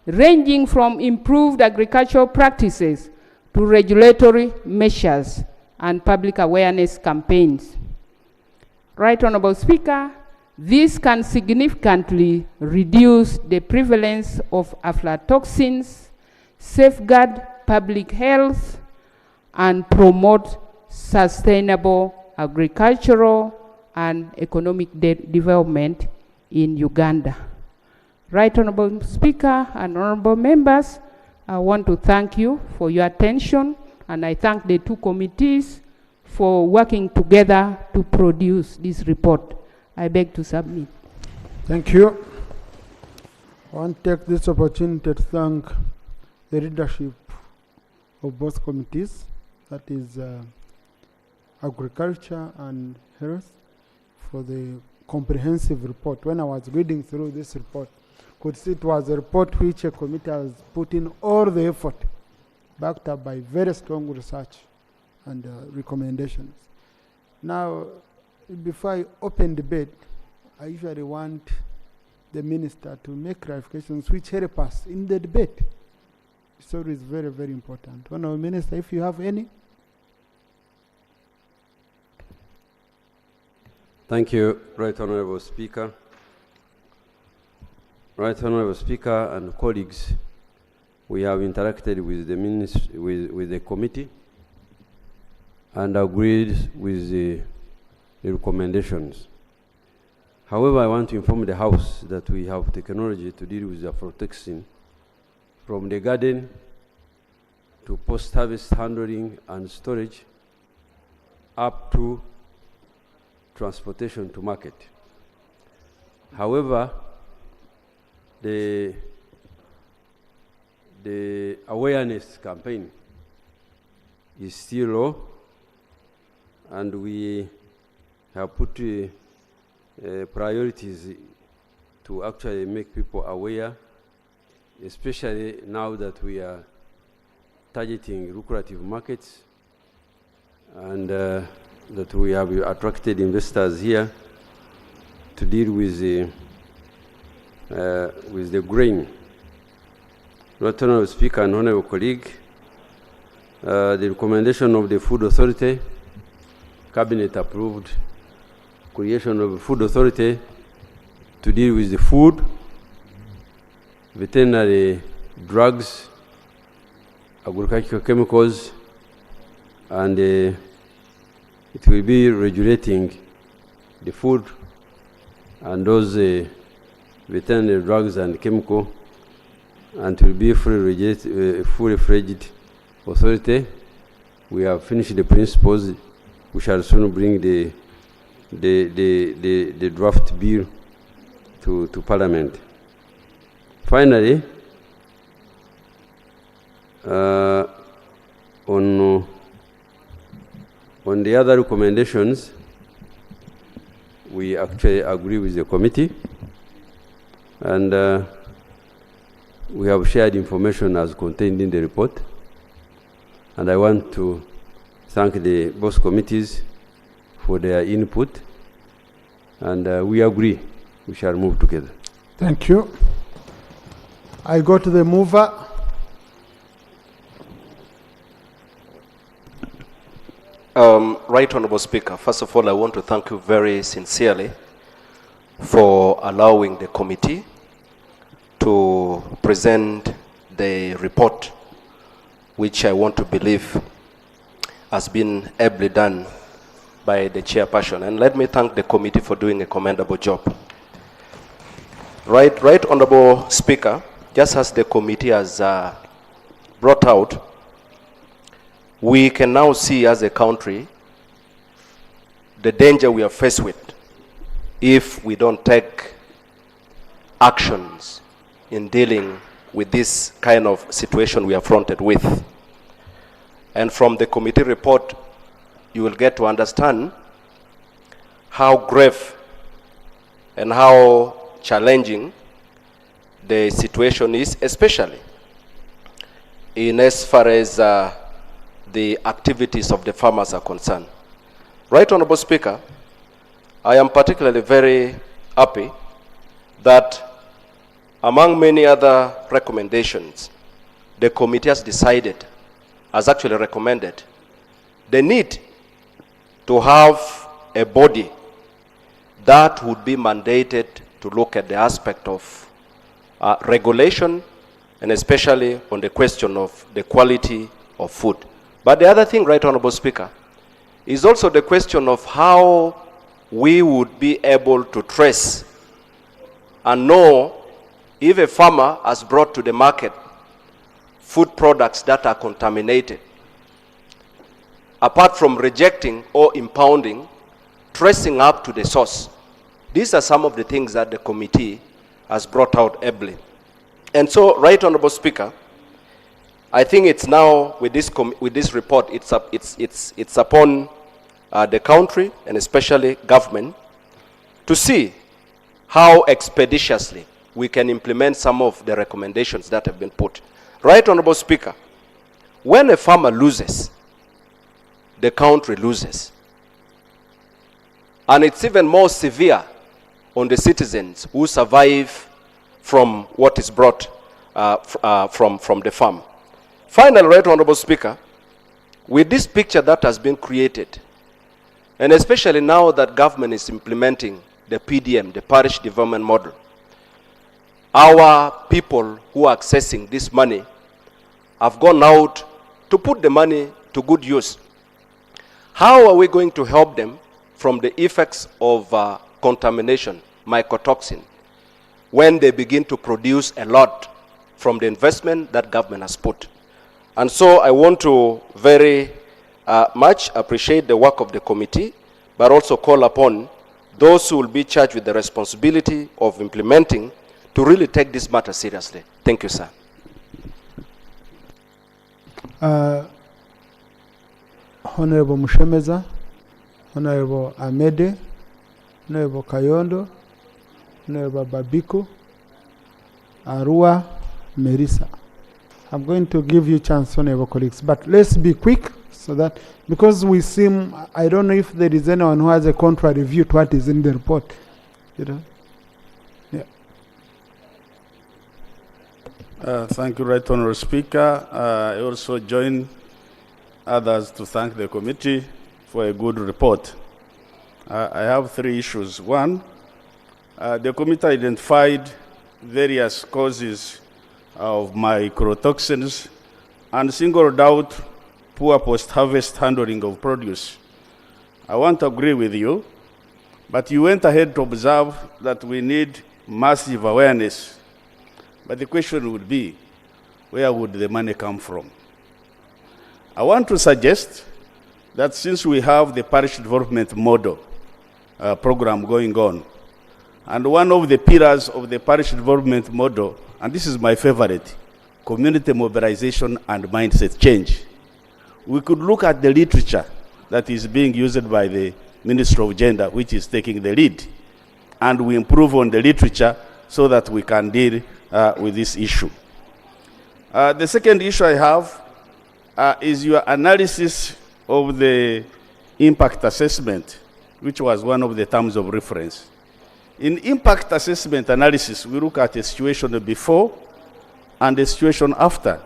ranging from improved agricultural practices to regulatory measures and public awareness campaigns. Right Honorable Speaker, this can significantly reduce the prevalence of aflatoxins, safeguard public health, and promote sustainable agricultural and economic development in Uganda. Right Honorable Speaker and honorable members, I want to thank you for your attention, and I thank the two committees for working together to produce this report. I beg to submit. Thank you. I want to take this opportunity to thank the leadership of both committees, that is Agriculture and Health, for the comprehensive report. When I was reading through this report, could see it was a report which a committee has put in all the effort, backed up by very strong research and recommendations. Now, before I open debate, I usually want the minister to make clarifications which help us in the debate. So it is very, very important. Honourable Minister, if you have any. Thank you, Right Honourable Speaker. Right Honourable Speaker and colleagues, we have interacted with the with the committee and agreed with the recommendations. However, I want to inform the House that we have technology to deal with the aflatoxin from the garden to post-harvest handling and storage up to transportation to market. However, the awareness campaign is still low, and we have put priorities to actually make people aware, especially now that we are targeting lucrative markets and that we have attracted investors here to deal with the grain. Right Honourable Speaker and Honourable colleague, the recommendation of the Food Authority, Cabinet approved creation of a Food Authority to deal with the food, veterinary drugs, agricultural chemicals, and it will be regulating the food and those veterinary drugs and chemical, and it will be fully fledged authority. We have finished the principles. We shall soon bring the draft bill to Parliament. Finally, on the other recommendations, we actually agree with the committee, and we have shared information as contained in the report. And I want to thank both committees for their input, and we agree we shall move together. Thank you. I go to the mover. Right Honourable Speaker, first of all, I want to thank you very sincerely for allowing the committee to present the report, which I want to believe has been ably done by the chairperson. And let me thank the committee for doing a commendable job. Right Honourable Speaker, just as the committee has brought out, we can now see as a country the danger we are faced with if we don't take actions in dealing with this kind of situation we are fronted with. And from the committee report, you will get to understand how grave and how challenging the situation is, especially in as far as the activities of the farmers are concerned. Right Honourable Speaker, I am particularly very happy that among many other recommendations, the committee has actually recommended the need to have a body that would be mandated to look at the aspect of regulation, and especially on the question of the quality of food. But the other thing, Right Honourable Speaker, is also the question of how we would be able to trace and know if a farmer has brought to the market food products that are contaminated. Apart from rejecting or impounding, tracing up to the source. These are some of the things that the committee has brought out ably. And so, Right Honorable Speaker, I think it's now, with this report, it's upon the country, and especially government, to see how expeditiously we can implement some of the recommendations that have been put. Right Honorable Speaker, when a farmer loses, the country loses. And it's even more severe on the citizens who survive from what is brought from the farm. Finally, Right Honorable Speaker, with this picture that has been created, and especially now that government is implementing the PDM, the parish development model, our people who are accessing this money have gone out to put the money to good use. How are we going to help them from the effects of contamination, mycotoxin, when they begin to produce a lot from the investment that government has put? And so I want to very much appreciate the work of the committee, but also call upon those who will be charged with the responsibility of implementing to really take this matter seriously. Thank you, sir. Honorable Mushemeza, Honorable Amede, Honorable Kayondo, Honorable Babiku, Arua, Merisa. I'm going to give you a chance, honorable colleagues, but let's be quick so that, because we seem, I don't know if there is anyone who has a contrary view to what is in the report. You know? Yeah. Thank you, Right Honourable Speaker. I also join others to thank the committee for a good report. I have three issues. One, the committee identified various causes of mycotoxins and singled out poor post-harvest handling of produce. I want to agree with you, but you went ahead to observe that we need massive awareness. But the question would be, where would the money come from? I want to suggest that since we have the parish development model program going on, and one of the pillars of the parish development model, and this is my favorite, community mobilization and mindset change. We could look at the literature that is being used by the Ministry of Gender, which is taking the lead, and we improve on the literature so that we can deal with this issue. The second issue I have is your analysis of the impact assessment, which was one of the terms of reference. In impact assessment analysis, we look at the situation before and the situation after.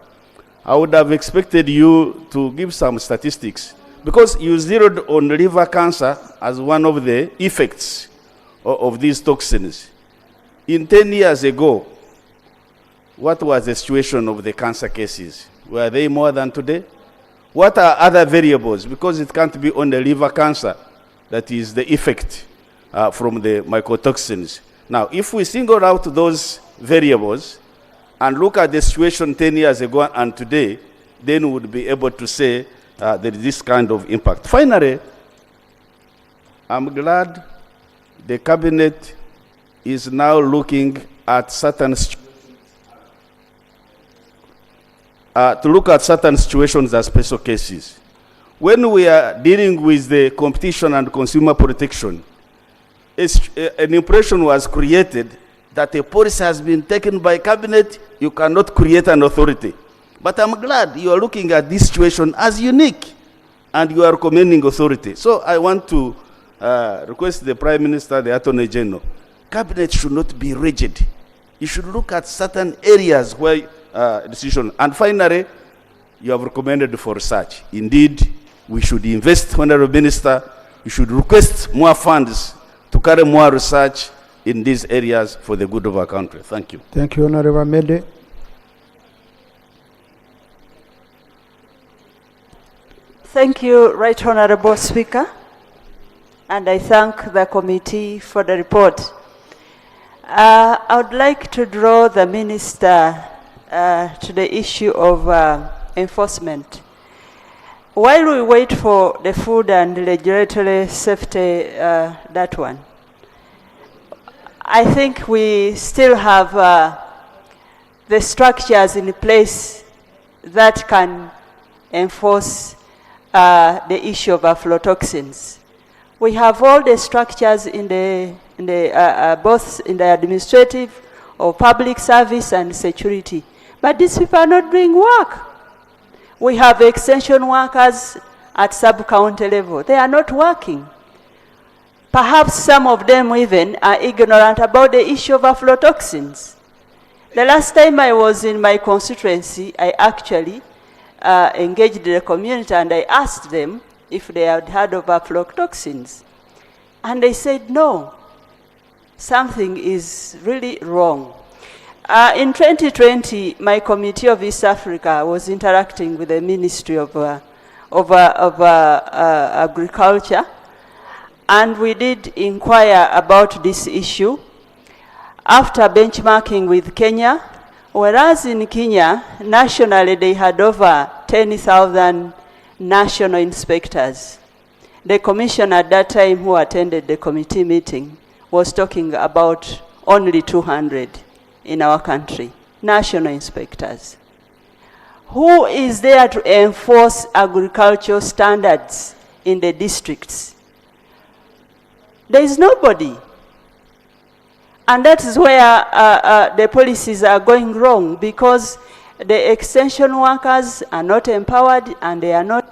I would have expected you to give some statistics, because you zeroed on liver cancer as one of the effects of these toxins. In 10 years ago, what was the situation of the cancer cases? Were they more than today? What are other variables? Because it can't be only liver cancer that is the effect from the mycotoxins. Now, if we single out those variables and look at the situation 10 years ago and today, then we would be able to say there is this kind of impact. Finally, I'm glad the cabinet is now looking at certain situations as special cases. When we are dealing with the competition and consumer protection, an impression was created that a policy has been taken by cabinet, you cannot create an authority. But I'm glad you are looking at this situation as unique and you are recommending authority. So I want to request the Prime Minister, the Attorney General, cabinet should not be rigid. You should look at certain areas where decision. And finally, you have recommended for research. Indeed, we should invest, Honorable Minister, you should request more funds to carry more research in these areas for the good of our country. Thank you. Thank you, Honorable Mede. Thank you, Right Honorable Speaker, and I thank the committee for the report. I would like to draw the Minister to the issue of enforcement. While we wait for the food and regulatory safety, that one, I think we still have the structures in place that can enforce the issue of aflatoxins. We have all the structures in both in the administrative or public service and security, but these people are not doing work. We have extension workers at sub-county level. They are not working. Perhaps some of them even are ignorant about the issue of aflatoxins. The last time I was in my constituency, I actually engaged the community and I asked them if they had heard of aflatoxins. And they said no, something is really wrong. In 2020, my Committee of East Africa was interacting with the Ministry of Agriculture, and we did inquire about this issue after benchmarking with Kenya, whereas in Kenya, nationally they had over 10,000 national inspectors. The commissioner at that time who attended the committee meeting was talking about only 200 in our country, national inspectors. Who is there to enforce agricultural standards in the districts? There is nobody. And that is where the policies are going wrong, because the extension workers are not empowered and they are not.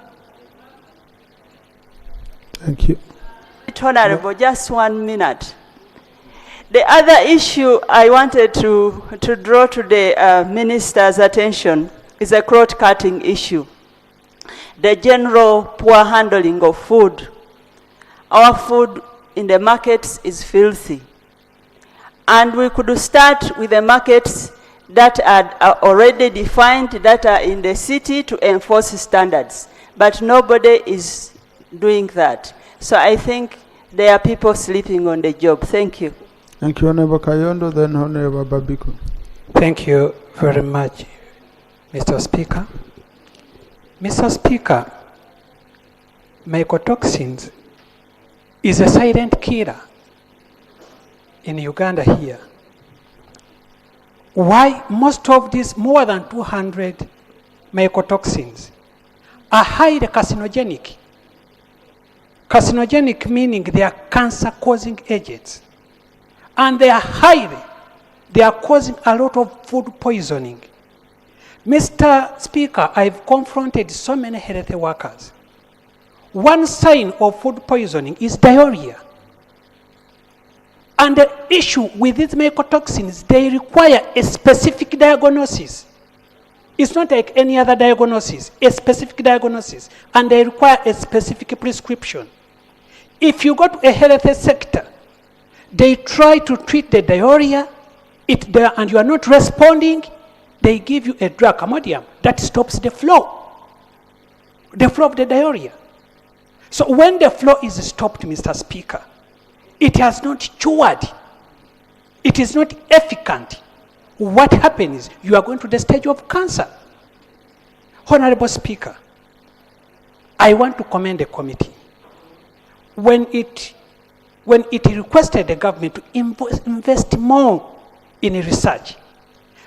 Thank you. Honorable, just 1 minute. The other issue I wanted to draw to the minister's attention is a crowd-cutting issue. The general poor handling of food. Our food in the markets is filthy. And we could start with the markets that are already defined, that are in the city, to enforce standards. But nobody is doing that. So I think there are people sleeping on the job. Thank you. Thank you, Honorable Kayondo, then Honorable Babiko. Thank you very much, Mr. Speaker. Mr. Speaker, mycotoxins is a silent killer in Uganda here. Why most of these more than 200 mycotoxins are highly carcinogenic? Carcinogenic meaning they are cancer-causing agents. And they are causing a lot of food poisoning. Mr. Speaker, I've confronted so many health workers. One sign of food poisoning is diarrhea. And the issue with these mycotoxins, they require a specific diagnosis. It's not like any other diagnosis, a specific diagnosis, and they require a specific prescription. If you go to a health sector, they try to treat the diarrhea, and you are not responding, they give you a drug, Imodium, that stops the flow of the diarrhea. So when the flow is stopped, Mr. Speaker, it has not cured. It is not efficient. What happens is you are going to the stage of cancer. Honorable Speaker, I want to commend the committee. When it requested the government to invest more in research,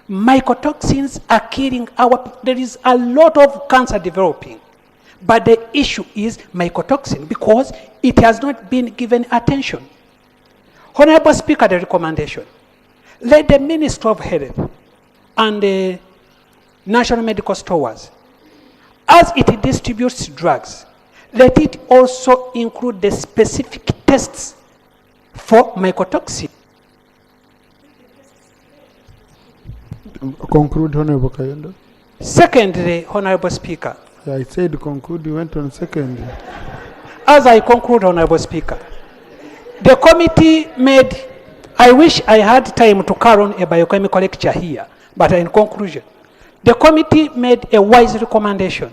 mycotoxins are killing there is a lot of cancer developing. But the issue is mycotoxin because it has not been given attention. Honorable Speaker, the recommendation. Let the Ministry of Health and the National Medical Stores, as it distributes drugs, let it also include the specific tests for mycotoxin. Conclude, Honorable Kayondo. Secondly, Honorable Speaker. Yeah, I said conclude, you went on second. As I conclude, Honorable Speaker, the committee made, I wish I had time to carry on a biochemical lecture here, but in conclusion, the committee made a wise recommendation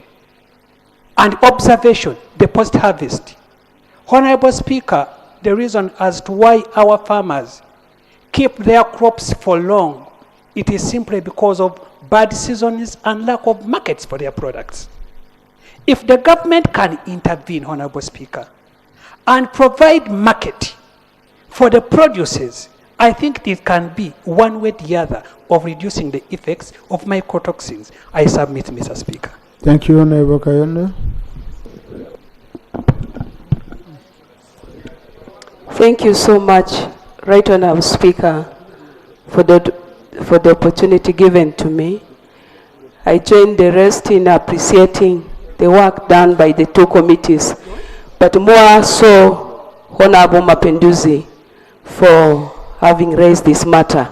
and observation, the post-harvest. Honorable Speaker, the reason as to why our farmers keep their crops for long, it is simply because of bad seasons and lack of markets for their products. If the government can intervene, Honorable Speaker, and provide market for the produces I think it can be one way or the other of reducing the effects of mycotoxins. I submit, Mr. Speaker. Thank you, Honorable Kayonde. Thank you so much, Right Honorable Speaker, for the opportunity given to me. I join the rest in appreciating the work done by the two committees, but more so Honorable Mapinduzi for having raised this matter.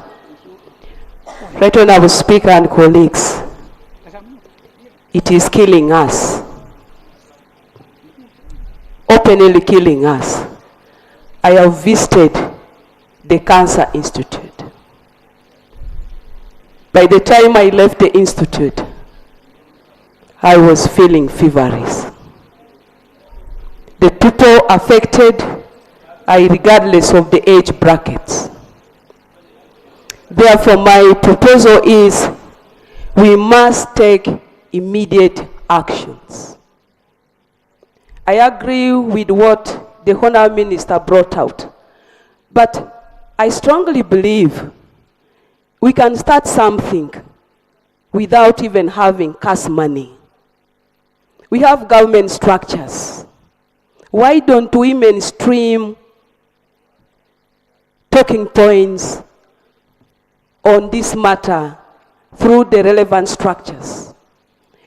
Right Honorable Speaker and colleagues, it is killing us, openly killing us. I have visited the Cancer Institute. By the time I left the institute, I was feeling feverish. The people affected are regardless of the age brackets. Therefore, my proposal is we must take immediate actions. I agree with what the Honourable Minister brought out, but I strongly believe we can start something without even having cash money. We have government structures. Why don't we mainstream talking points on this matter through the relevant structures,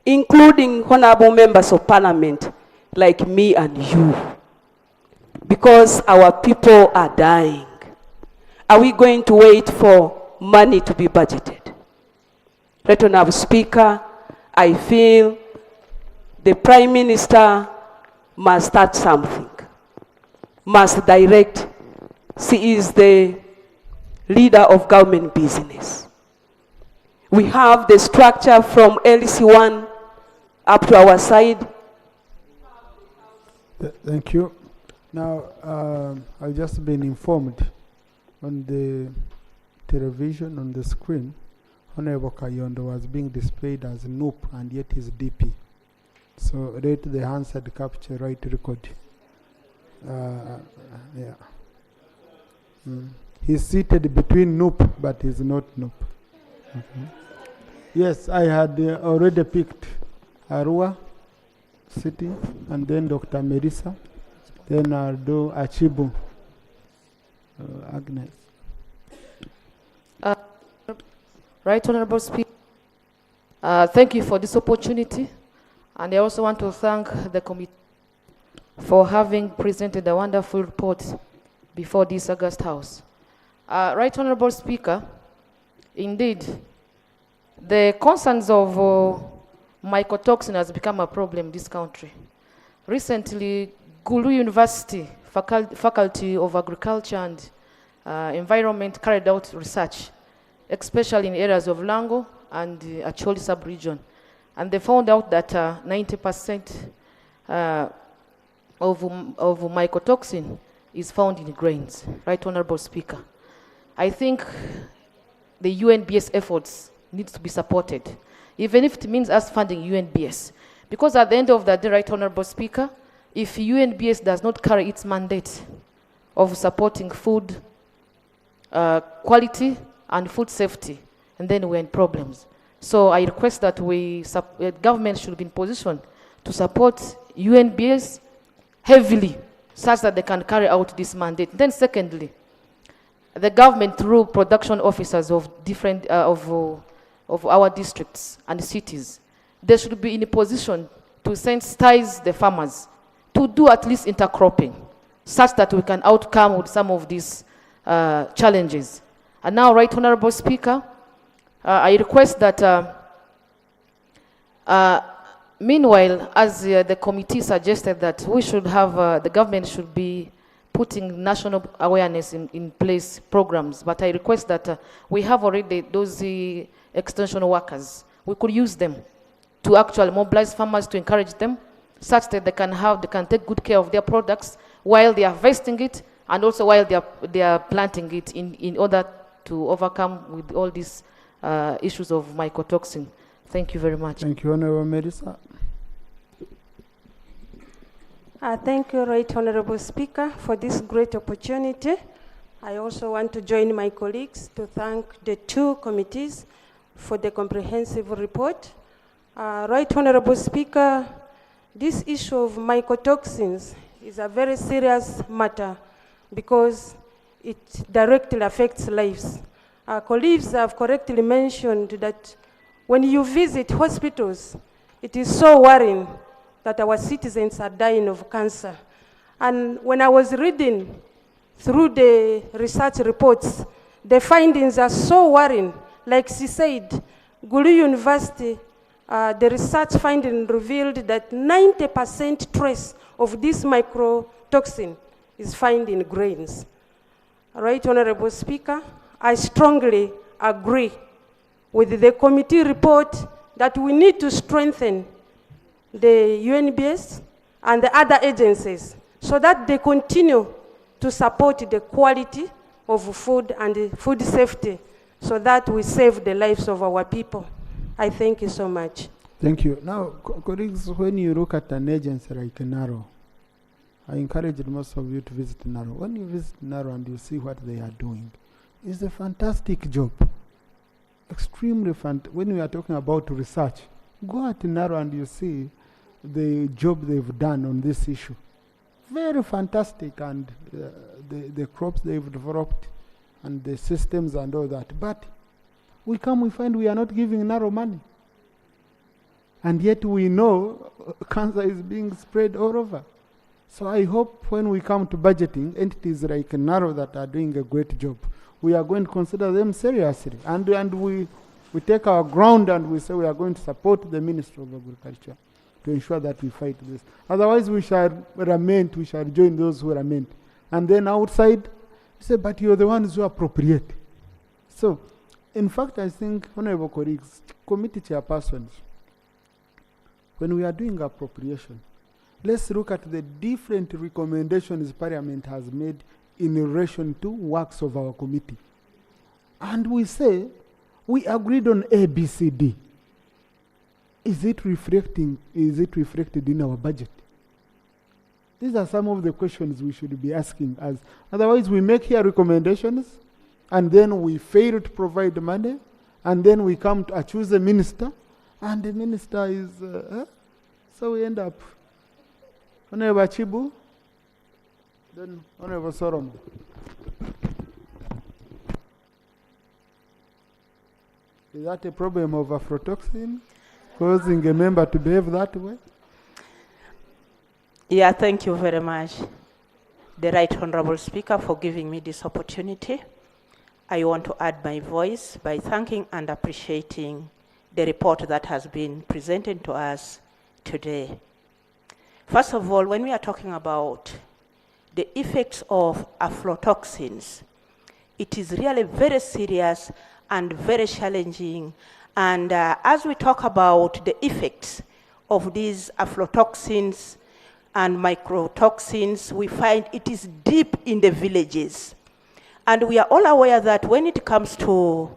including honorable members of parliament like me and you? Because our people are dying. Are we going to wait for money to be budgeted? Right Honorable Speaker, I feel the Prime Minister must start something, must direct. She is the leader of government business. We have the structure from LC1 up to our side. Thank you. Now, I've just been informed on the television, on the screen, Honorable Kayonde was being displayed as NUP and yet is DP. So rate the answered capture right record. Yeah. He's seated between NUP, but he's not NUP. Yes, I had already picked Arua City, and then Dr. Melissa, then I'll do Achibu, Agnes. Right Honorable Speaker, thank you for this opportunity, and I also want to thank the committee for having presented a wonderful report before this August House. Right Honorable Speaker, indeed, the concerns of mycotoxin has become a problem in this country. Recently, Gulu University Faculty of Agriculture and Environment carried out research, especially in areas of Lango and Acholi sub-region. And they found out that 90% of mycotoxin is found in grains. Right Honorable Speaker, I think the UNBS efforts need to be supported, even if it means us funding UNBS. Because at the end of the day, Right Honorable Speaker, if UNBS does not carry its mandate of supporting food quality and food safety, and then we're in problems. So I request that government should be in position to support UNBS heavily, such that they can carry out this mandate. Then secondly, the government through production officers of different, of our districts and cities, they should be in a position to sensitize the farmers to do at least intercropping, such that we can outcome with some of these challenges. And now, Right Honorable Speaker, I request that meanwhile, as the committee suggested that we should have, the government should be putting national awareness in place programs, but I request that we have already those extension workers. We could use them to actually mobilize farmers to encourage them, such that they can take good care of their products while they are harvesting it, and also while they are planting it in order to overcome with all these issues of mycotoxin. Thank you very much. Thank you, Honorable Melissa. Thank you, Right Honorable Speaker, for this great opportunity. I also want to join my colleagues to thank the two committees for the comprehensive report. Right Honorable Speaker, this issue of mycotoxins is a very serious matter because it directly affects lives. Our colleagues have correctly mentioned that when you visit hospitals, it is so worrying that our citizens are dying of cancer. And when I was reading through the research reports, the findings are so worrying. Like she said, Gulu University, the research finding revealed that 90% trace of this mycotoxin is found in grains. Right, Honorable Speaker, I strongly agree with the committee report that we need to strengthen the UNBS and the other agencies so that they continue to support the quality of food and the food safety so that we save the lives of our people. I thank you so much. Thank you. Now, colleagues, when you look at an agency like Naro, I encourage most of you to visit Naro. When you visit Naro and you see what they are doing, it's a fantastic job. Extremely fantastic. When we are talking about research, go at Naro and you see the job they've done on this issue. Very fantastic, and the crops they've developed and the systems and all that. But we find we are not giving Naro money. And yet we know cancer is being spread all over. So I hope when we come to budgeting, entities like Naro that are doing a great job, we are going to consider them seriously. And we take our ground and we say we are going to support the Ministry of Agriculture to ensure that we fight this. Otherwise we shall lament, we shall join those who lament. And then outside, we say, but you're the ones who appropriate. So, in fact, I think, honorable colleagues, committee chairpersons, when we are doing appropriation, let's look at the different recommendations Parliament has made in relation to works of our committee. And we say, we agreed on A, B, C, D. Is it reflected in our budget? These are some of the questions we should be asking us. Otherwise, we make here recommendations, and then we fail to provide the money, and then we come to choose a minister, and the minister is, so we end up. Honorable Chibu, then Honorable Solomon. Is that a problem of aflatoxin causing a member to behave that way? Yeah, thank you very much, the Right Honorable Speaker, for giving me this opportunity. I want to add my voice by thanking and appreciating the report that has been presented to us today. First of all, when we are talking about the effects of aflatoxins, it is really very serious and very challenging. And as we talk about the effects of these aflatoxins and mycotoxins, we find it is deep in the villages. And we are all aware that when it comes to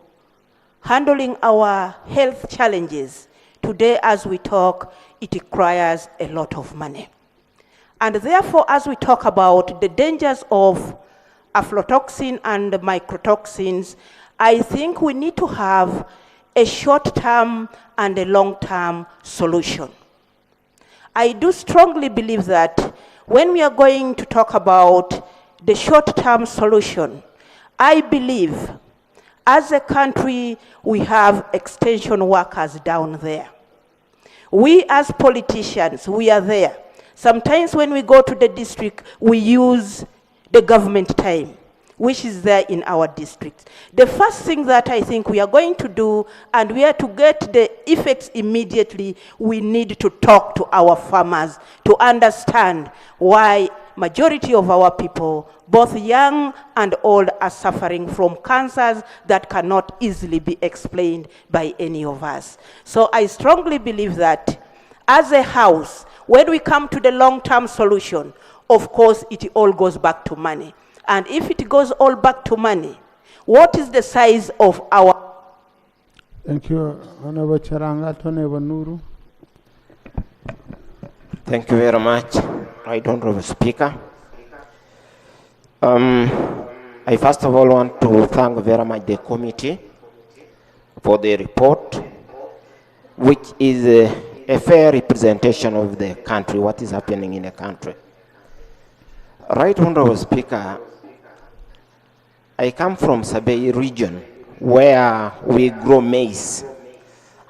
handling our health challenges, today as we talk, it requires a lot of money. And therefore, as we talk about the dangers of aflatoxin and mycotoxins, I think we need to have a short-term and a long-term solution. I do strongly believe that when we are going to talk about the short-term solution, I believe as a country we have extension workers down there. We as politicians, we are there. Sometimes when we go to the district, we use the government time, which is there in our district. The first thing that I think we are going to do, and we are to get the effects immediately, we need to talk to our farmers to understand why majority of our people, both young and old, are suffering from cancers that cannot easily be explained by any of us. So I strongly believe that as a house, when we come to the long-term solution, of course, it all goes back to money. And if it goes all back to money, what is the size of our... Thank you, Honorable Charanga, Honorable Nuru. Thank you very much, Right Honorable Speaker. I first of all want to thank very much the committee for the report, which is a fair representation of the country, what is happening in the country. Right Honorable Speaker, I come from Sabei region where we grow maize,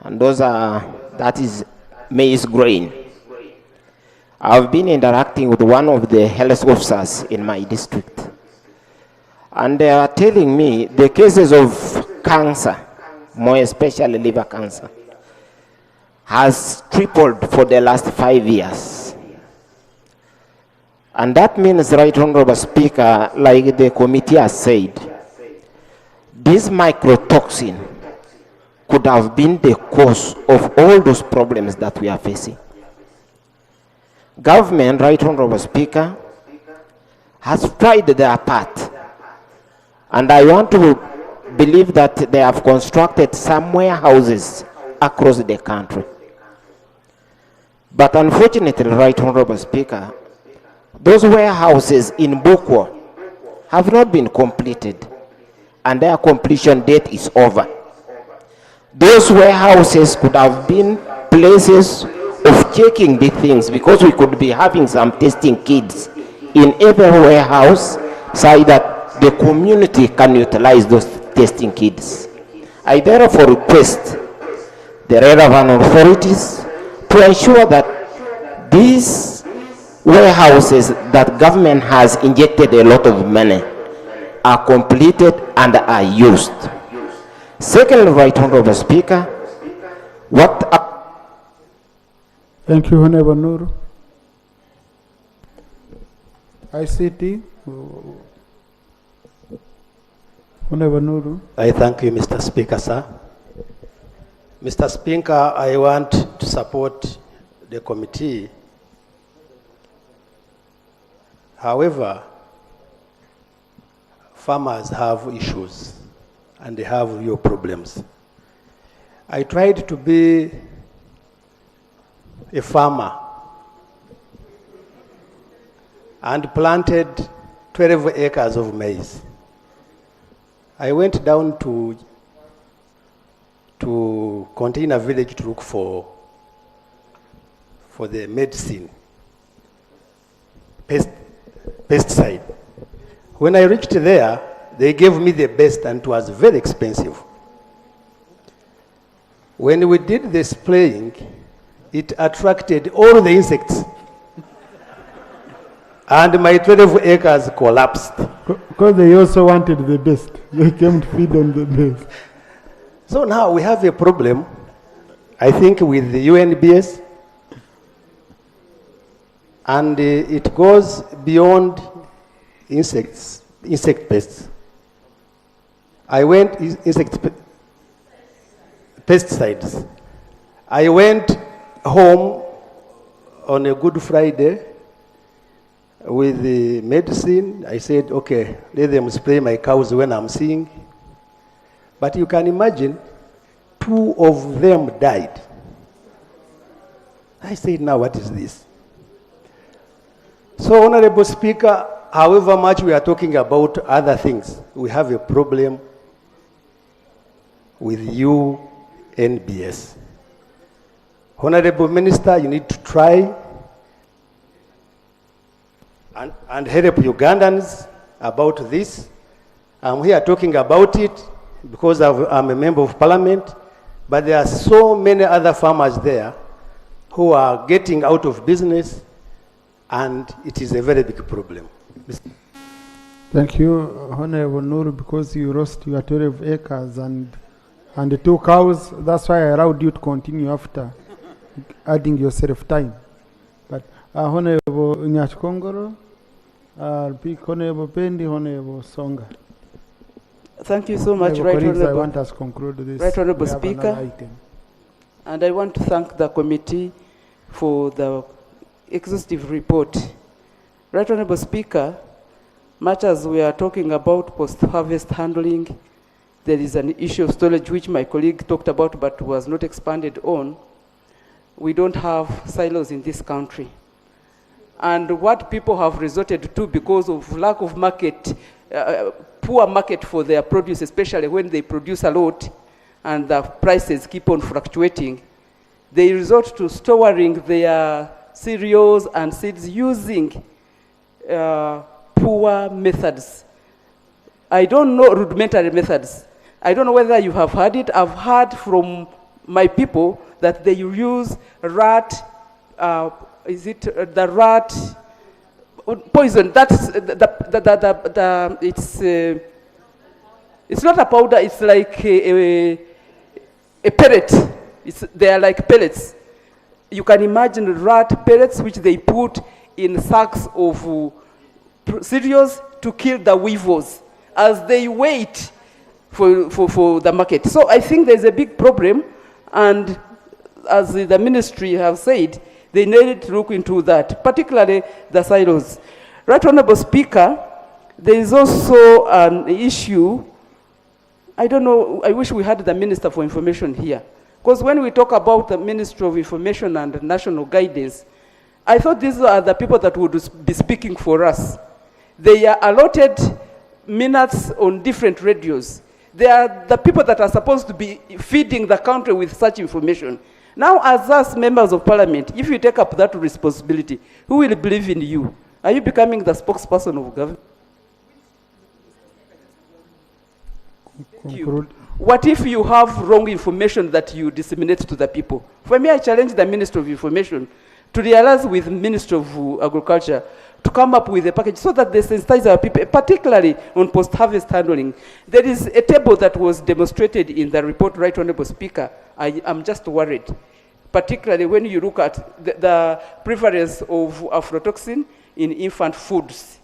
and that is maize grain. I've been interacting with one of the health officers in my district, and they are telling me the cases of cancer, more especially liver cancer, has tripled for the last 5 years. And that means, Right Honorable Speaker, like the committee has said, this mycotoxin could have been the cause of all those problems that we are facing. Government, Right Honorable Speaker, has tried their part, and I want to believe that they have constructed some warehouses across the country. But unfortunately, Right Honorable Speaker, those warehouses in Bukwa have not been completed, and their completion date is over. Those warehouses could have been places of checking the things, because we could be having some testing kits in every warehouse so that the community can utilize those testing kits. I therefore request the relevant authorities to ensure that these warehouses that government has injected a lot of money are completed and are used. Secondly, Right Honorable Speaker, Thank you, Honorable Nuru. ICT, Honorable Nuru. I thank you, Mr. Speaker, sir. Mr. Speaker, I want to support the committee. However, farmers have issues and they have real problems. I tried to be a farmer and planted 12 acres of maize. I went down to Container Village to look for the medicine, pesticide. When I reached there, they gave me the best, and it was very expensive. When we did the spraying, it attracted all the insects, and my 12 acres collapsed. Because they also wanted the best. They came to feed on the best. So now we have a problem, I think, with the UNBS, and it goes beyond insect pests. I went pesticides. I went home on a Good Friday with the medicine. I said, okay, let them spray my cows when I'm seeing. But you can imagine, 2 of them died. I said, now what is this? So, Honorable Speaker, however much we are talking about other things, we have a problem with UNBS. Honorable Minister, you need to try and help Ugandans about this. I'm here talking about it because I'm a member of Parliament, but there are so many other farmers there who are getting out of business, and it is a very big problem. Thank you, Honorable Nuru, because you lost your 12 acres and 2 cows. That's why I allowed you to continue after adding yourself time. But Honorable Nyachkongoro, Honorable Pendi, Honorable Songa. Thank you so much, Right Honorable. I Honorable. want us to conclude this. Right Honorable We have another Speaker. item. And I want to thank the committee for the exhaustive report. Right Honorable Speaker, much as we are talking about post-harvest handling, there is an issue of storage which my colleague talked about but was not expanded on. We don't have silos in this country. And what people have resorted to because of lack of market poor market for their produce, especially when they produce a lot and the prices keep on fluctuating, they resort to storing their cereals and seeds using poor methods. I don't know, rudimentary methods. I don't know whether you have heard it. I've heard from my people that they use rat, the rat poison? That's it's not a powder, it's like a pellet. They are like pellets. You can imagine rat pellets which they put in sacks of cereals to kill the weevils as they wait for the market. So I think there's a big problem, and as the ministry have said, they need to look into that, particularly the silos. Right Honorable Speaker, there is also an issue. I don't know, I wish we had the Minister for Information here. Because when we talk about the Ministry of Information and National Guidance, I thought these are the people that would be speaking for us. They are allotted minutes on different radios. They are the people that are supposed to be feeding the country with such information. Now, as us members of parliament, if you take up that responsibility, who will believe in you? Are you becoming the spokesperson of government? What if you have wrong information that you disseminate to the people? For me, I challenge the Minister of Information to realize with the Minister of Agriculture to come up with a package so that they sensitize our people, particularly on post-harvest handling. There is a table that was demonstrated in the report, Right Honorable Speaker. I am just worried, particularly when you look at the prevalence of aflatoxin in infant foods.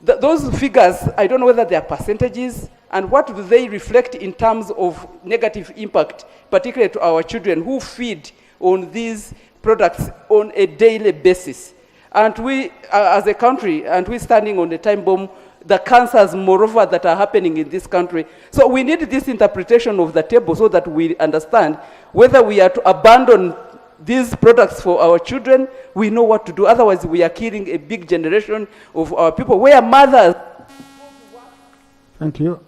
Those figures, I don't know whether they are percentages, and what do they reflect in terms of negative impact, particularly to our children who feed on these products on a daily basis. And we, as a country, and we're standing on the time bomb, the cancers, moreover, that are happening in this country. So we need this interpretation of the table so that we understand whether we are to abandon these products for our children, we know what to do. Otherwise, we are killing a big generation of our people, where mothers... Thank you.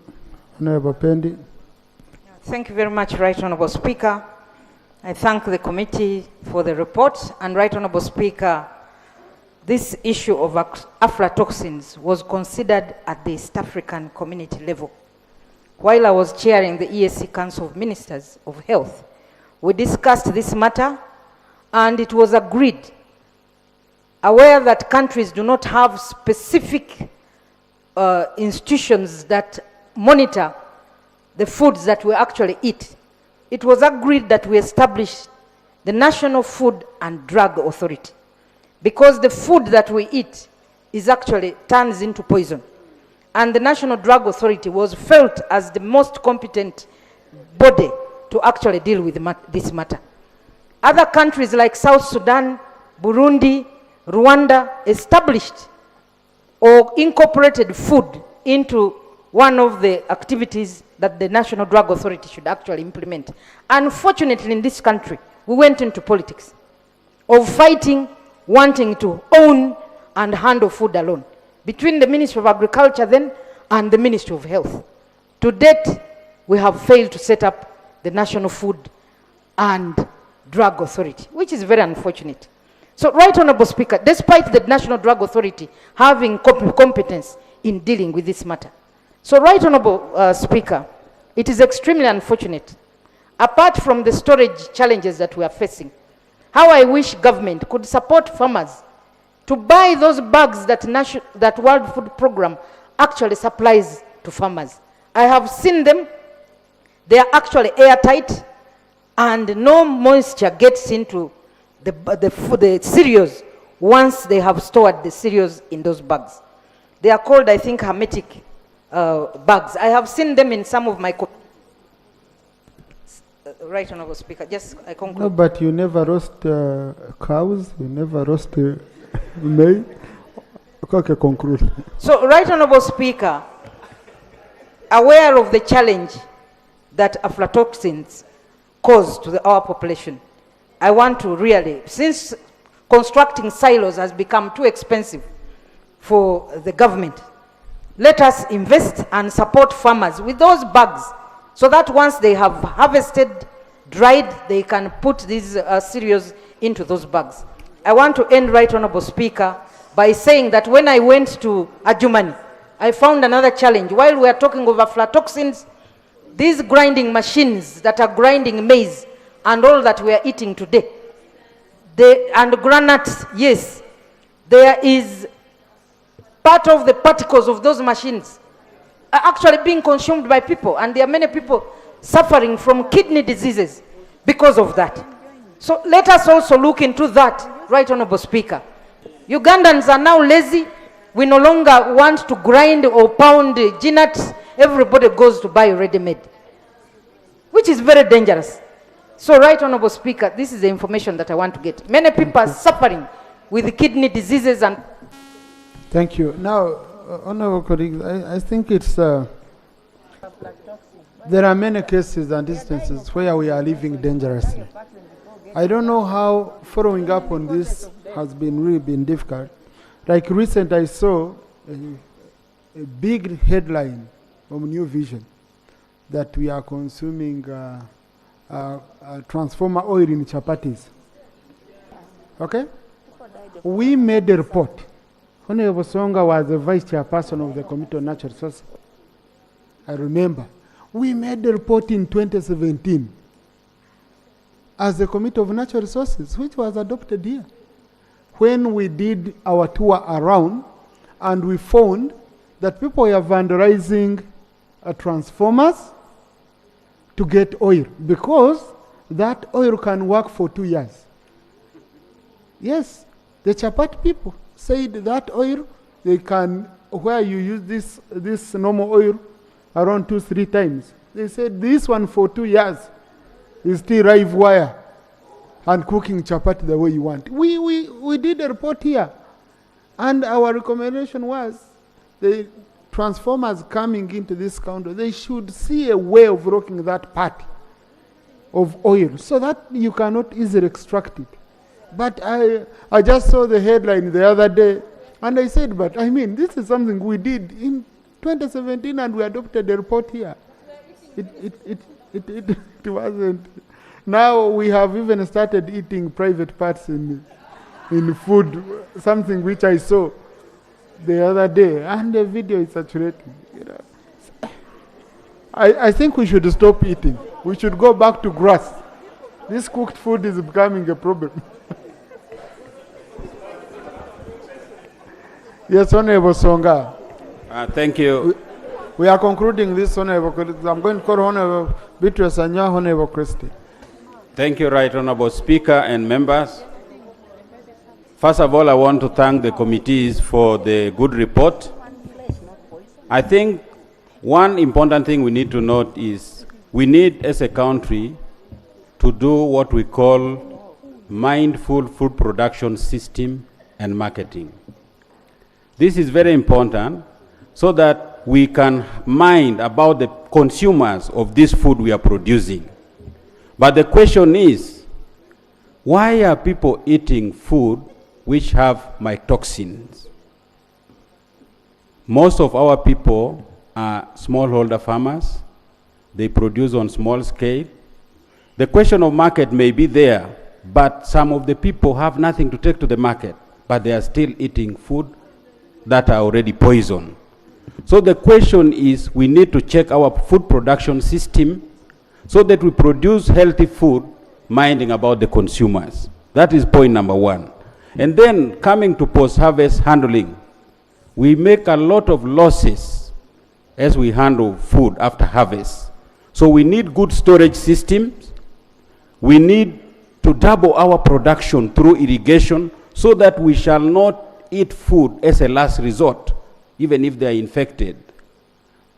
Honorable Pendi. Thank you very much, Right Honorable Speaker. I thank the committee for the report. And Right Honorable Speaker, this issue of aflatoxins was considered at the East African community level. While I was chairing the EAC Council of Ministers of Health, we discussed this matter, and it was agreed, aware that countries do not have specific institutions that monitor the foods that we actually eat. It was agreed that we establish the National Food and Drug Authority, because the food that we eat is actually turns into poison. And the National Drug Authority was felt as the most competent body to actually deal with this matter. Other countries like South Sudan, Burundi, Rwanda established or incorporated food into one of the activities that the National Drug Authority should actually implement. Unfortunately, in this country, we went into politics of fighting, wanting to own and handle food alone, between the Ministry of Agriculture then and the Ministry of Health. To date, we have failed to set up the National Food and Drug Authority, which is very unfortunate. So, Right Honorable Speaker, despite the National Drug Authority having competence in dealing with this matter, so Right Honorable Speaker, it is extremely unfortunate, apart from the storage challenges that we are facing, how I wish government could support farmers to buy those bags that World Food Program actually supplies to farmers. I have seen them. They are actually airtight, and no moisture gets into the cereals once they have stored the cereals in those bags. They are called, I think, hermetic bags. I have seen them in some of my... Right, Honorable Speaker, just I conclude. No, but you never roast cows, you never roast maize. Okay, conclude. So, Right Honorable Speaker, aware of the challenge that aflatoxins cause to our population, I want to really, since constructing silos has become too expensive for the government, Let us invest and support farmers with those bags so that once they have harvested, dried, they can put these cereals into those bags. I want to end, Right Honorable Speaker, by saying that when I went to Adjumani, I found another challenge. While we are talking of aflatoxins, these grinding machines that are grinding maize and all that we are eating today, and granuts, yes, there is part of the particles of those machines are actually being consumed by people, and there are many people suffering from kidney diseases because of that. So let us also look into that, Right Honorable Speaker. Ugandans are now lazy. We no longer want to grind or pound nuts. Everybody goes to buy ready-made, which is very dangerous. So, Right Honorable Speaker, this is the information that I want to get. Many people are suffering with kidney diseases and... Thank you. Now, Honorable colleagues, I think it's... there are many cases and instances where we are living dangerously. I don't know how following up on this has really been difficult. Like recent, I saw a big headline from New Vision that we are consuming transformer oil in chapatis. Okay? We made a report. Honorable Songa was the vice chairperson of the Committee on Natural Resources. I remember. We made the report in 2017 as the Committee of Natural Resources, which was adopted here. When we did our tour around, and we found that people were vandalizing transformers to get oil, because that oil can work for 2 years. Yes, the Chapat people said that oil, they can, where you use this normal oil around 2-3 times, they said this one for 2 years is still live wire and cooking chapati the way you want. We did a report here, and our recommendation was the transformers coming into this counter, they should see a way of working that part of oil so that you cannot easily extract it. But I just saw the headline the other day, and I said, but I mean, this is something we did in 2017, and we adopted a report here. It wasn't. Now we have even started eating private parts in food, something which I saw the other day, and the video is saturating. You know. I think we should stop eating. We should go back to grass. This cooked food is becoming a problem. Yes, Honorable Songa. Thank you. We are concluding this, Honorable. I'm going to call Honorable Beatrice Anya, Honorable Christie. Thank you, Right Honorable Speaker and members. First of all, I want to thank the committees for the good report. I think one important thing we need to note is we need, as a country, to do what we call mindful food production system and marketing. This is very important so that we can mind about the consumers of this food we are producing. But the question is, why are people eating food which have mycotoxins? Most of our people are smallholder farmers. They produce on small scale. The question of market may be there, but some of the people have nothing to take to the market, but they are still eating food that are already poisoned. So the question is, we need to check our food production system so that we produce healthy food, minding about the consumers. That is point number one. And then coming to post-harvest handling, we make a lot of losses as we handle food after harvest. So we need good storage systems. We need to double our production through irrigation so that we shall not eat food as a last resort, even if they are infected.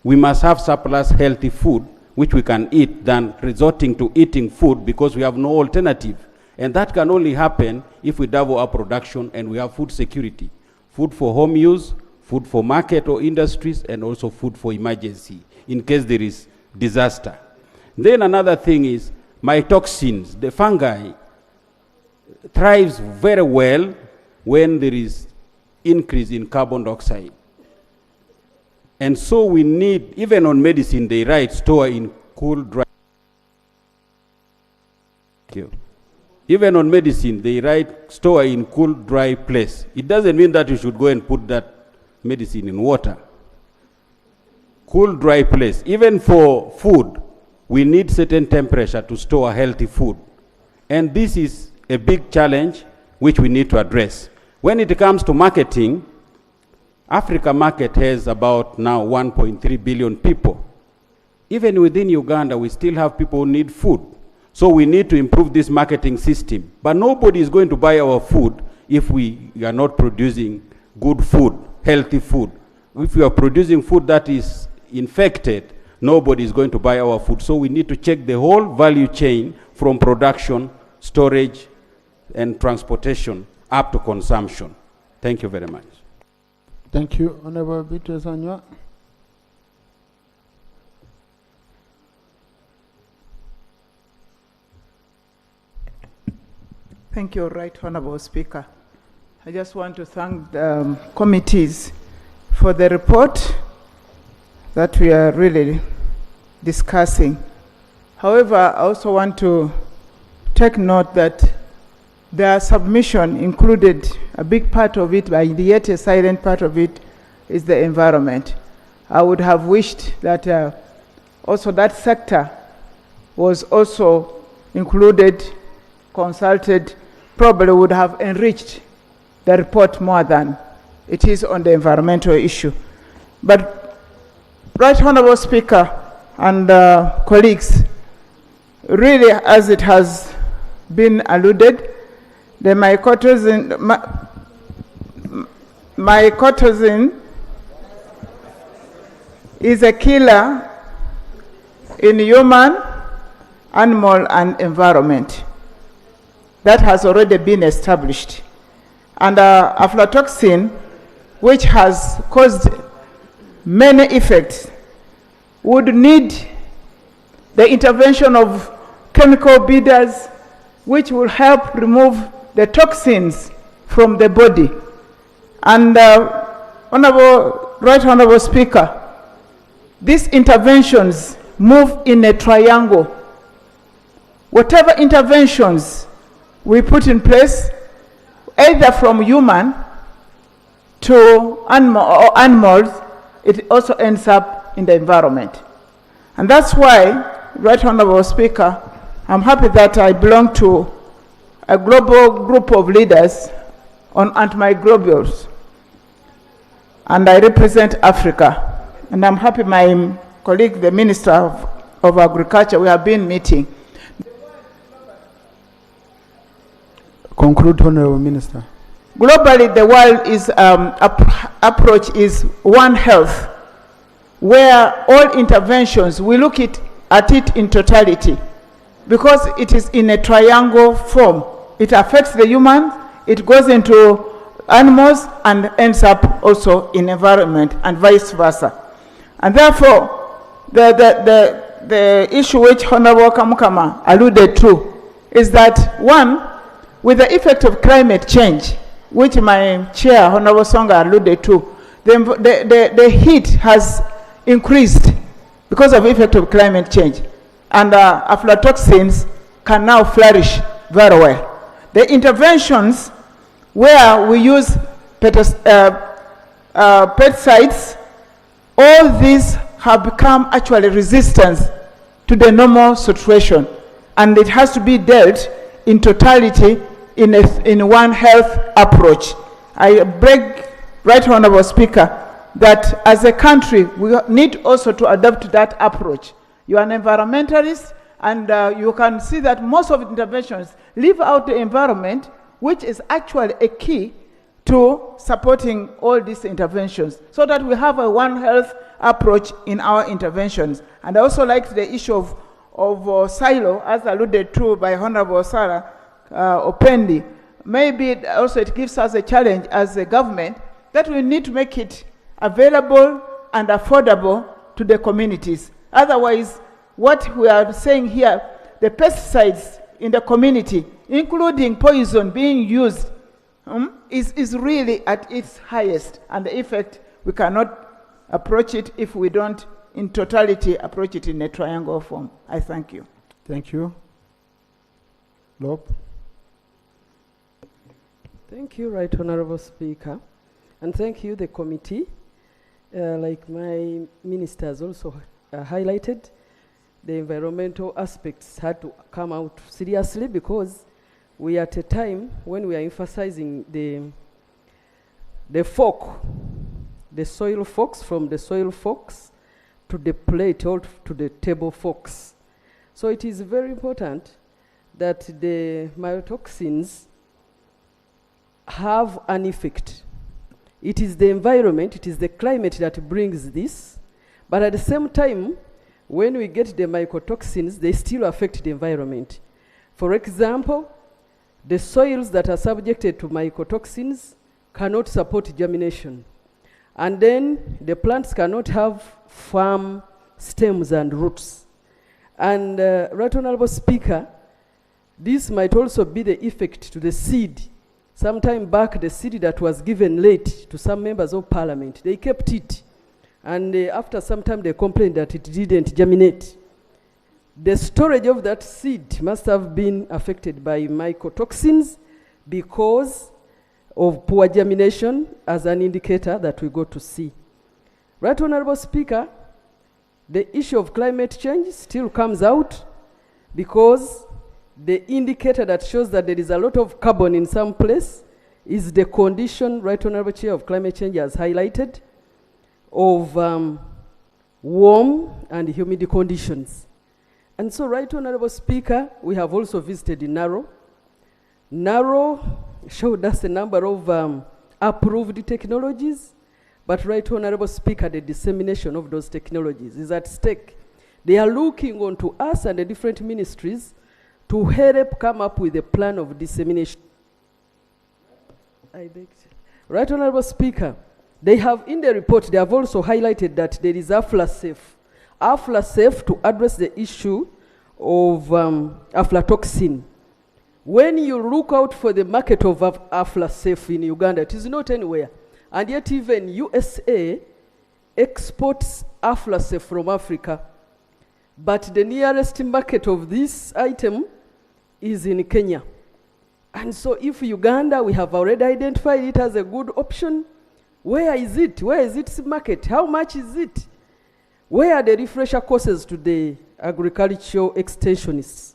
We must have surplus healthy food which we can eat than resorting to eating food because we have no alternative. And that can only happen if we double our production and we have food security. Food for home use, food for market or industries, and also food for emergency in case there is disaster. Then another thing is mycotoxins. The fungi thrives very well when there is increase in carbon dioxide. And so we need, even on medicine, they write store in cool, dry. Thank you. Even on medicine, they write store in cool, dry place. It doesn't mean that you should go and put that medicine in water. Cool, dry place. Even for food, we need certain temperature to store healthy food. And this is a big challenge which we need to address. When it comes to marketing, Africa market has about now 1.3 billion people. Even within Uganda, we still have people who need food. So we need to improve this marketing system. But nobody is going to buy our food if we are not producing good food, healthy food. If we are producing food that is infected, nobody is going to buy our food. So we need to check the whole value chain from production, storage, and transportation up to consumption. Thank you very much. Thank you, Honorable Beatrice Anywa. Thank you, Right Honorable Speaker. I just want to thank the committees for the report that we are really discussing. However, I also want to take note that their submission included a big part of it, but yet a silent part of it is the environment. I would have wished that also that sector was also included, consulted, probably would have enriched the report more than it is on the environmental issue. But Right Honorable Speaker and colleagues, really, as it has been alluded, the mycotoxin is a killer in human, animal, and environment. That has already been established. And aflatoxin, which has caused many effects, would need the intervention of chemical beaters, which will help remove the toxins from the body. And Right Honorable Speaker, these interventions move in a triangle. Whatever interventions we put in place, either from human to animals, it also ends up in the environment. And that's why, Right Honorable Speaker, I'm happy that I belong to a global group of leaders on antimicrobials, and I represent Africa. And I'm happy my colleague, the Minister of Agriculture, we have been meeting. Conclude, Honorable Minister. Globally, the world is approach is One Health, where all interventions, we look at it in totality, because it is in a triangle form. It affects the human, it goes into animals, and ends up also in environment, and vice versa. And therefore, the issue which Honorable Kamukama alluded to is that, one, with the effect of climate change, which my chair, Honorable Songa, alluded to, the heat has increased because of the effect of climate change. And aflatoxins can now flourish very well. The interventions where we use pesticides, all these have become actually resistant to the normal situation. And it has to be dealt in totality in One Health approach. I beg, Right Honorable Speaker, that as a country, we need also to adopt that approach. You are an environmentalist, and you can see that most of the interventions leave out the environment, which is actually a key to supporting all these interventions, so that we have a One Health approach in our interventions. And I also like the issue of silo, as alluded to by Honorable Sarah Opendi. Maybe also it gives us a challenge as a government that we need to make it available and affordable to the communities. Otherwise, what we are saying here, the pesticides in the community, including poison being used, is really at its highest, and the effect we cannot approach it if we don't, in totality, approach it in a triangle form. I thank you. Thank you. Lob. Thank you, Right Honorable Speaker. And thank you, the committee. Like my minister has also highlighted, the environmental aspects had to come out seriously because we are at a time when we are emphasizing the fork, the soil forks, from the soil forks to the plate or to the table forks. So it is very important that the mycotoxins have an effect. It is the environment, it is the climate that brings this, but at the same time, when we get the mycotoxins, they still affect the environment. For example, the soils that are subjected to mycotoxins cannot support germination. And then the plants cannot have firm stems and roots. And Right Honorable Speaker, this might also be the effect to the seed. Sometime back, the seed that was given late to some members of parliament, they kept it. And after some time, they complained that it didn't germinate. The storage of that seed must have been affected by mycotoxins because of poor germination as an indicator that we go to see. Right Honorable Speaker, the issue of climate change still comes out because the indicator that shows that there is a lot of carbon in some place is the condition Right Honorable Chair of Climate Change has highlighted of warm and humid conditions. And so, Right Honorable Speaker, we have also visited Narrow. Narrow showed us a number of approved technologies, but Right Honorable Speaker, the dissemination of those technologies is at stake. They are looking on to us and the different ministries to help come up with a plan of dissemination. Right Honorable Speaker, they have in the report, they have also highlighted that there is AFLASAFE. AFLASAFE to address the issue of aflatoxin. When you look out for the market of AFLASAFE in Uganda, it is not anywhere. And yet even USA exports AFLASAFE from Africa. But the nearest market of this item is in Kenya. And so if Uganda, we have already identified it as a good option, where is it? Where is its market? How much is it? Where are the refresher courses to the agricultural extensionists?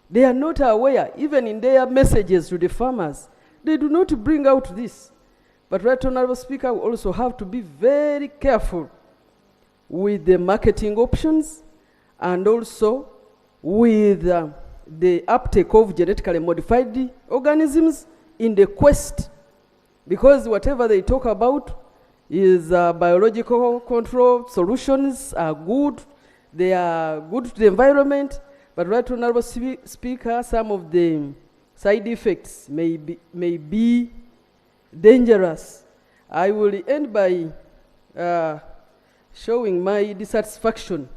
They are not aware, even in their messages to the farmers, they do not bring out this. But Right Honorable Speaker, we also have to be very careful with the marketing options and also with the uptake of genetically modified organisms in the quest, because whatever they talk about is biological control solutions are good, they are good to the environment, but Right Honorable Speaker, some of the side effects may be dangerous. I will end by showing my dissatisfaction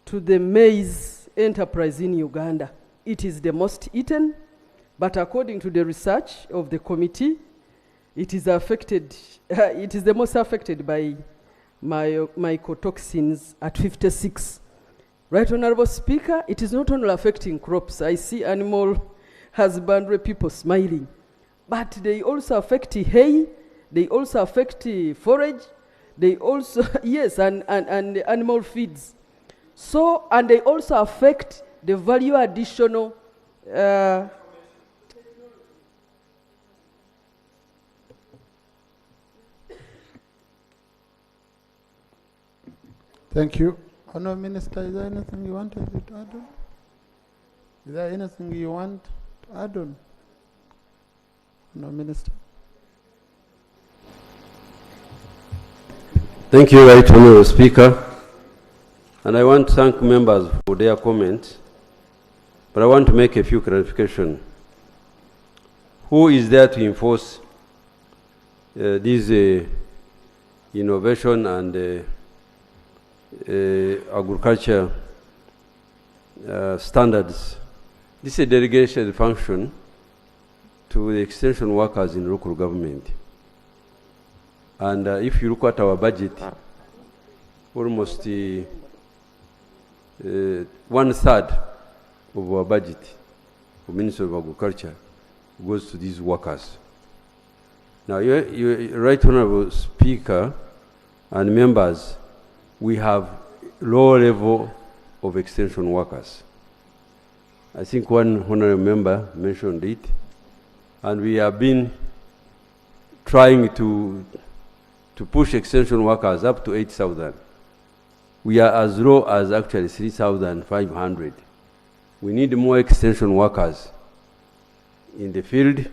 to the maize enterprise in Uganda. It is the most eaten, but according to the research of the committee, it is affected, it is the most affected by mycotoxins at 56. Right Honorable Speaker, it is not only affecting crops. I see animal husbandry people smiling, but they also affect hay, they also affect forage, they also, yes, and animal feeds. So, and they also affect the value additional Thank you. Honourable Minister, is there anything you wanted to add on? Is there anything you want to add on? Honourable Minister. Thank you, Right Honourable Speaker. And I want to thank members for their comments, but I want to make a few clarifications. Who is there to enforce these innovation and agriculture standards? This is a delegation function to the extension workers in local government. And if you look at our budget, almost 1/3 of our budget for Ministry of Agriculture goes to these workers. Now, Right Honorable Speaker and members, we have low level of extension workers. I think one honorable member mentioned it, and we have been trying to push extension workers up to 8,000. We are as low as actually 3,500. We need more extension workers in the field,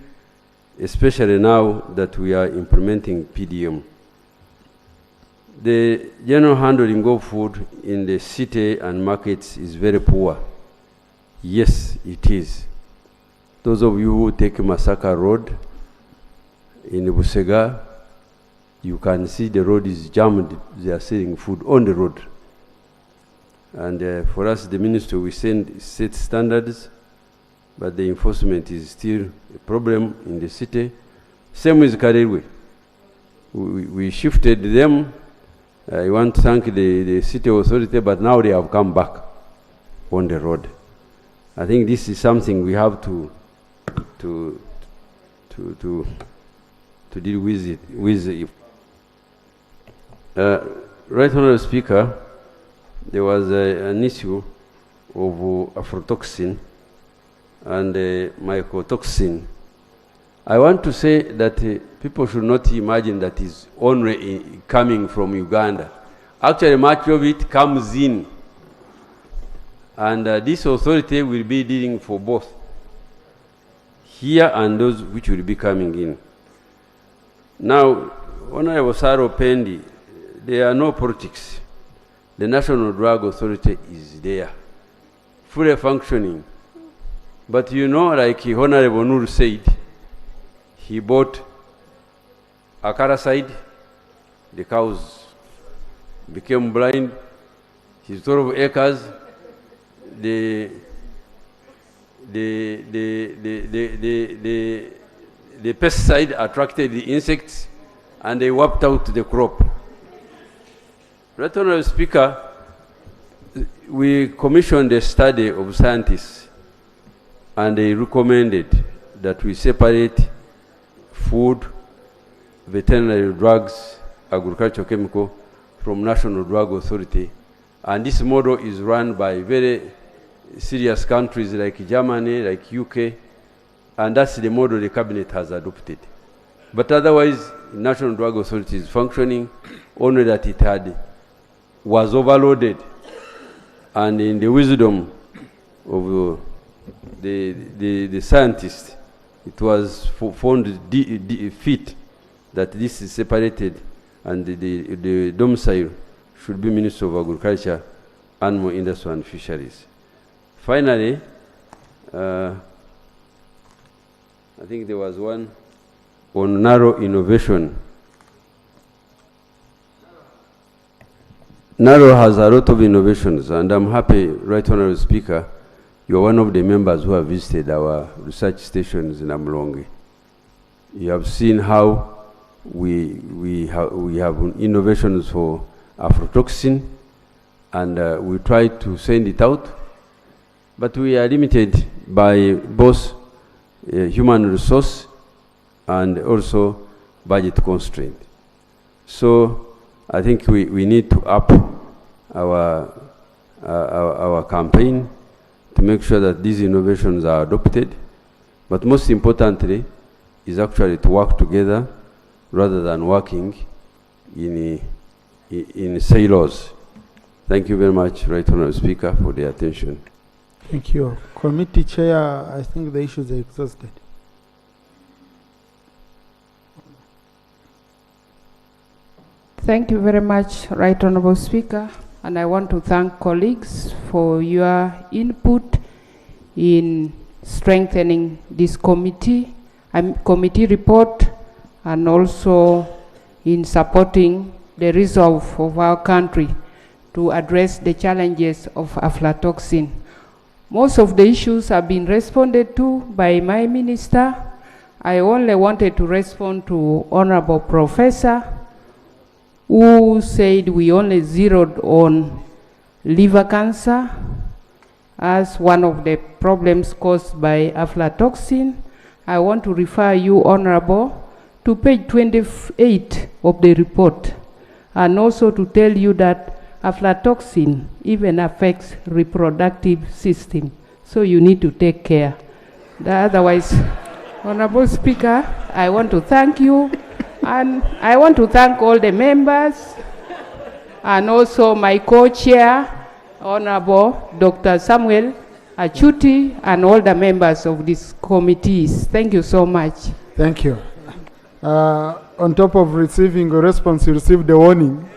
especially now that we are implementing PDM. The general handling of food in the city and markets is very poor. Yes, it is. Those of you who take Masaka Road in Busega, you can see the road is jammed. They are selling food on the road. And for us, the ministry, we set standards, but the enforcement is still a problem in the city. Same with Karelwe. We shifted them. I want to thank the city authority, but now they have come back on the road. I think this is something we have to deal with it. Right Honorable Speaker, there was an issue of aflatoxin and mycotoxin. I want to say that people should not imagine that it's only coming from Uganda. Actually, much of it comes in. And this authority will be dealing for both here and those which will be coming in. Now, Honorable Saro Pendi, there are no politics. The National Drug Authority is there, fully functioning. But you know, like Honorable Nur said, he bought a parasite, the cows became blind, his 12 acres, the pesticide attracted the insects and they wiped out the crop. Right Honorable Speaker, we commissioned a study of scientists and they recommended that we separate food, veterinary drugs, agricultural chemical from National Drug Authority. And this model is run by very serious countries like Germany, like UK, and that's the model the cabinet has adopted. But otherwise, National Drug Authority is functioning, only that it was overloaded. And in the wisdom of the scientists, it was found fit that this is separated and the domicile should be Minister of Agriculture, Animal Industry and Fisheries. Finally, I think there was one on narrow innovation. Narrow has a lot of innovations, and I'm happy, Right Honorable Speaker, you're one of the members who have visited our research stations in Amlonge. You have seen how we have innovations for aflatoxin, and we try to send it out, but we are limited by both human resource and also budget constraint. So I think we need to up our campaign to make sure that these innovations are adopted, but most importantly is actually to work together rather than working in silos. Thank you very much, Right Honorable Speaker, for the attention. Thank you. Committee Chair, I think the issues are exhausted. Thank you very much, Right Honorable Speaker, and I want to thank colleagues for your input in strengthening this committee report, and also in supporting the resolve of our country to address the challenges of aflatoxin. Most of the issues have been responded to by my minister. I only wanted to respond to Honorable Professor who said we only zeroed on liver cancer as one of the problems caused by aflatoxin. I want to refer you, Honorable, to page 28 of the report, and also to tell you that aflatoxin even affects reproductive system, so you need to take care. Otherwise, Honorable Speaker, I want to thank you, and I want to thank all the members, and also my co-chair, Honorable Dr. Samuel Achuti, and all the members of these committees. Thank you so much. Thank you. On top of receiving a response, you received a warning.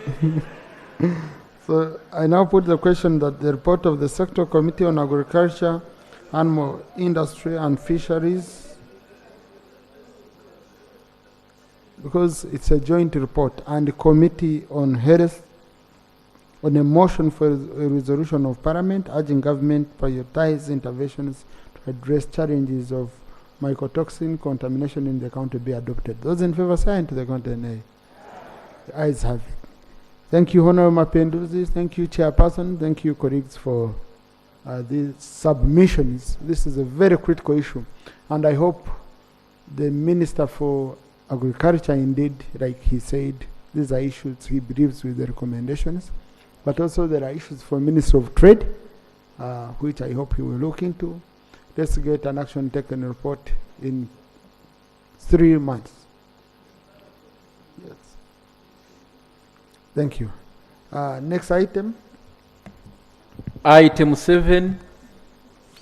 So I now put the question that the report of the Sector Committee on Agriculture, Animal Industry and Fisheries, because it's a joint report, and the Committee on Health, on a motion for a resolution of Parliament urging government prioritize interventions to address challenges of mycotoxin contamination in the county be adopted. Those in favor say aye to the content nay. The ayes have it. Thank you, Honorable Mapenduzi. Thank you, Chairperson. Thank you, colleagues, for these submissions. This is a very critical issue, and I hope the Minister for Agriculture, indeed, like he said, these are issues he believes with the recommendations, but also there are issues for Minister of Trade, which I hope he will look into. Let's get an action taken report in 3 months. Yes. Thank you. Next item. Item 7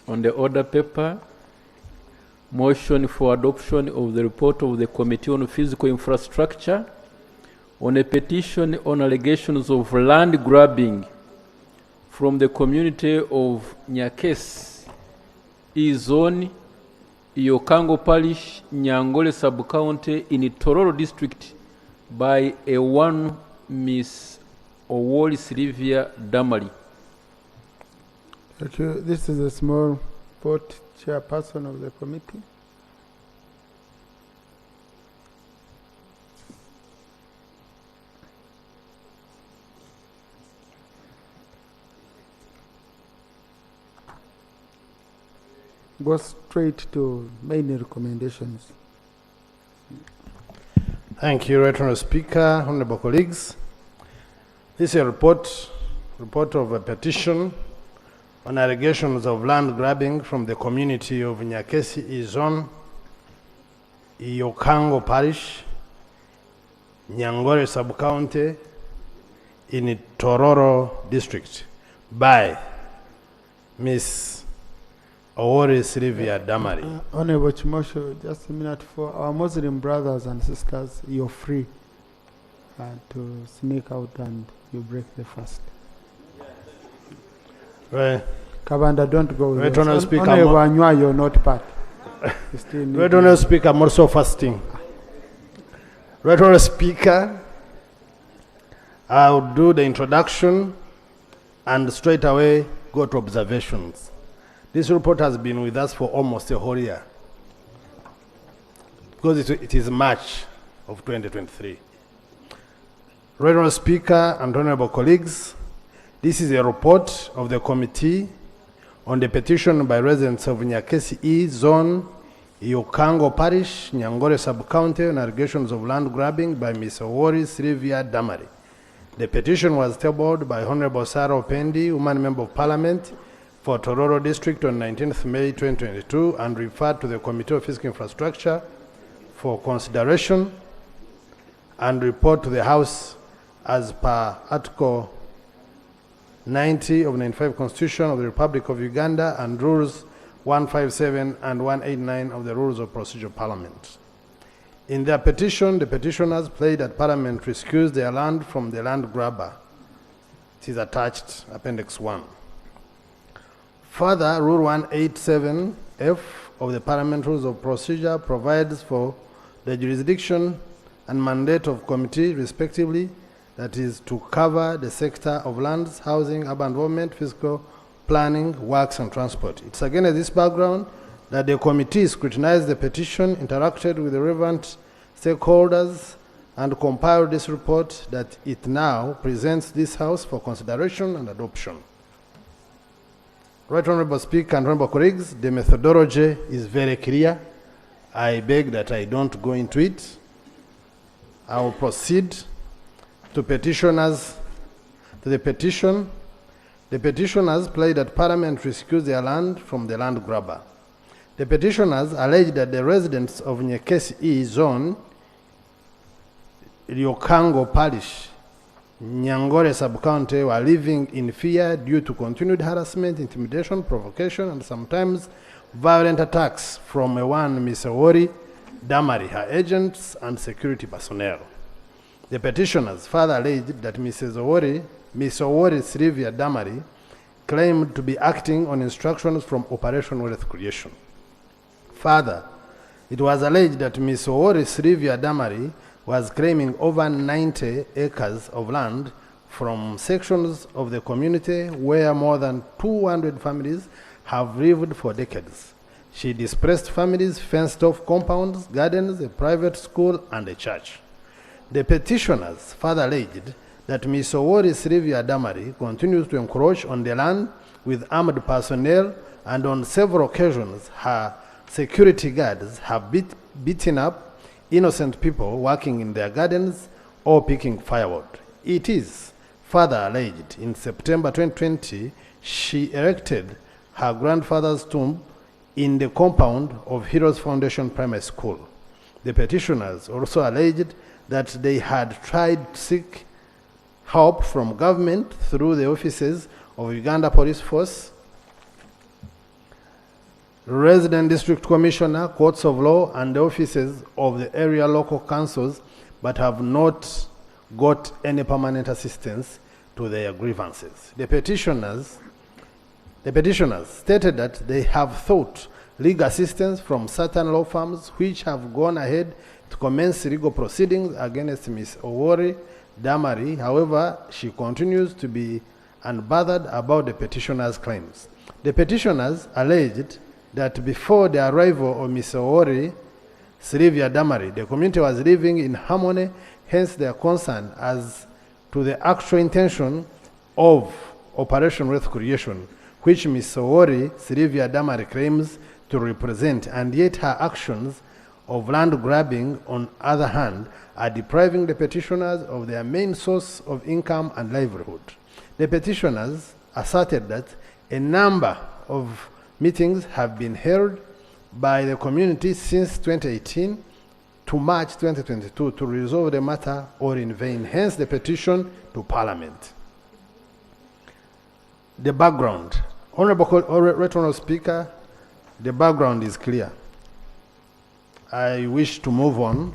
on the order paper, motion for adoption of the report of the Committee on Physical Infrastructure on a petition on allegations of land grabbing from the community of Nyakesi, E-Zone, Iokango Parish, Nyangole Sub-County in Tororo District by a one Miss Owoli Sylvia Damari. Thank you. This is a small vote, chairperson of the committee. Go straight to main recommendations. Thank you, Right Honourable Speaker, honourable colleagues. This is a report of a petition on allegations of land grabbing from the community of Nyakesi E-Zone, Iokango Parish, Nyangore Sub-County in Tororo District by Miss Owori Sylvia Damari. Honorable Chimosho, just a minute. For our Muslim brothers and sisters, you're free to sneak out and you break the fast. Right. Kabanda, don't go. Right, Honourable Speaker. Honourable, you're not part. Right, Honourable Speaker, I'm also fasting. Right, Honourable Speaker, I'll do the introduction and straight away go to observations. This report has been with us for almost a whole year because it is March of 2023. Right, Honourable Speaker and honourable colleagues, this is a report of the committee on the petition by residents of Nyakesi E-Zone, Iokango Parish, Nyangore Sub-County on allegations of land grabbing by Ms. Owori Sylvia Damari. The petition was tabled by Honourable Sarah Opendi, Woman Member of Parliament for Tororo District on 19th May 2022 and referred to the Committee of Physical Infrastructure for consideration and report to the House as per Article 90 of the 95 Constitution of the Republic of Uganda and Rules 157 and 189 of the Rules of Procedure of Parliament. In their petition, the petitioners played that Parliament rescues their land from the land grabber. It is attached, Appendix 1. Further, Rule 187F of the Parliament Rules of Procedure provides for the jurisdiction and mandate of committee, respectively, that is to cover the sector of lands, housing, urban development, physical planning, works, and transport. It's again at this background that the committee scrutinized the petition, interacted with the relevant stakeholders, and compiled this report that it now presents this House for consideration and adoption. Right Honorable Speaker and Honorable colleagues, the methodology is very clear. I beg that I don't go into it. I will proceed to petitioners, to the petition. The petitioners plead that Parliament rescues their land from the land grabber. The petitioners allege that the residents of Nyekesi E zone, Ryokango Parish, Nyangore sub-county were living in fear due to continued harassment, intimidation, provocation, and sometimes violent attacks from one Ms. Owori Damari, her agents, and security personnel. The petitioners further alleged that Ms. Owori Sylvia Damari claimed to be acting on instructions from Operation Wealth Creation. Further, it was alleged that Ms. Owori Sylvia Damari was claiming over 90 acres of land from sections of the community where more than 200 families have lived for decades. She displaced families, fenced off compounds, gardens, a private school, and a church. The petitioners further alleged that Ms. Owori Sylvia Damari continues to encroach on the land with armed personnel, and on several occasions her security guards have beaten up innocent people working in their gardens or picking firewood. It is further alleged in September 2020, she erected her grandfather's tomb in the compound of Heroes Foundation Primary School. The petitioners also alleged that they had tried to seek help from government through the offices of Uganda Police Force, Resident District Commissioner, Courts of Law, and the offices of the area local councils, but have not got any permanent assistance to their grievances. The petitioners stated that they have sought legal assistance from certain law firms which have gone ahead to commence legal proceedings against Ms. Owori Damari. However, she continues to be unbothered about the petitioners' claims. The petitioners alleged that before the arrival of Ms. Owori Sylvia Damari, the community was living in harmony, hence their concern as to the actual intention of Operation Wealth Creation, which Ms. Owori Sylvia Damari claims to represent, and yet her actions of land grabbing, on the other hand, are depriving the petitioners of their main source of income and livelihood. The petitioners asserted that a number of meetings have been held by the community since 2018 to March 2022 to resolve the matter, or in vain, hence the petition to Parliament. The background. Honorable Speaker, the background is clear. I wish to move on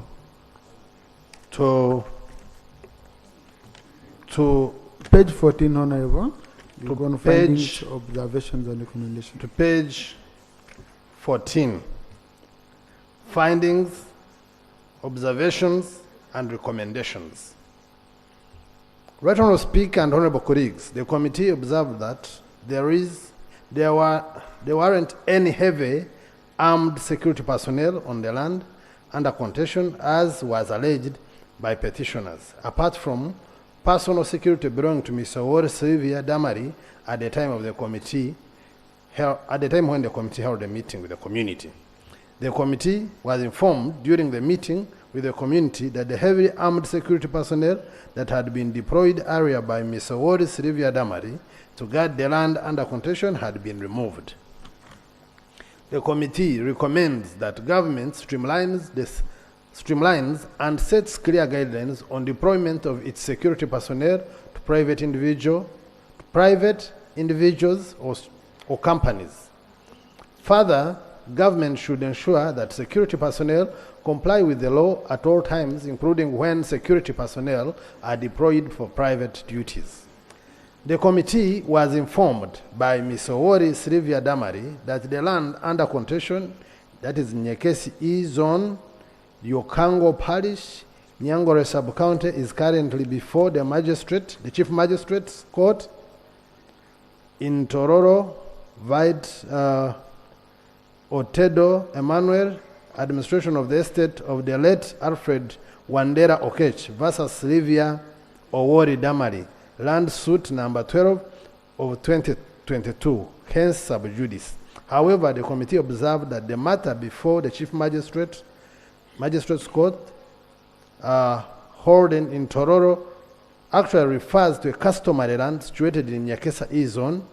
to page 14, Honorable. You're going to findings, observations, and recommendations. To page 14. Findings, observations, and recommendations. Right Honorable Speaker and Honorable colleagues, the committee observed that there weren't any heavy armed security personnel on the land under contention, as was alleged by petitioners, apart from personal security belonging to Ms. Owori Sylvia Damari at the time when the committee held a meeting with the community. The committee was informed during the meeting with the community that the heavily armed security personnel that had been deployed earlier by Ms. Owori Sylvia Damari to guard the land under contention had been removed. The committee recommends that government streamlines and sets clear guidelines on deployment of its security personnel to private individuals or companies. Further, government should ensure that security personnel comply with the law at all times, including when security personnel are deployed for private duties. The committee was informed by Ms. Owori Sylvia Damari that the land under contention, that is Nyekesi E zone, Ryokango Parish, Nyangore sub-county, is currently before the Chief Magistrate's Court in Tororo, Otedo Emmanuel, administration of the estate of the late Alfred Wandera Okech versus Sylvia Owori Damari, land suit number 12 of 2022, hence sub judice. However, the committee observed that the matter before the Chief Magistrate's Court, holding in Tororo, actually refers to a customary land situated in Nyakesa E Zone,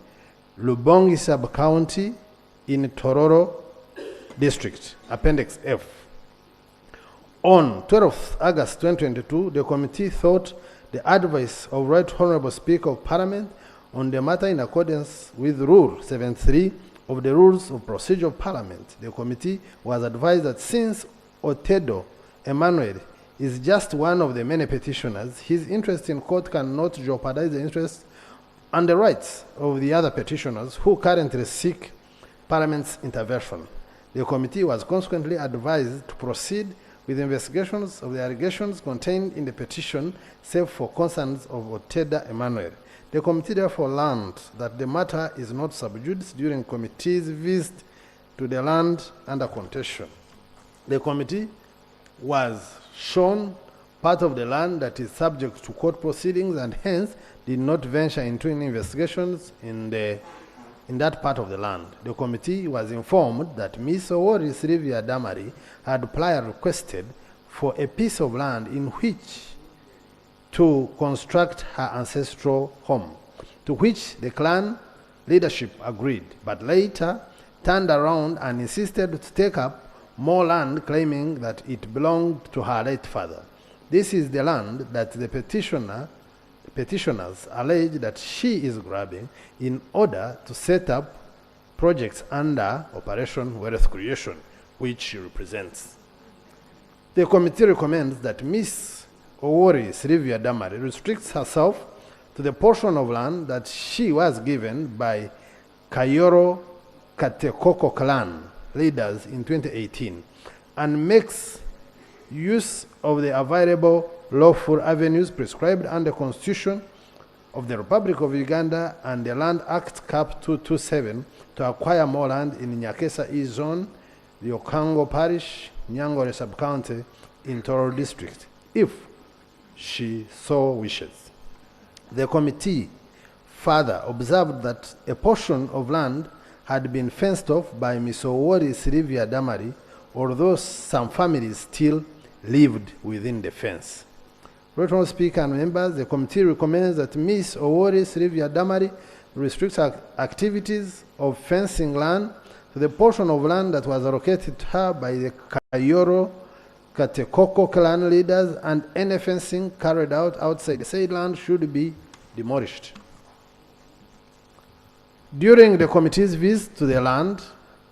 Lubongi Sub-County in Tororo District, Appendix F. On 12 August 2022, the committee thought the advice of Right Honorable Speaker of Parliament on the matter in accordance with Rule 73 of the Rules of Procedure of Parliament. The committee was advised that since Otedo Emmanuel is just one of the many petitioners, his interest in court cannot jeopardize the interests and the rights of the other petitioners who currently seek Parliament's intervention. The committee was consequently advised to proceed with investigations of the allegations contained in the petition, save for concerns of Oteda Emmanuel. The committee therefore learned that the matter is not sub judice during committee's visit to the land under contention. The committee was shown part of the land that is subject to court proceedings and hence did not venture into any investigations in that part of the land. The committee was informed that Ms. Owori Sylvia Damari had prior requested for a piece of land in which to construct her ancestral home, to which the clan leadership agreed, but later turned around and insisted to take up more land, claiming that it belonged to her late father. This is the land that the petitioners allege that she is grabbing in order to set up projects under Operation Wealth Creation, which she represents. The committee recommends that Ms. Owori Sylvia Damari restricts herself to the portion of land that she was given by Kayoro Katekoko clan leaders in 2018 and makes use of the available lawful avenues prescribed under the Constitution of the Republic of Uganda and the Land Act Cap 227 to acquire more land in Nyakesa E Zone, the Okango Parish, Nyangore Sub-County in Toro District, if she so wishes. The committee further observed that a portion of land had been fenced off by Ms. Owori Sylvia Damari, although some families still lived within the fence. Right Honourable Speaker and members, the committee recommends that Ms. Owori Sylvia Damari restricts her activities of fencing land to the portion of land that was allocated to her by the Kayoro Katekoko clan leaders, and any fencing carried out outside the said land should be demolished. During the committee's visit to the land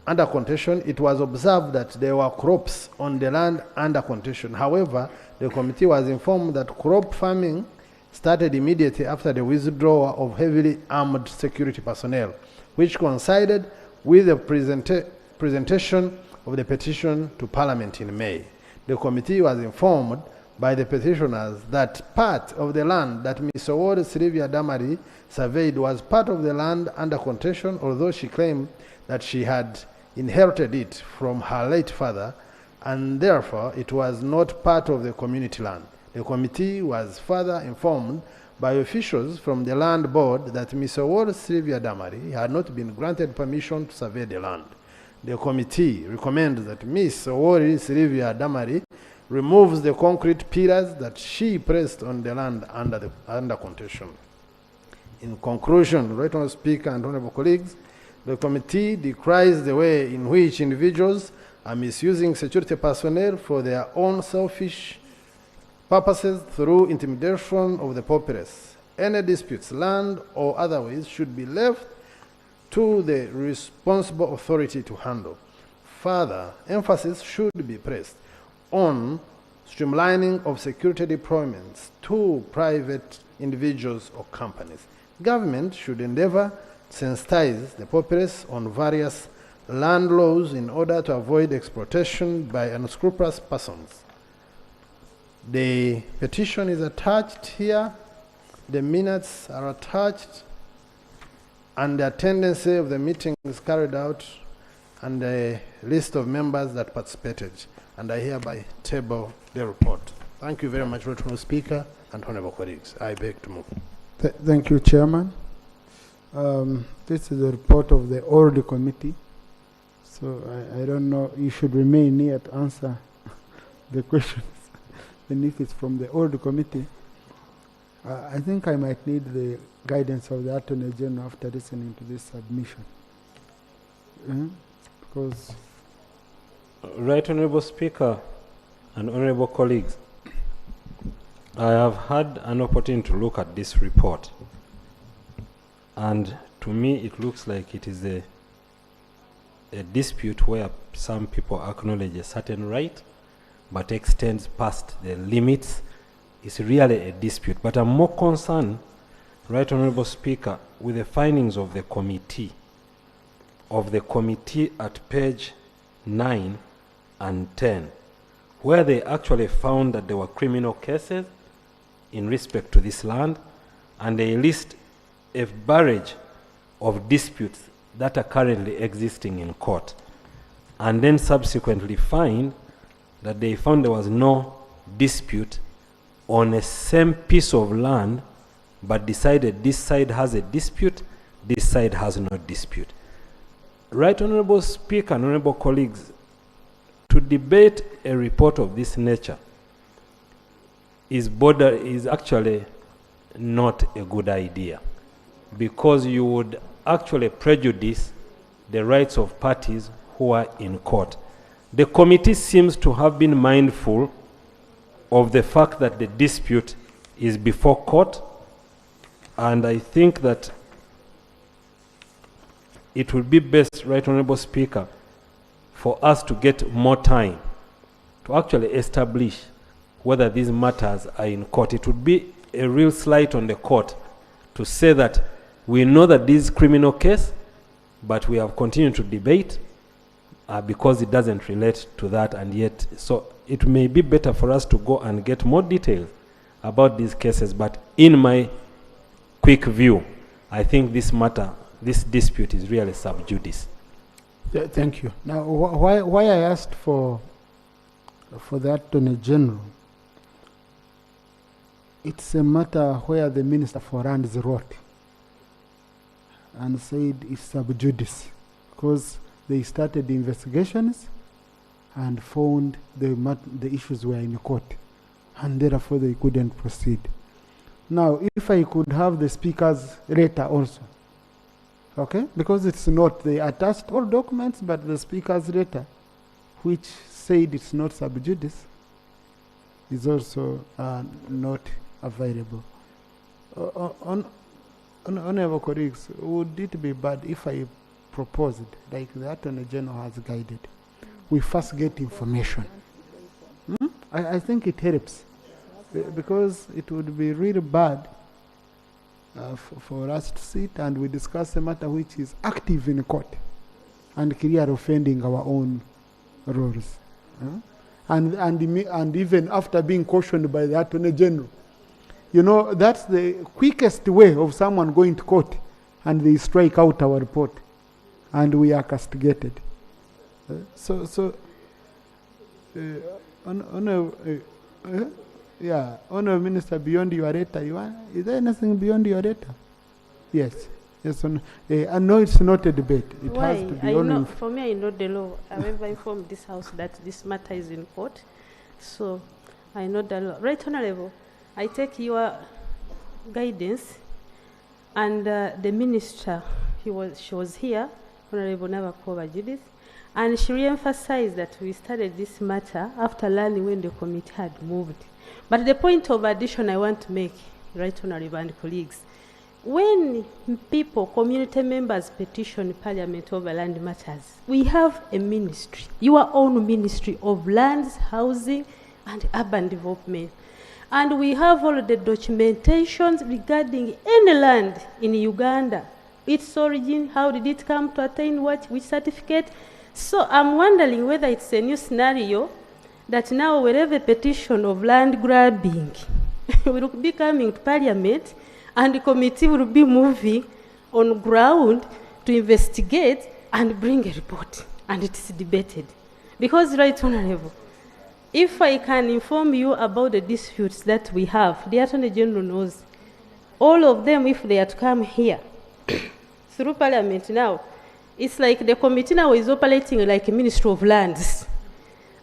under contention, it was observed that there were crops on the land under contention. However, the committee was informed that crop farming started immediately after the withdrawal of heavily armed security personnel, which coincided with the presentation of the petition to Parliament in May. The committee was informed by the petitioners that part of the land that Ms. Owori Sylvia Damari surveyed was part of the land under contention, although she claimed that she had inherited it from her late father, and therefore it was not part of the community land. The committee was further informed by officials from the land board that Ms. Owori Sylvia Damari had not been granted permission to survey the land. The committee recommends that Ms. Owori Sylvia Damari removes the concrete pillars that she placed on the land under contention. In conclusion, Right Honourable Speaker and honourable colleagues, the committee decries the way in which individuals are misusing security personnel for their own selfish purposes through intimidation of the populace. Any disputes, land or otherwise, should be left to the responsible authority to handle. Further, emphasis should be placed on streamlining of security deployments to private individuals or companies. Government should endeavor to sensitize the populace on various land laws in order to avoid exploitation by unscrupulous persons. The petition is attached here, the minutes are attached, and the attendance of the meeting is carried out, and a list of members that participated. And I hereby table the report. Thank you very much, Right Honourable Speaker and Honourable colleagues. I beg to move. Thank you, Chairman. This is a report of the old committee. So I don't know, you should remain here to answer the questions. And if it's from the old committee, I think I might need the guidance of the Attorney General after listening to this submission. Because Right Honourable Speaker and Honourable colleagues, I have had an opportunity to look at this report, and to me it looks like it is a dispute where some people acknowledge a certain right but extends past the limits. It's really a dispute, but I'm more concerned, Right Honourable Speaker, with the findings of the committee at page 9 and 10, where they actually found that there were criminal cases in respect to this land, and they list a barrage of disputes that are currently existing in court, and then subsequently find that they found there was no dispute on a same piece of land, but decided this side has a dispute, this side has no dispute. Right Honourable Speaker and Honourable colleagues, to debate a report of this nature is actually not a good idea, because you would actually prejudice the rights of parties who are in court. The committee seems to have been mindful of the fact that the dispute is before court, and I think that it would be best, Right Honourable Speaker, for us to get more time to actually establish whether these matters are in court. It would be a real slight on the court to say that we know that this is criminal case, but we have continued to debate because it doesn't relate to that, and yet, so it may be better for us to go and get more details about these cases, but in my quick view, I think this matter, this dispute is really sub judice. Thank you. Now, why I asked for the Attorney General, it's a matter where the Minister for Lands wrote and said it's sub judice, because they started the investigations and found the issues were in court, and therefore they couldn't proceed. Now, if I could have the Speaker's letter also, okay, because it's not, they attached all documents, but the Speaker's letter, which said it's not sub judice, is also not available. Honourable colleagues, would it be bad if I proposed, like the Attorney General has guided, we first get information? I think it helps, because it would be really bad for us to sit and we discuss a matter which is active in court and clear offending our own rules. And even after being cautioned by the Attorney General, you know, that's the quickest way of someone going to court, and they strike out our report and we are castigated. Honourable Minister, beyond your letter, is there anything beyond your letter? Yes. Yes. I know it's not a debate. It has to be only. For me, I know the law. I have informed this House that this matter is in court, so I know the law. Right Honourable, I take your guidance, and the Minister, she was here, Honourable Nabakova Judith, and she re-emphasized that we started this matter after learning when the committee had moved. But the point of addition I want to make, Right Honourable and colleagues, when people, community members petition Parliament over land matters, we have a ministry, your own Ministry of Lands, Housing and Urban Development. And we have all the documentations regarding any land in Uganda, its origin, how did it come to attain what, which certificate. So I'm wondering whether it's a new scenario that now wherever petition of land grabbing will be coming to Parliament, and the committee will be moving on ground to investigate and bring a report, and it is debated. Because, Right Honourable, If I can inform you about the disputes that we have, the Attorney General knows. All of them, if they had to come here through Parliament now, it's like the committee now is operating like a Ministry of Lands.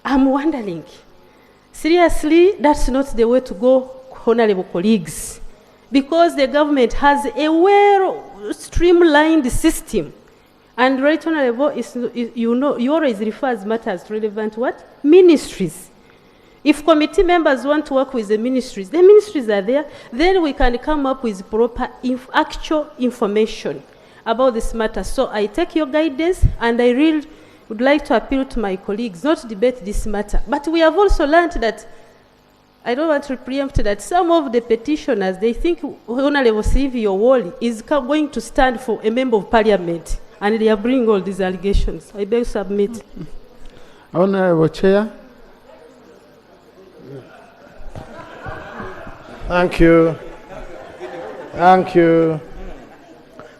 I'm wondering, seriously, that's not the way to go, honorable colleagues, because the government has a well-streamlined system. And right honorable, you always refers matters relevant what? Ministries. If committee members want to work with the ministries are there, then we can come up with proper actual information about this matter. So I take your guidance, and I really would like to appeal to my colleagues not to debate this matter. But we have also learned that, I don't want to preempt that some of the petitioners, they think Honorable Silvio Wally is going to stand for a member of Parliament, and they are bringing all these allegations. I beg to submit. Honorable Chair. Thank you. Thank you.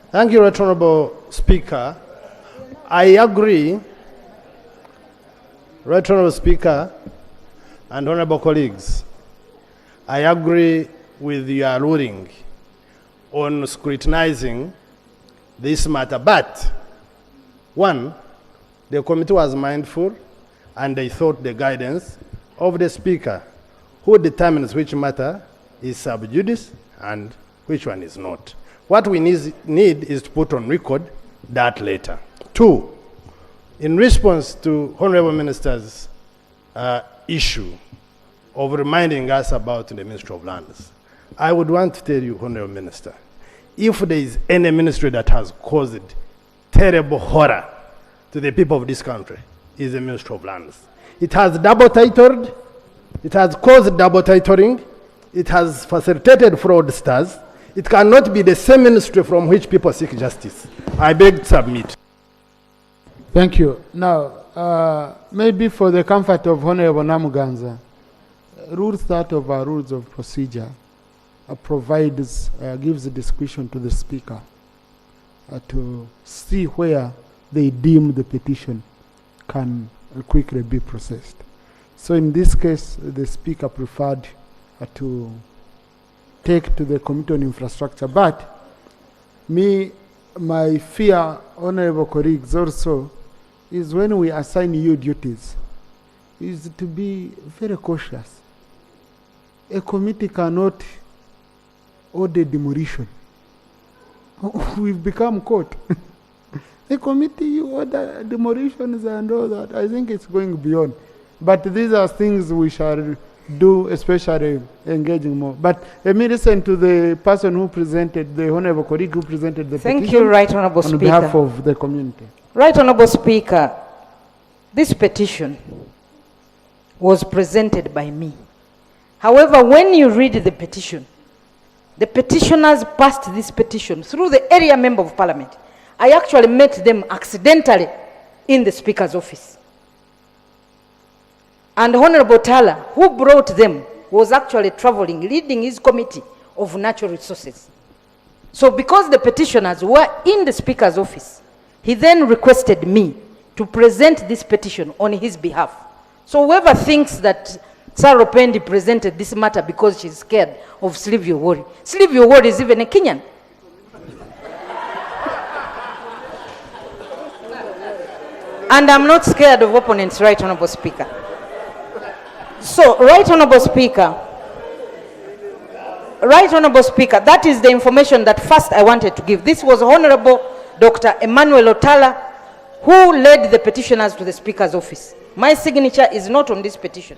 Thank you, Right Honorable Speaker. I agree, Right Honorable Speaker and honorable colleagues, I agree with your ruling on scrutinizing this matter. But, one, the committee was mindful and they thought the guidance of the Speaker, who determines which matter is sub judice and which one is not. What we need is to put on record that later. Two, in response to Honorable Minister's issue of reminding us about the Ministry of Lands, I would want to tell you, Honorable Minister, if there is any ministry that has caused terrible horror to the people of this country, it is the Ministry of Lands. It has double-titled, it has caused double-titling, it has facilitated fraudsters. It cannot be the same ministry from which people seek justice. I beg to submit. Thank you. Now, maybe for the comfort of Honorable Namuganza, rules that of our rules of procedure gives the discretion to the Speaker to see where they deem the petition can quickly be processed. So in this case, the Speaker preferred to take to the Committee on Infrastructure. But my fear, honorable colleagues, also is when we assign you duties, is to be very cautious. A committee cannot order demolition. We've become caught. A committee, you order demolitions and all that. I think it's going beyond. But these are things we shall do, especially engaging more. But let me listen to the person who presented, the honorable colleague who presented the petition. Thank you, Right Honorable Speaker. On behalf of the community. Right Honorable Speaker, this petition was presented by me. However, when you read the petition, the petitioners passed this petition through the area member of Parliament. I actually met them accidentally in the Speaker's office. And Honorable Tala, who brought them, was actually traveling, leading his committee of natural resources. So because the petitioners were in the Speaker's office, he then requested me to present this petition on his behalf. So whoever thinks that Sarah Pendi presented this matter because she's scared of Silvio Wori. Silvio Wori is even a Kenyan. And I'm not scared of opponents, Right Honorable Speaker. So, Right Honorable Speaker, that is the information that first I wanted to give. This was Honorable Dr. Emmanuel Otala, who led the petitioners to the Speaker's office. My signature is not on this petition.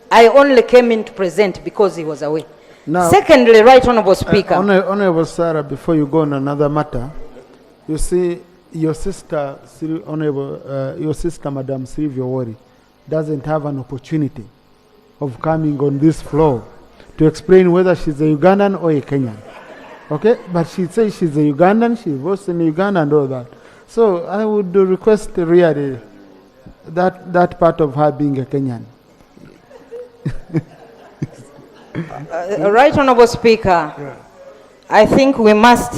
I only came in to present because he was away. Now, secondly, Right Honorable Speaker. Honorable Sarah, before you go on another matter, you see, your sister, your sister, Madam Silvio Wori, doesn't have an opportunity of coming on this floor to explain whether she's a Ugandan or a Kenyan. Okay? But she says she's a Ugandan, she was in Uganda and all that. So I would request really that part of her being a Kenyan. Right Honorable Speaker, yeah. I think we must,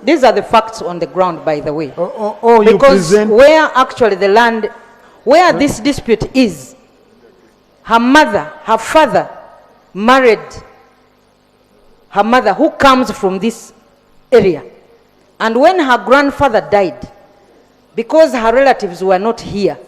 these are the facts on the ground, by the way. Because where actually the land, where this dispute is, her father married her mother who comes from this area. And when her grandfather died, because her relatives were not here.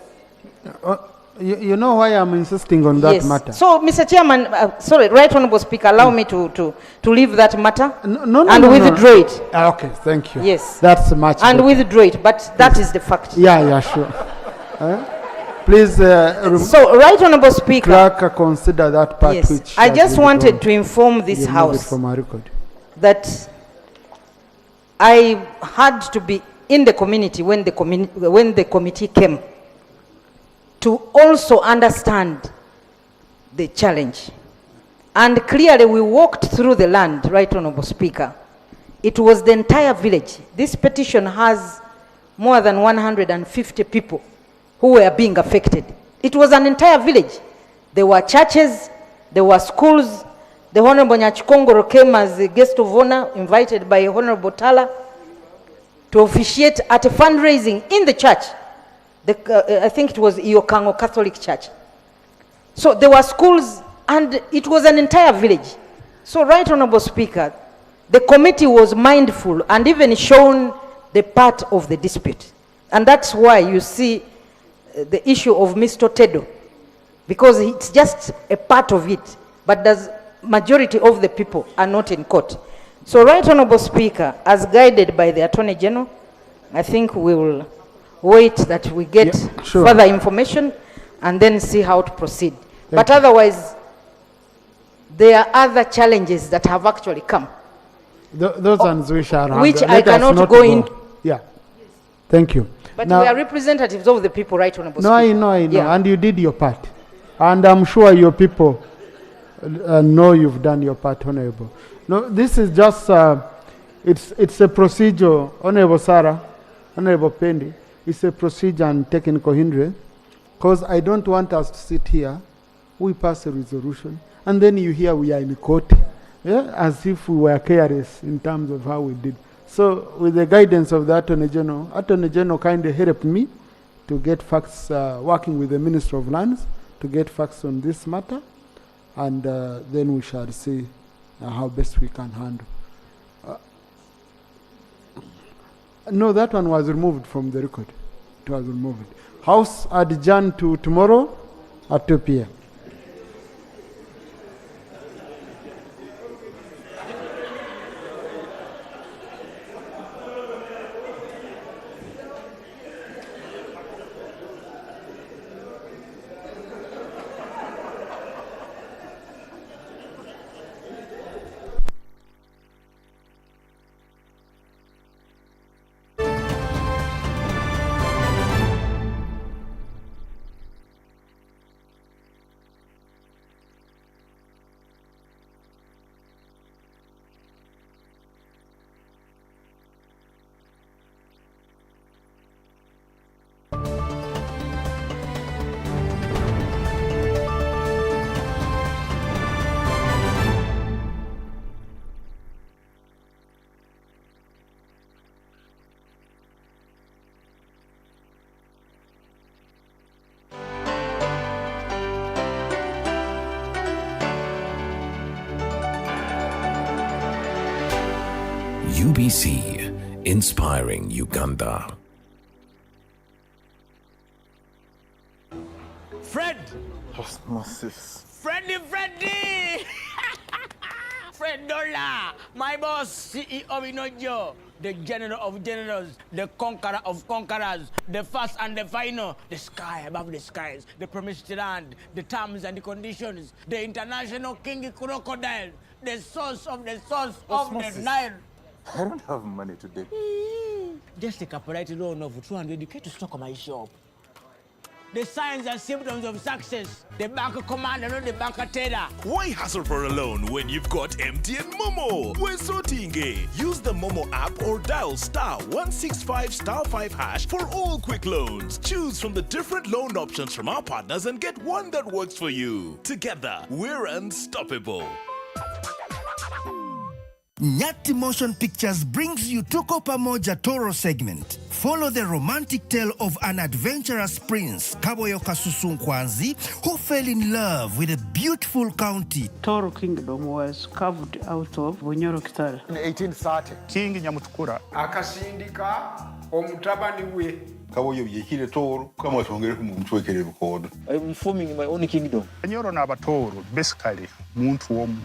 You know why I'm insisting on that matter? So, Mr. Chairman, sorry, Right Honourable Speaker, allow me to leave that matter and withdraw it. Okay, thank you. Yes. That's much And better. withdraw it, but that is the fact. Yeah, sure. Please, so, Right Honourable Speaker, Clerk, consider that part yes, which I has just been wanted withdrawn. to inform this Remove it House from our record. that I had to be in the community when the committee came to also understand the challenge. And clearly we walked through the land, Right Honourable Speaker. It was the entire village. This petition has more than 150 people who were being affected. It was an entire village. There were churches, there were schools. The Honourable Nyachikongoro came as a guest of honor, invited by Honourable Tala, to officiate at a fundraising in the church. I think it was Iokango Catholic Church. So there were schools and it was an entire village. So, Right Honourable Speaker, the committee was mindful and even shown the part of the dispute. And that's why you see the issue of Mr. Tedo, because it's just a part of it, but the majority of the people are not in court. So, Right Honourable Speaker, as guided by the Attorney General, I think we will wait that we get further information and then see how to proceed. But otherwise, there are other challenges that have actually come. Those ones we shall handle. Which I Let us cannot not go into. Yeah. Thank you. But Now- we are representatives of the people, Right Honourable No, Speaker. I know. Yeah. And you did your part. And I'm sure your people know you've done your part, Honourable. No, this is just, it's a procedure, Honourable Sarah, Honourable Pendi, it's a procedure and technical hindrance, because I don't want us to sit here, we pass a resolution, and then you hear we are in court, as if we were careless in terms of how we did. So, with the guidance of the Attorney General kindly helped me to get facts, working with the Minister of Lands, to get facts on this matter, and then we shall see how best we can handle. No, that one was removed from the record. It was removed. House adjourned to tomorrow at 2 p.m. UBC, inspiring Uganda. Fred! Osmosis. Freddy! Fred Dollar, my boss, CEO Inojo, the general of generals, the conqueror of conquerors, the first and the final, the sky above the skies, the promised land, the terms and the conditions, the international king crocodile, the source of the Osmosis. Nile. I don't have money today. Just take a polite loan of 200k to stock my shop. The signs and symptoms of success. The bank commander, not the bank teller. Why hassle for a loan when you've got MTN Momo? We're so tingy. Use the Momo app or dial *165*5# for all quick loans. Choose from the different loan options from our partners and get one that works for you. Together, we're unstoppable. Nyati Motion Pictures brings you Tuko Pamoja Toro segment. Follow the romantic tale of an adventurous prince, Kaboyo Kasusu Nkwanzi, who fell in love with a beautiful county. Toro Kingdom was carved out of Bunyoro Kitale. In 1830, King Nyamutukura akasindika omutabani we Kaboyo yekire Toro kama twongere kumutwekere bukodo. I'm forming my own kingdom. Nyoro na Batoro basically muntu womu.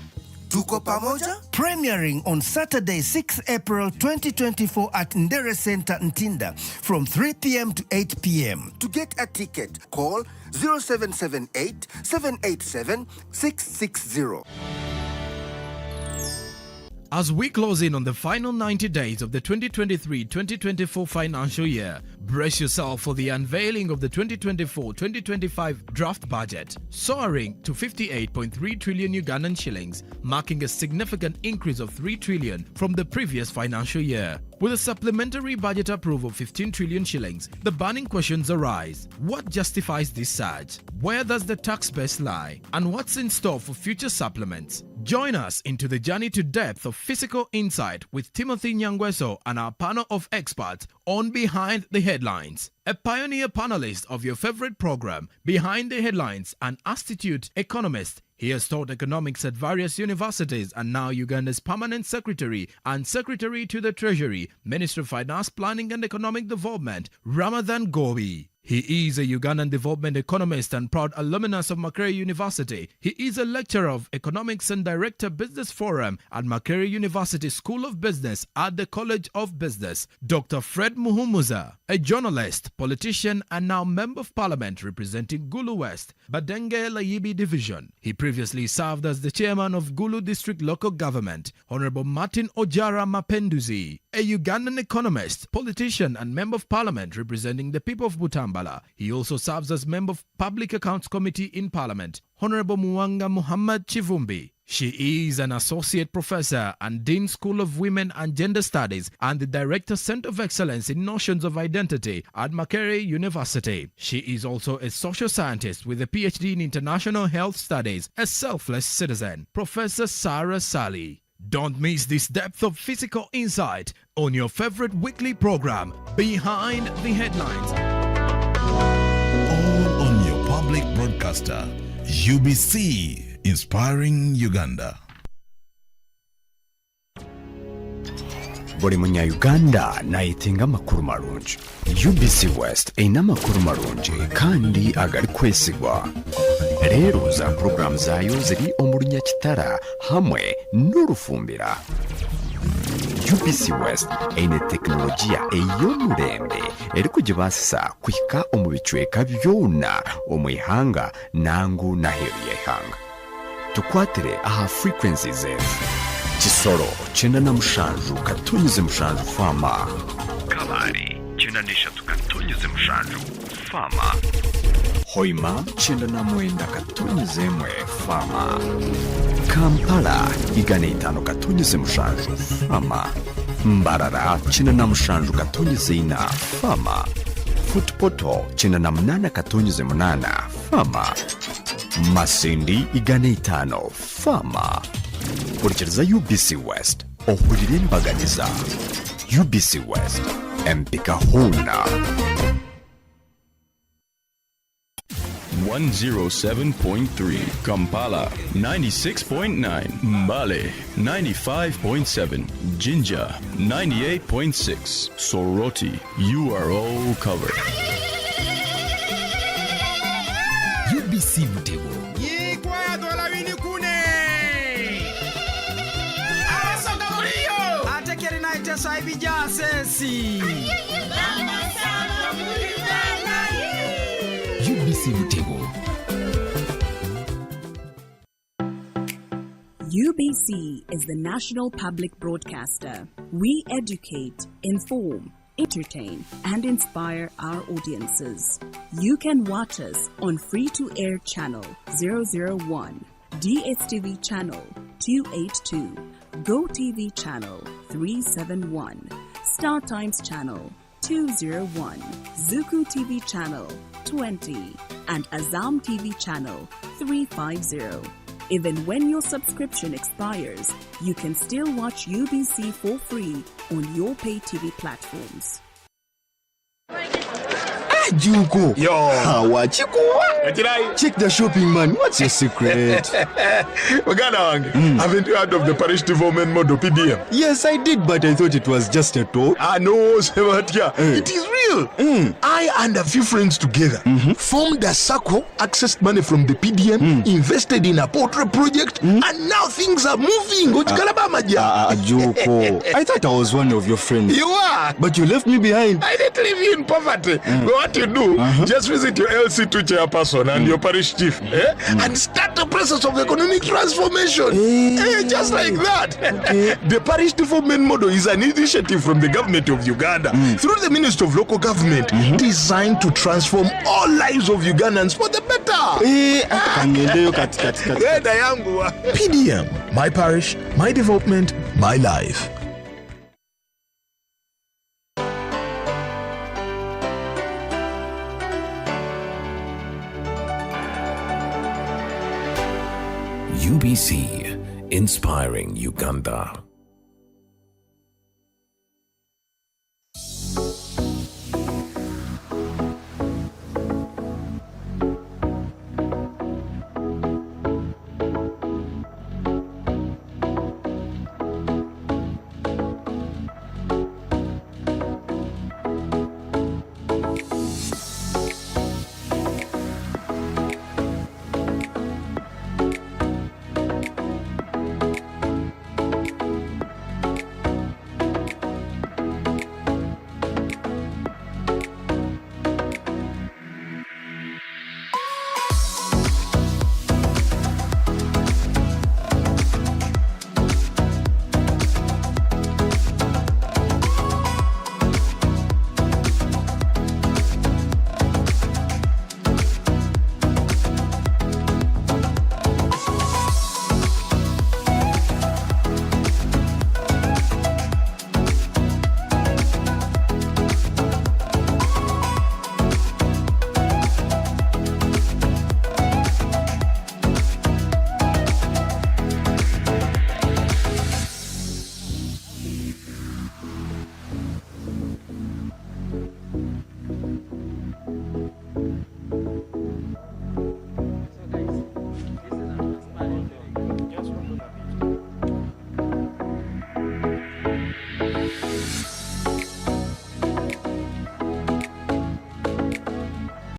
Tuko Pamoja, premiering on Saturday, 6 April 2024 at Ndere Center, Ntinda, from 3 p.m. to 8 p.m. To get a ticket, call 0778 787 660. As we close in on the final 90 days of the 2023-2024 financial year, brace yourself for the unveiling of the 2024-2025 draft budget, soaring to 58.3 trillion Ugandan shillings, marking a significant increase of 3 trillion from the previous financial year. With a supplementary budget approval of 15 trillion shillings, the burning questions arise. What justifies this surge? Where does the tax base lie? And what's in store for future supplements? Join us into the journey to depth of fiscal insight with Timothy Nyangweso and our panel of experts on Behind the Headlines. A pioneer panelist of your favorite program, Behind the Headlines, an astute economist. He has taught economics at various universities and now Uganda's permanent secretary and secretary to the Treasury, Minister of Finance, Planning and Economic Development, Ramadhan Gobi. He is a Ugandan development economist and proud alumnus of Makerere University. He is a lecturer of economics and director business forum at Makerere University School of Business at the College of Business. Dr. Fred Muhumuza, a journalist, politician and now member of parliament representing Gulu West, Badenge Layibi Division. He previously served as the chairman of Gulu District Local Government. Honorable Martin Ojara Mapenduzi, a Ugandan economist, politician and member of parliament representing the people of Butambala. He also serves as member of Public Accounts Committee in Parliament. Honorable Muwanga Muhammad Chivumbi. She is an associate professor and Dean School of Women and Gender Studies and the Director Center of Excellence in Notions of Identity at Makerere University. She is also a social scientist with a PhD in International Health Studies, a selfless citizen. Professor Sarah Sally. Don't miss this depth of physical insight on your favorite weekly program, Behind the Headlines. All on your public broadcaster, UBC, inspiring Uganda. Buli munya-Uganda nayetenga amakuru marungi. UBC West eyina amakuru marungi kandi agali kwesigwa. Rero za program zayo ziri omu Runyakitara hamwe n'Orufumbira. UBC West eyina tekinologiya ey'omurembe eri kugibasisa kuhika omu bicweka byona omu ihanga nangu n'aheeru y'eihanga. Tukwatire aha frequencies zetu. Kisoro 97.7 Fama. Kalari 93.7 Fama. Hoima 99.1 Fama. Kampala 105.7 Fama. Mbarara 97.4 Fama. Footpoto 98.8 Fama. Masindi 5 Fama. Kurikiriza UBC West ohurire mbaganiza. UBC West empika huna. 107.3 Kampala, 96.9 Mbale, 95.7 Jinja, 98.6 Soroti. You are all covered. UBC Butego. Yikwaya dola wini kune. Asoka muliyo. Atekeri na iteso haibija sesi. UBC Butego. UBC is the national public broadcaster. We educate, inform, entertain, and inspire our audiences. You can watch us on free-to-air channel 001, DSTV channel 282, GoTV channel 371, Star Times channel 201, Zuku TV channel 20, and Azam TV channel 350. Even when your subscription expires, you can still watch UBC for free on your pay TV platforms. Juko. Yo. Wachikuwa. Check the shopping, man. What's your secret? Haven't you heard of the parish development model, PDM? Yes, I did, but I thought it was just a talk. No, Sebatia. It is real. I and a few friends together formed a circle, accessed money from the PDM, invested in a poultry project, and now things are moving. Juko. I thought I was one of your friends. You are. But you left me behind. I didn't leave you in poverty. What you do, just visit your LC2 chairperson and your parish chief and start the process of economic transformation. Just like that. The parish development model is an initiative from the government of Uganda through the Ministry of Local Government designed to transform all lives of Ugandans for the better. PDM, my parish, my development, my life. UBC, inspiring Uganda.